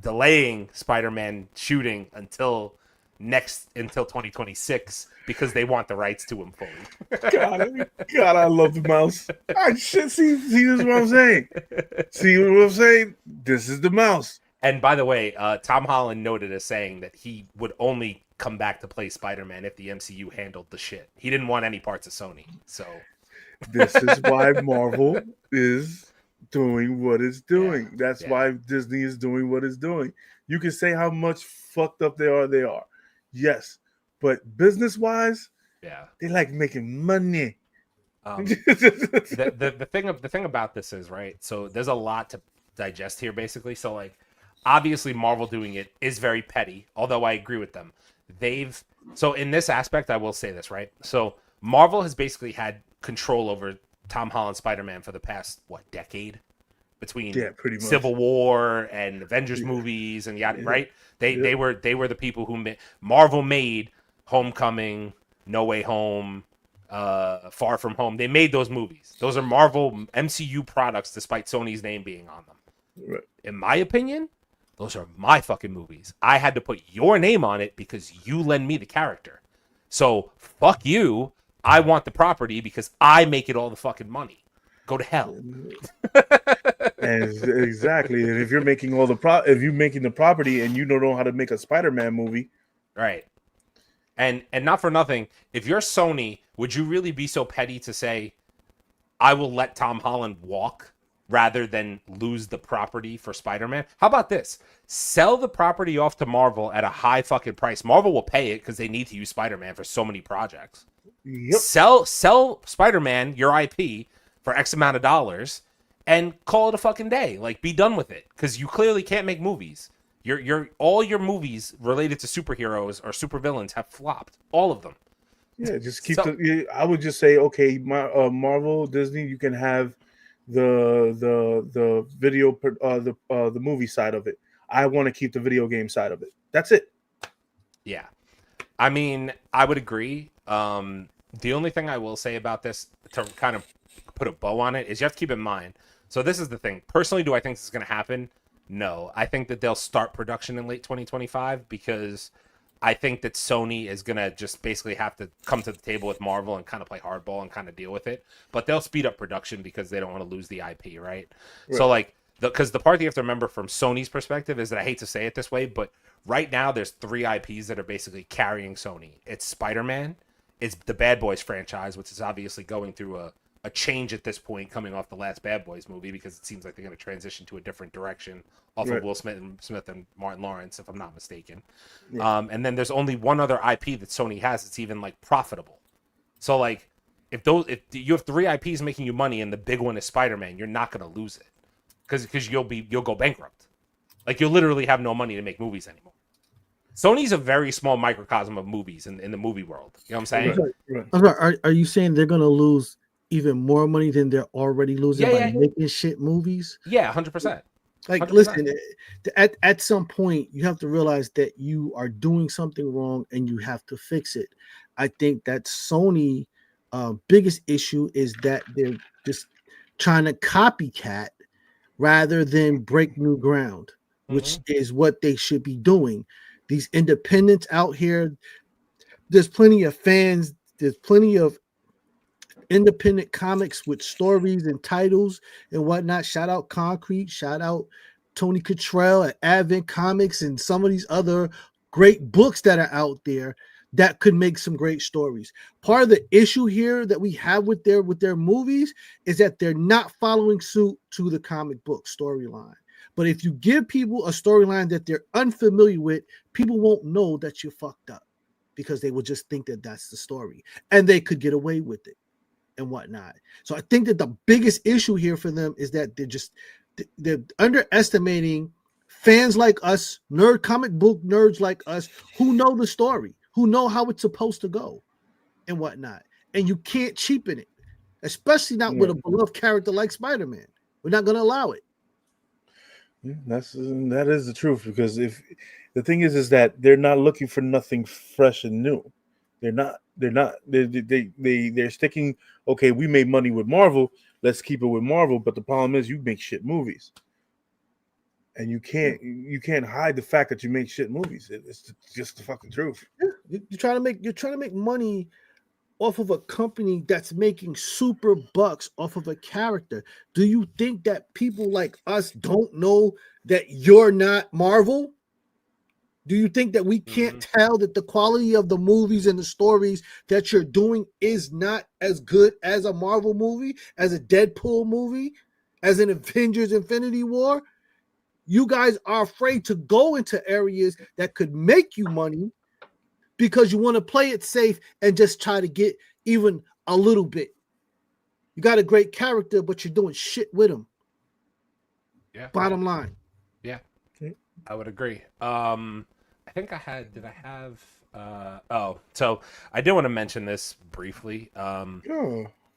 delaying Spider-Man shooting until 2026 because they want the rights to him fully. God, I love the mouse. See this is what I'm saying. See what I'm saying? This is the mouse. And by the way, Tom Holland noted as saying that he would only come back to play Spider-Man if the MCU handled the shit. He didn't want any parts of Sony. So this is why Marvel is doing what it's doing. Yeah, That's why Disney is doing what it's doing. You can say how much fucked up they are. Yes. But business-wise, they like making money. The thing about this is, right, so there's a lot to digest here, basically. So obviously Marvel doing it is very petty, although I agree with them. So in this aspect, I will say this, right? So Marvel has basically had control over Tom Holland's Spider-Man for the past decade, between pretty much. Civil War and Avengers movies and right? They were the people who Marvel made Homecoming, No Way Home, Far From Home. They made those movies. Those are Marvel MCU products, despite Sony's name being on them. Right. In my opinion, those are my fucking movies. I had to put your name on it because you lend me the character. So fuck you. I want the property because I make it all the fucking money. Go to hell. And exactly. And if you're making if you're making the property and you don't know how to make a Spider-Man movie, right? And not for nothing, if you're Sony, would you really be so petty to say, I will let Tom Holland walk rather than lose the property for Spider-Man? How about this? Sell the property off to Marvel at a high fucking price. Marvel will pay it because they need to use Spider-Man for so many projects. Yep. Sell Spider-Man, your IP, for X amount of dollars and call it a fucking day. Be done with it, because you clearly can't make movies. All your movies related to superheroes or supervillains have flopped. All of them. Yeah, just keep I would just say, okay, Marvel, Disney, you can have the video the movie side of it. I want to keep the video game side of it. That's it. Yeah. I mean, I would agree. The only thing I will say about this, to kind of put a bow on it, is you have to keep in mind. So this is the thing. Personally, do I think this is going to happen? No. I think that they'll start production in late 2025 because I think that Sony is going to just basically have to come to the table with Marvel and kind of play hardball and kind of deal with it. But they'll speed up production because they don't want to lose the IP, right? So because the part that you have to remember from Sony's perspective is that, I hate to say it this way, but right now there's 3 IPs that are basically carrying Sony. It's Spider-Man, it's the Bad Boys franchise, which is obviously going through a change at this point, coming off the last Bad Boys movie, because it seems like they're going to transition to a different direction off of Will Smith and Martin Lawrence, if I'm not mistaken. Yeah. And then there's only one other IP that Sony has that's even profitable. So if you have 3 IPs making you money and the big one is Spider-Man, you're not going to lose it because you'll go bankrupt. You'll literally have no money to make movies anymore. Sony's a very small microcosm of movies in the movie world. You know what I'm saying? Right. Are you saying they're going to lose even more money than they're already losing by making shit movies? Yeah, 100%. Like, 100%. listen, at some point, you have to realize that you are doing something wrong and you have to fix it. I think that Sony biggest issue is that they're just trying to copycat rather than break new ground, which is what they should be doing. These independents out here, there's plenty of fans, there's plenty of independent comics with stories and titles and whatnot. Shout out Concrete, shout out Tony Cottrell at Advent Comics and some of these other great books that are out there that could make some great stories. Part of the issue here that we have with their movies is that they're not following suit to the comic book storyline. But if you give people a storyline that they're unfamiliar with, people won't know that you're fucked up because they will just think that that's the story and they could get away with it and whatnot. So I think that the biggest issue here for them is that they're underestimating fans like us, comic book nerds like us, who know the story, who know how it's supposed to go and whatnot. And you can't cheapen it, especially not with a beloved character like Spider-Man. We're not going to allow it. Yeah, that is the truth, because if the thing is that they're not looking for nothing fresh and new. They're sticking, okay, we made money with Marvel, let's keep it with Marvel, but the problem is you make shit movies. And you can't hide the fact that you make shit movies. It's just the fucking truth. Yeah. You're trying to make money off of a company that's making super bucks off of a character. Do you think that people like us don't know that you're not Marvel? Do you think that we can't tell that the quality of the movies and the stories that you're doing is not as good as a Marvel movie, as a Deadpool movie, as an Avengers Infinity War? You guys are afraid to go into areas that could make you money because you want to play it safe and just try to get even a little bit. You got a great character, but you're doing shit with him. Yeah. Bottom line. Yeah, I would agree. I think so I did want to mention this briefly.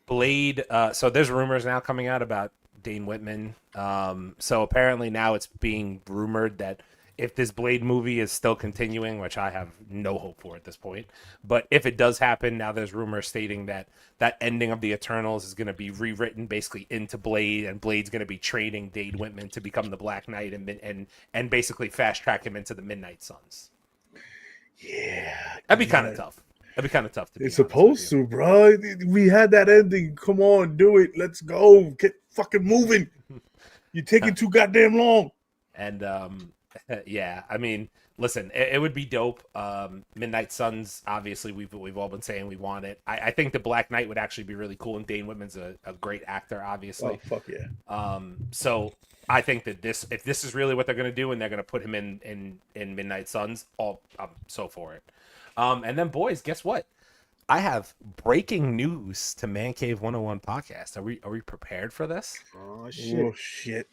Blade. So there's rumors now coming out about Dane Whitman. So apparently now it's being rumored that if this Blade movie is still continuing, which I have no hope for at this point, but if it does happen, now there's rumors stating that ending of the Eternals is going to be rewritten basically into Blade, and Blade's going to be training Dane Whitman to become the Black Knight and basically fast track him into the Midnight Suns. Yeah, that'd be kind of tough. That'd be kind of tough to be. It's supposed to, bro. We had that ending. Come on, do it. Let's go. Get fucking moving. You're taking too goddamn long. And yeah, I mean, listen, it would be dope. Midnight Suns, obviously, we've all been saying we want it. I think the Black Knight would actually be really cool, and Dane Whitman's a great actor, obviously. Oh, fuck yeah. So I think that if this is really what they're gonna do, and they're gonna put him in Midnight Suns, I'm so for it. And then, boys, guess what? I have breaking news to Mancave101 Podcast. Are we prepared for this? Oh shit.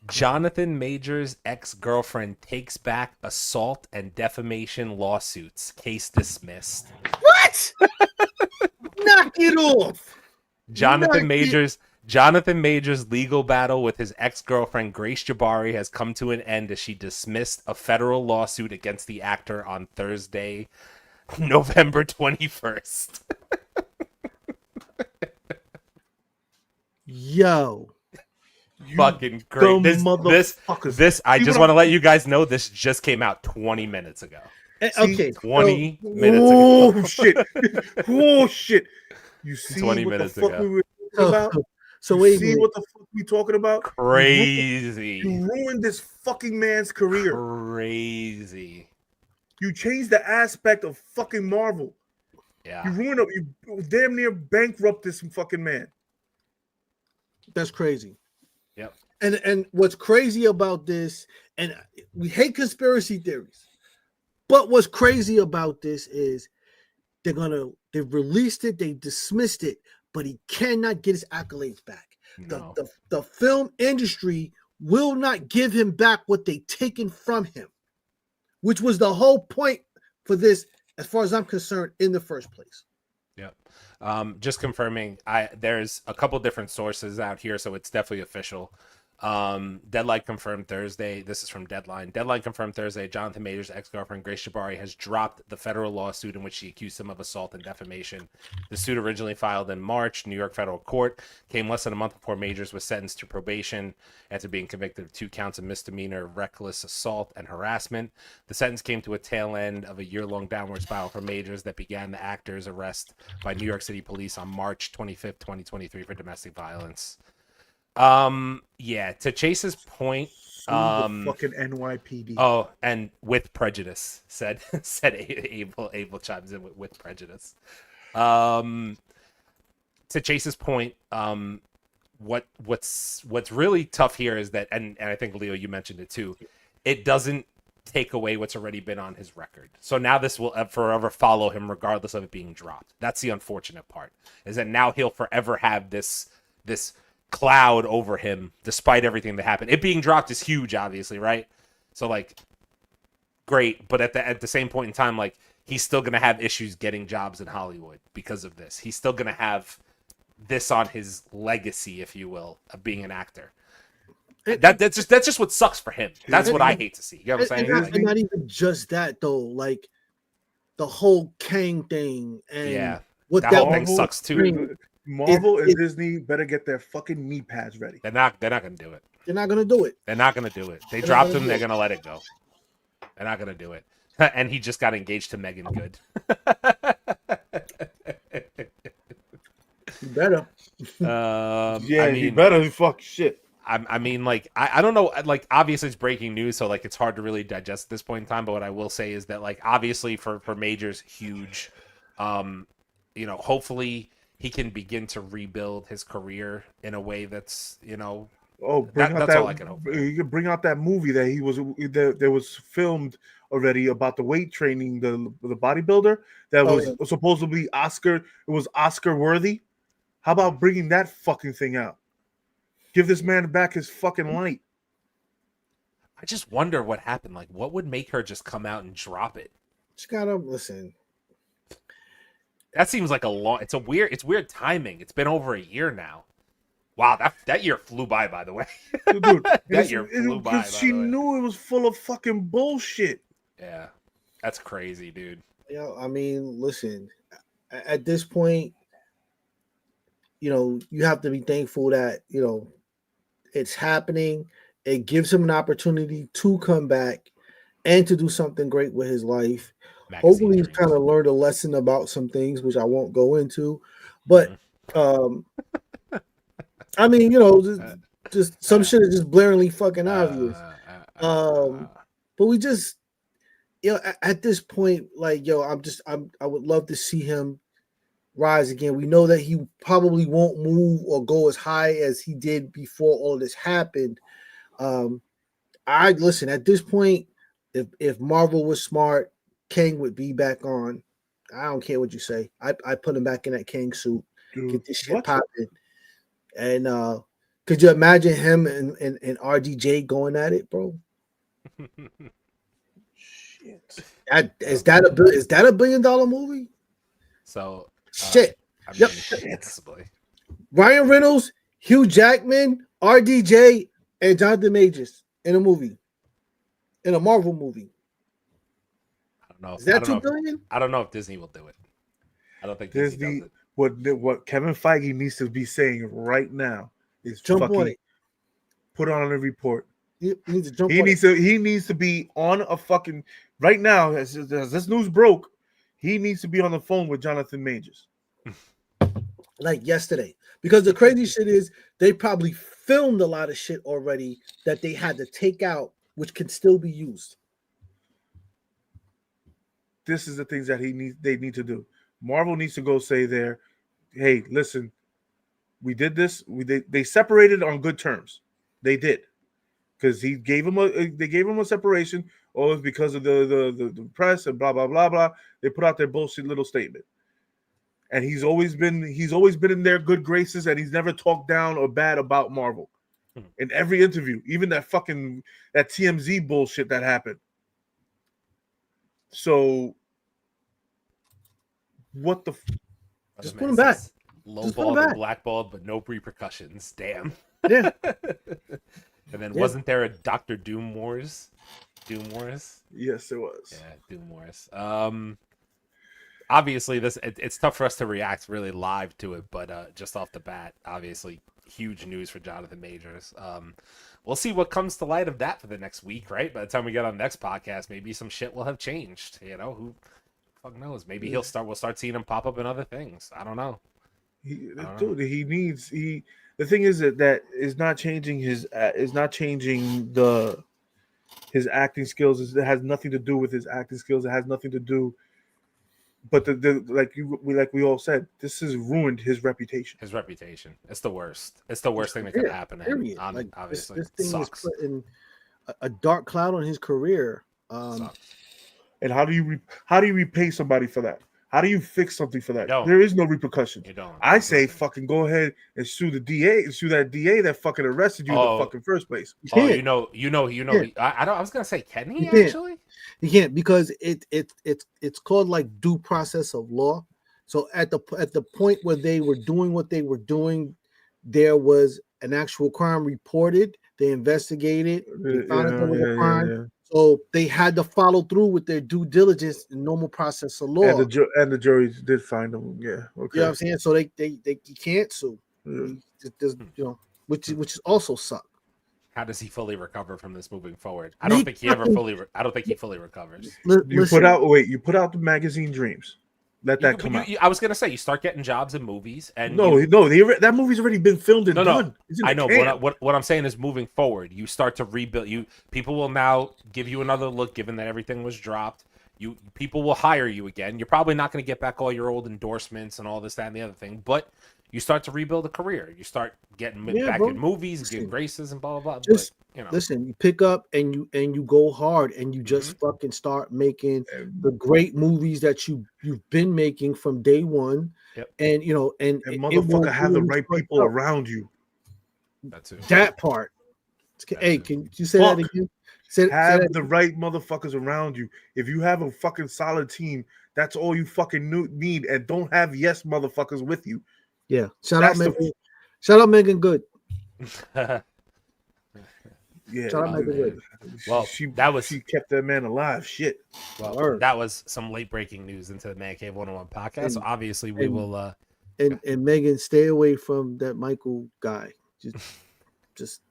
Jonathan Majors' ex-girlfriend takes back assault and defamation lawsuits. Case dismissed. What? Knock it off. Jonathan Majors' legal battle with his ex-girlfriend Grace Jabari has come to an end as she dismissed a federal lawsuit against the actor on Thursday, November 21st. Yo. Fucking great. This I just want to let you guys know this just came out 20 minutes ago. Okay. 20 minutes ago. Oh shit. Oh shit. You see 20 what minutes the fuck ago. we were talking about? So you see what the fuck we talking about? Crazy. You ruined this fucking man's career. Crazy. You changed the aspect of fucking Marvel. Yeah. You ruined it. You damn near bankrupt this fucking man. That's crazy. Yep. And what's crazy about this, and we hate conspiracy theories, but what's crazy about this is they've released it, they dismissed it, but he cannot get his accolades back. No. The film industry will not give him back what they taken from him, which was the whole point for this, as far as I'm concerned, in the first place. Yep. Just confirming, there's a couple different sources out here, so it's definitely official. Deadline confirmed Thursday. This is from Deadline. Deadline confirmed Thursday. Jonathan Majors' ex-girlfriend Grace Jabari has dropped the federal lawsuit in which she accused him of assault and defamation. The suit, originally filed in March, New York federal court, came less than a month before Majors was sentenced to probation after being convicted of 2 counts of misdemeanor reckless assault and harassment. The sentence came to a tail end of a year-long downward spiral for Majors that began the actor's arrest by New York City police on March 25th, 2023 for domestic violence. Yeah, to Chase's point, the fucking NYPD. Oh, and with prejudice, said Abel chimes in with prejudice. To Chase's point, what's really tough here is that, and I think Leo, you mentioned it too, it doesn't take away what's already been on his record. So now this will forever follow him regardless of it being dropped. That's the unfortunate part, is that now he'll forever have this cloud over him despite everything that happened. It being dropped is huge, obviously, right? So like, great, but at the same point in time, like, he's still gonna have issues getting jobs in Hollywood because of this. He's still gonna have this on his legacy, if you will, of being an actor. That's just what sucks for him. That's what I hate to see. You know what I'm saying? And not even just that though, like the whole Kang thing and what that whole thing sucks too. Marvel and Disney better get their fucking knee pads ready. They're not gonna do it. They're not gonna do it. They're not gonna do it. They dropped him. They're gonna let it go. They're not gonna do it. And he just got engaged to Megan Good. You better. He better. Fuck shit. I mean, like, I don't know. Like, obviously, it's breaking news, so like, it's hard to really digest at this point in time. But what I will say is that, like, obviously, for Majors, huge. Hopefully, he can begin to rebuild his career in a way that's, that's all I can hope for. You can bring out that movie that there was filmed already about the weight training, the bodybuilder that was supposedly Oscar. It was Oscar worthy. How about bringing that fucking thing out? Give this man back his fucking light. I just wonder what happened. Like, what would make her just come out and drop it? Just gotta listen. That seems like it's weird timing. It's been over a year now. Wow, that year flew by the way. Dude, that year flew by. She knew it was full of fucking bullshit. Yeah, that's crazy, dude. Yeah, I mean, listen, at this point, you have to be thankful that, it's happening. It gives him an opportunity to come back and to do something great with his life. Hopefully he's kind of learned a lesson about some things, which I won't go into. But, I mean, just some shit is just blaringly fucking obvious. But we just, at this point, like, I would love to see him rise again. We know that he probably won't move or go as high as he did before all this happened. Listen, at this point, if Marvel was smart, Kang would be back on. I don't care what you say. I put him back in that Kang suit. Dude, get this shit popping. And could you imagine him and RDJ going at it, bro? Shit. Is that a $1 billion movie? So shit. Yep. Possibly. Ryan Reynolds, Hugh Jackman, RDJ, and Jonathan Majors in a movie. In a Marvel movie. I don't know. Is that $2 billion? I don't know if Disney will do it. I don't think Disney does it. What Kevin Feige needs to be saying right now is jump on it. Put on a report. He needs to jump on it. He needs to be on a fucking right now. As this news broke, he needs to be on the phone with Jonathan Majors. Like yesterday. Because the crazy shit is they probably filmed a lot of shit already that they had to take out, which can still be used. This is the things that they need to do. Marvel needs to go say there, hey, listen, we did this. They separated on good terms. They did. Because they gave him a separation. Oh, it's because of the press and blah blah blah blah. They put out their bullshit little statement. And he's always been in their good graces, and he's never talked down or bad about Marvel. In every interview, even that TMZ bullshit that happened. So, what the? Just put him back. Lowballed and blackballed, but no repercussions. Damn. Yeah. And then Yeah. wasn't there a Dr. Doom Wars? Doom Wars? Yes, it was. Yeah, Doom Wars. Obviously, it's tough for us to react really live to it, but just off the bat, obviously, huge news for Jonathan Majors. We'll see what comes to light of that for the next week, right? By the time we get on the next podcast, maybe some shit will have changed. You know, who fuck knows? Maybe we'll start seeing him pop up in other things. I don't know. The thing is that is not changing his his acting skills. It has nothing to do with his acting skills. It has nothing to do. But like we all said, this has ruined his reputation. His reputation. It's the worst. It's the worst thing that could happen to him. Like, obviously, this thing is putting a dark cloud on his career. And how do you repay somebody for that? How do you fix something for that? There is no repercussion. You don't. I say fucking go ahead and sue the DA and sue that DA that fucking arrested you in the fucking first place. You know. I was gonna say, can he actually? He can't, because it's called like due process of law. So at the point where they were doing what they were doing, there was an actual crime reported. They investigated. They found out there was a crime. Yeah. So they had to follow through with their due diligence and normal process of law. And the jury did find them. Yeah. Okay. You know what I'm saying? So they can't sue. Yeah. Which is also suck. How does he fully recover from this moving forward? I don't think he fully recovers. You put out the magazine Dreams. Let that come out. I was gonna say, you start getting jobs in movies, and that movie's already been filmed and done. I know. What I'm saying is, moving forward, you start to rebuild. People will now give you another look, given that everything was dropped. People will hire you again. You're probably not going to get back all your old endorsements and all this, that, and the other thing, but you start to rebuild a career. You start getting back in movies, getting races, and blah blah blah. Listen, you pick up and you go hard, and you just fucking start making the great movies that you've been making from day one. Yep. And motherfucker, have the right people around you. That's it. That part. Hey, can you say that again? Have the right motherfuckers around you. If you have a fucking solid team, that's all you fucking need. And don't have yes motherfuckers with you. Yeah. Shout out Megan Good. Yeah. Shout out Megan Good. Well, she kept that man alive. Shit. Well, that was some late breaking news into the Man Cave 101 podcast. So obviously we will and Megan, stay away from that Michael guy. Just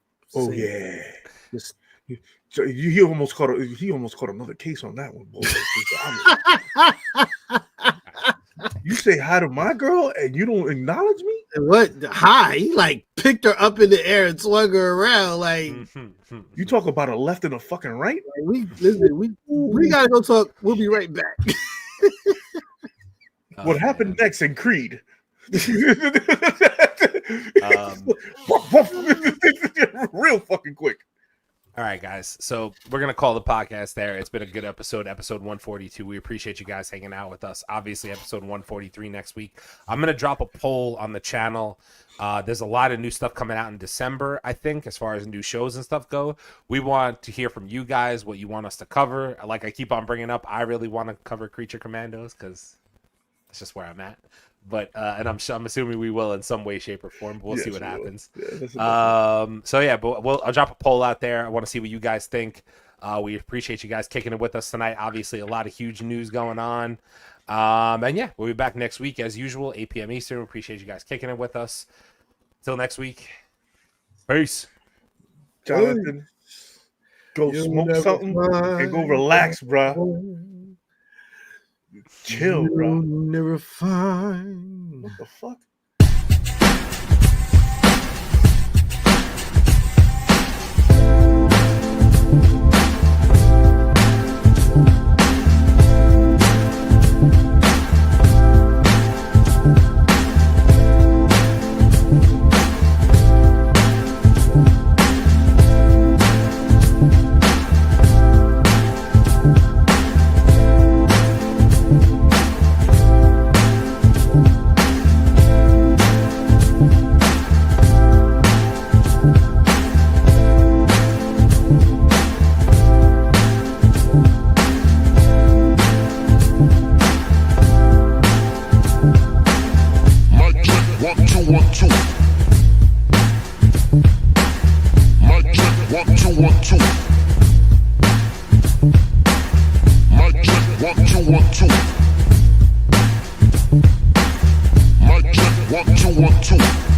he almost caught another case on that one, boy. You say hi to my girl and you don't acknowledge me? What? Hi? He like picked her up in the air and swung her around. Like, you talk about a left and a fucking right? We gotta go talk. We'll be right back. What happened next in Creed? Real fucking quick. All right, guys. So we're going to call the podcast there. It's been a good episode 142. We appreciate you guys hanging out with us. Obviously, episode 143 next week. I'm going to drop a poll on the channel. There's a lot of new stuff coming out in December, I think, as far as new shows and stuff go. We want to hear from you guys what you want us to cover. Like I keep on bringing up, I really want to cover Creature Commandos because that's just where I'm at. But and I'm assuming we will in some way, shape, or form. We'll see what happens. I'll drop a poll out there. I want to see what you guys think. We appreciate you guys kicking it with us tonight. Obviously, a lot of huge news going on. And yeah, we'll be back next week as usual, 8 p.m. Eastern. We appreciate you guys kicking it with us. Till next week. Peace. Jonathan, go smoke something and go relax, bro. Chill, bro. Never find. What the fuck? Mic check, 1 2 1 2. 1 2. Mic check 1 2 1 2.